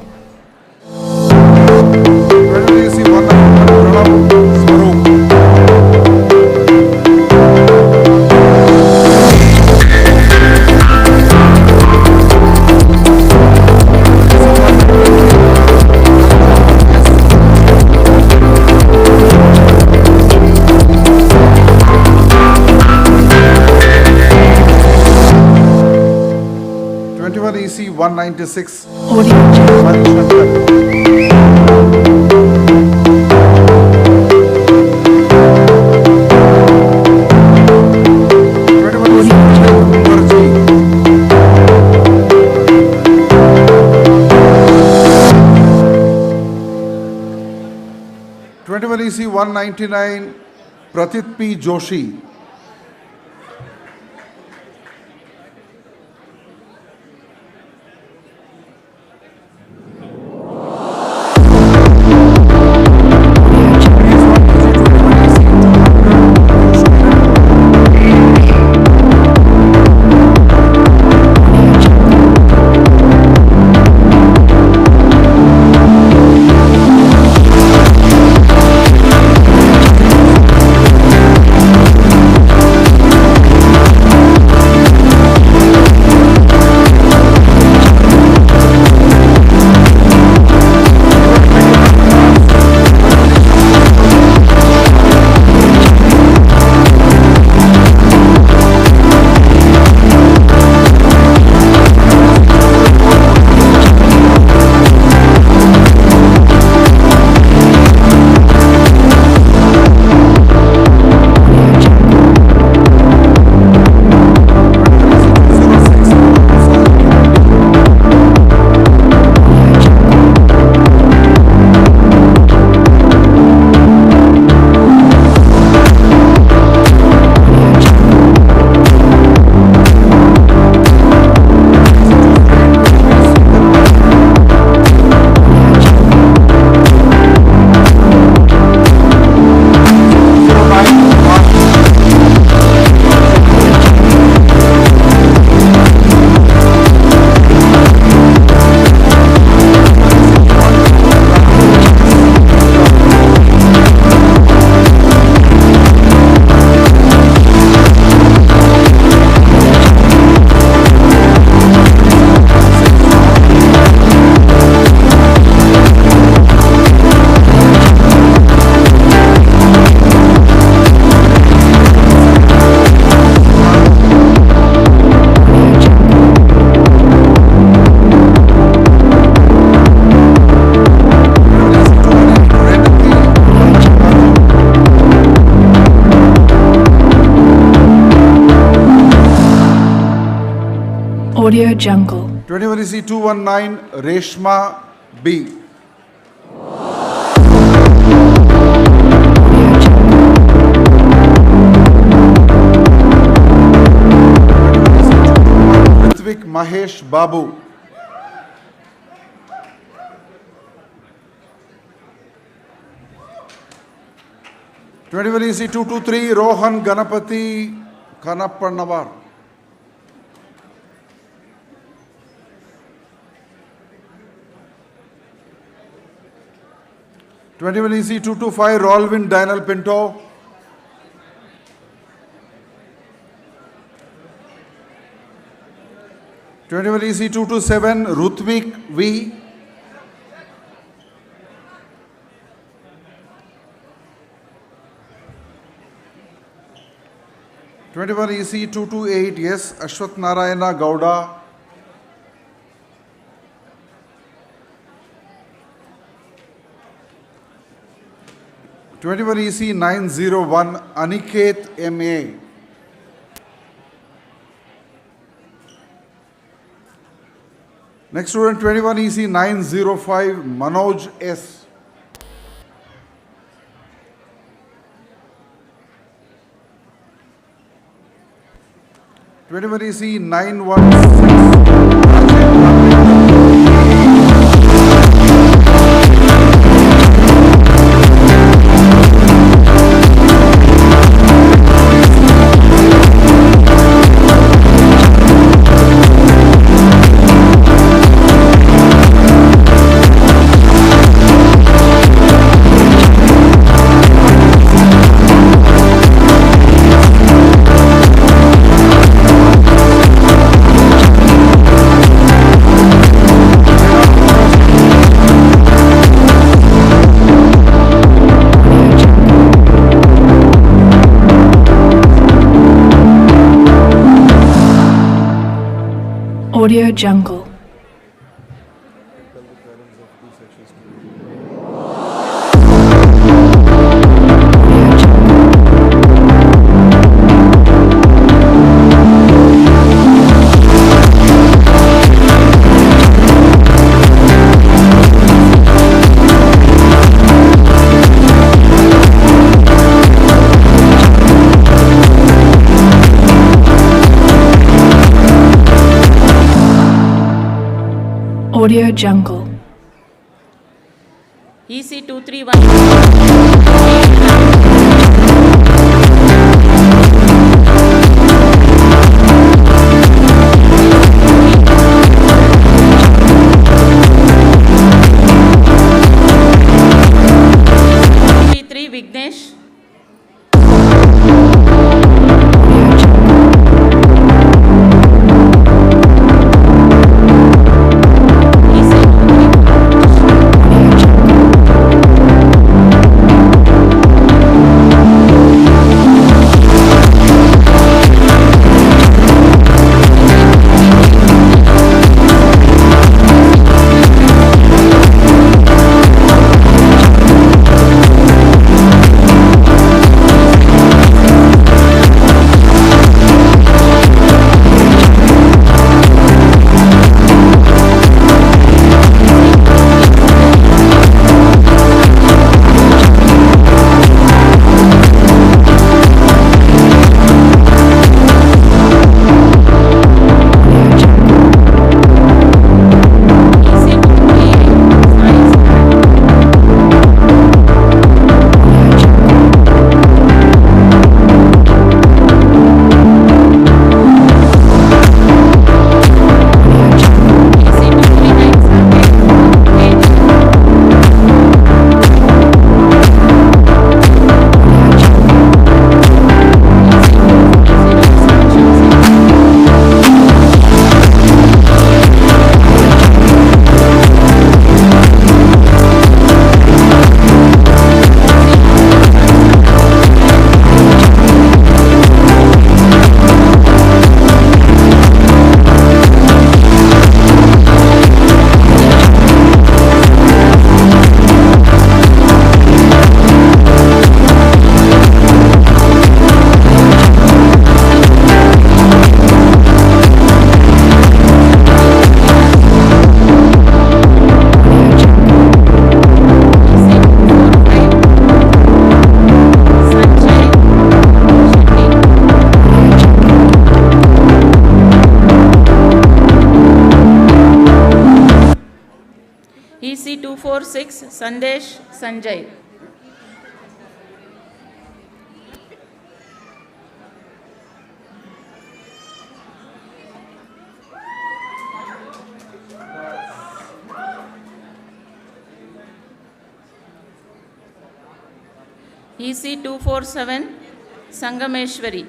EC 196. EC 199, Pratit P. Joshi. Audio Jungle. 21 EC 219, Reshma B. Ritvik Mahesh Babu. EC 223, Rohan Ganapati Kanapanavar. EC 225, Rolvin Daniel Pinto. 21 EC 227, Rutvik V. EC 228, yes, Ashwat Narayana Gowda. 21 EC 901, Aniket M.A. Next student, 21 EC 905, Manoj S. EC 916. Audio Jungle. Audio Jungle. EC 231. Vignesh. EC 246, Sandesh Sanjay. EC 247, Sangameshwari.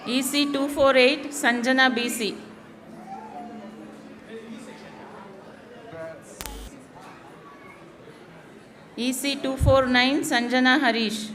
EC 248 Sanjana BC. EC 249 Sanjana Harish.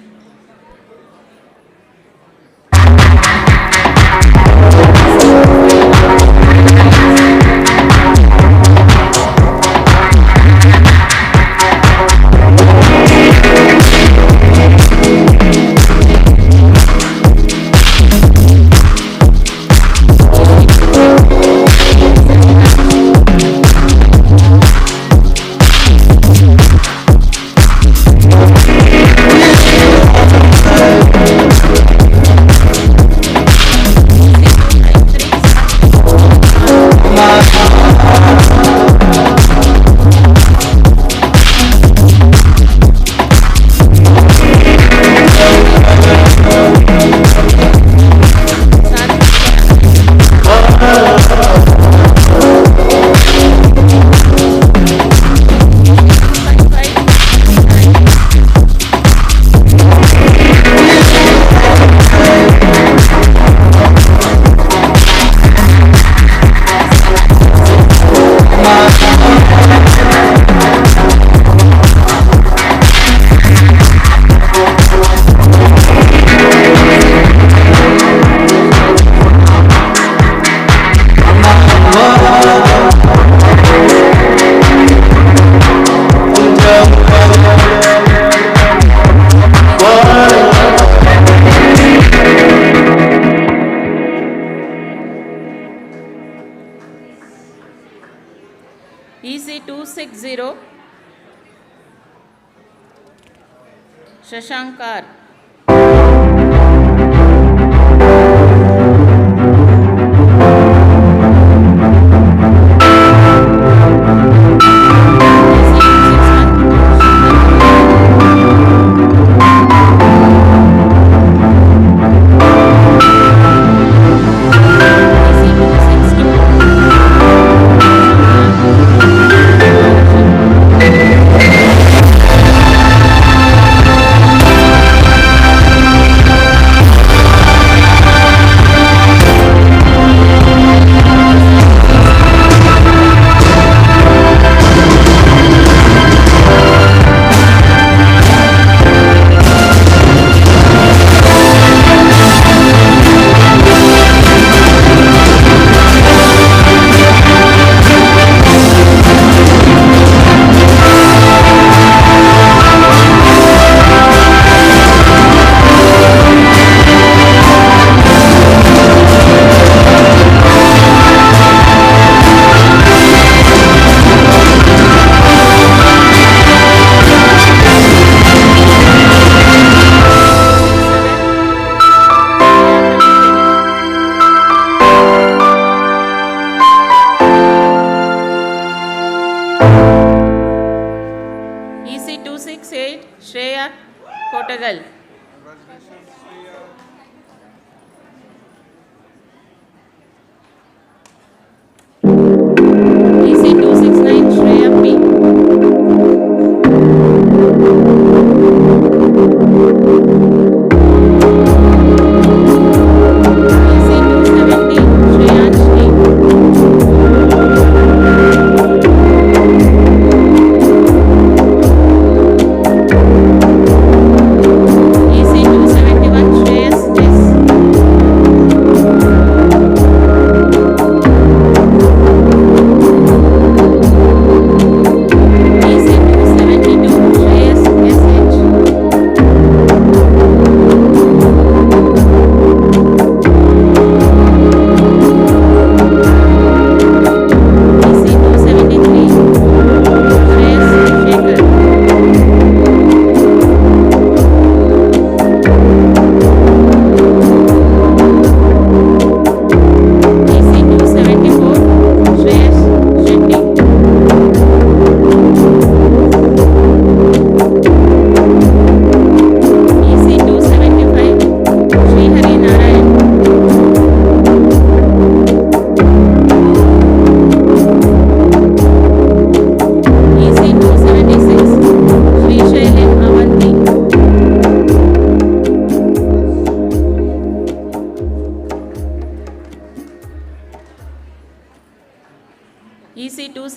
EC 260 Shashankar.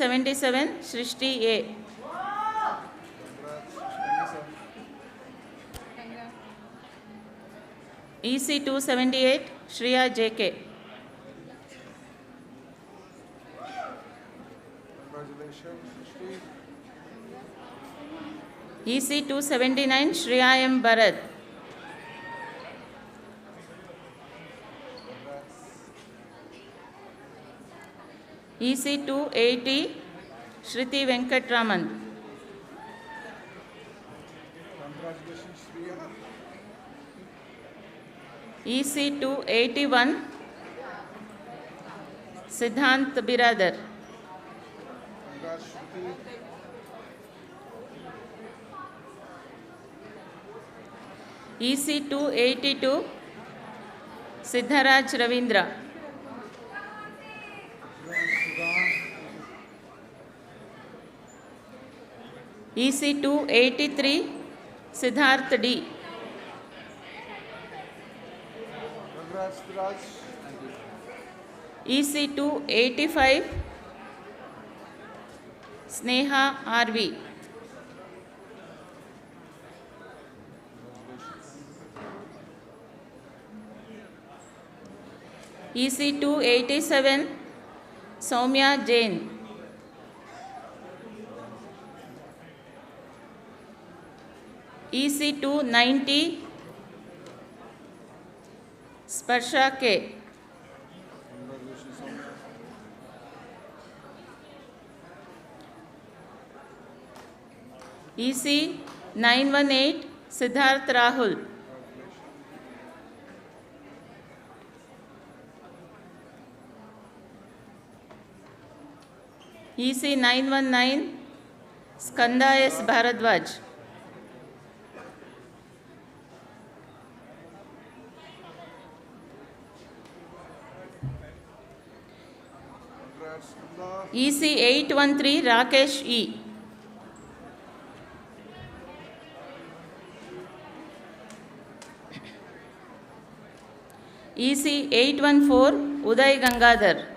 277, Shrishti A. EC 278, Shriya JK. EC 279, Shriya M. Bharat. EC 280, Shriti Venkatraman. EC 281, Siddhant Biradar. EC 282, Siddharaj Ravindra. EC 283, Siddharth D. EC 285, Sneha RV. EC 287, Soumya Jain. EC 290, Sparsha K. EC 918, Siddharth Rahul. EC 919, Skanda S. Bharadwaj. EC 813, Rakesh E. EC 814, Uday Gangadhar.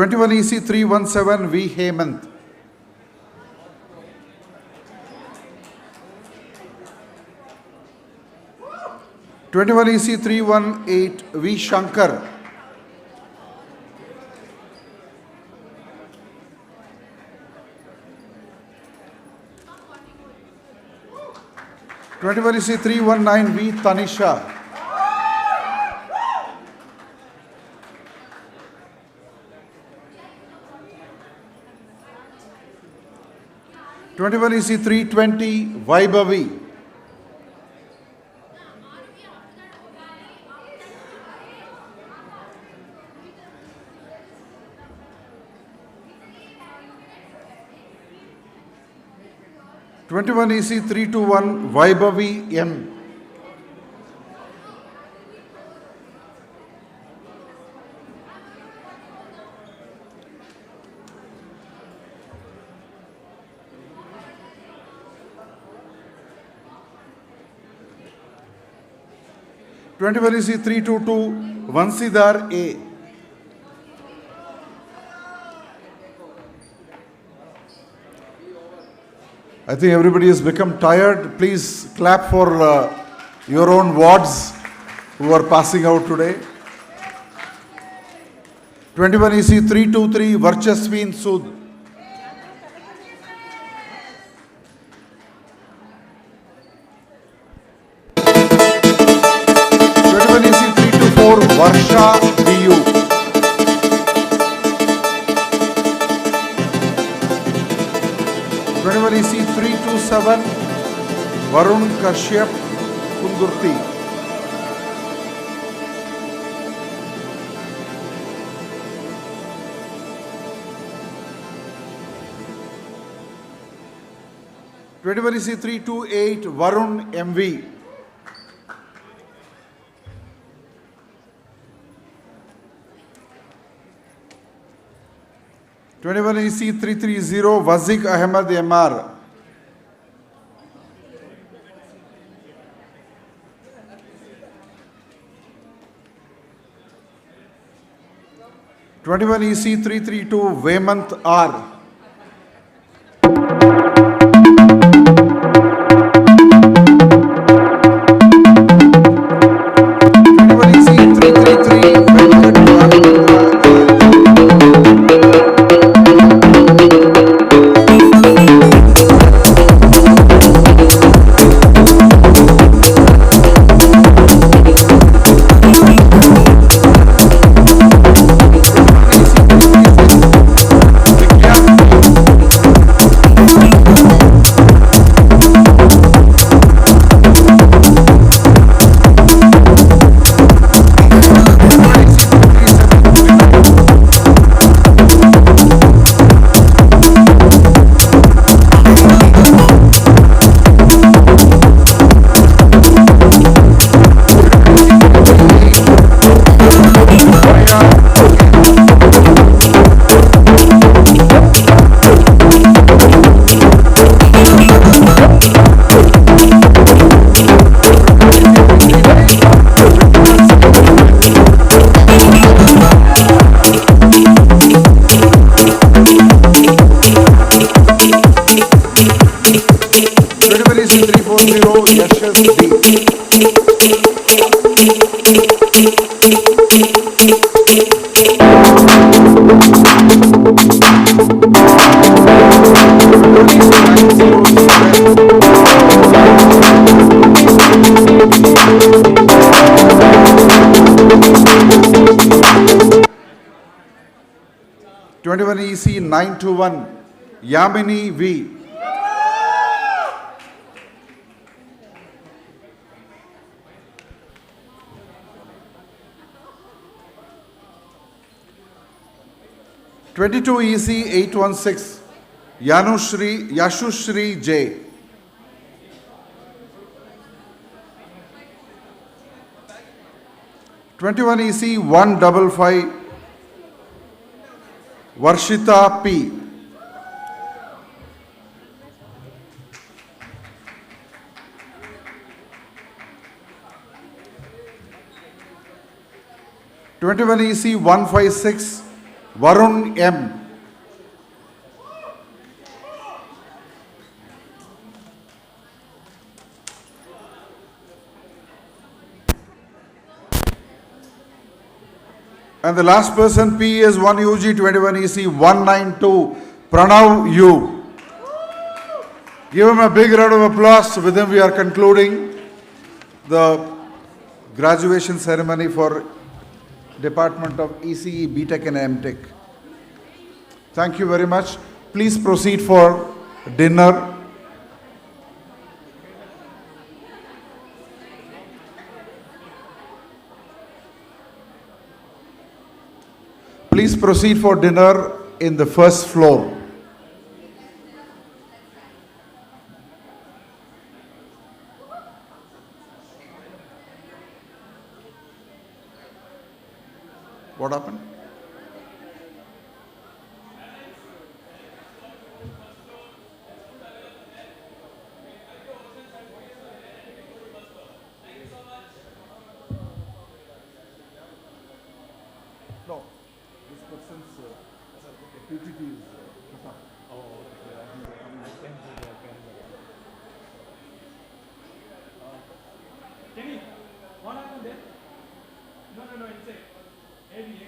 21 EC 317 V Hemant. 21 EC 318 V Shankar. 21 EC 319 V Tanisha. 21 EC 320 Vaibhavi. 21 EC 321 Vaibhavi M. 21 EC 322 Vansidhar A. I think everybody has become tired. Please clap for your own wards who are passing out today. 21 EC 323 Varchasveen Sood. 21 EC 324 Varsha BU. 21 EC 327 Varun Kashyap Kundurti. 21 EC 328 Varun MV. 21 EC 330 Wazik Ahmed MR. 21 EC 332 Vemant R. 21 EC 333 21 EC 921 Yamini V. 22 EC 816 Yashushri J. 21 EC 155 Varshita P. 21 EC 156 Varun M. And the last person, PES 1 UG 21 EC 192, Pranav U. Give him a big round of applause. With him we are concluding the graduation ceremony for Department of ECE, BTech and MTech. Thank you very much. Please proceed for dinner. Please proceed for dinner in the first floor. What happened? No, this person's PPT is Kenny, what happened there? No, it's it. Heavy.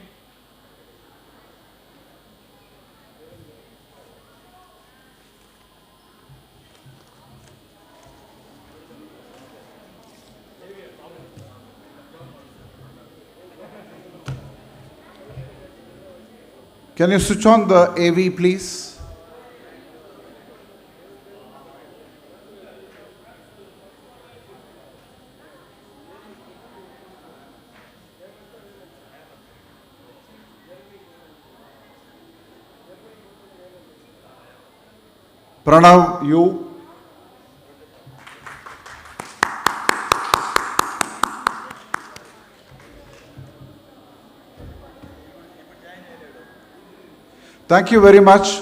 Can you switch on the AV, please? Pranav, you. Thank you very much.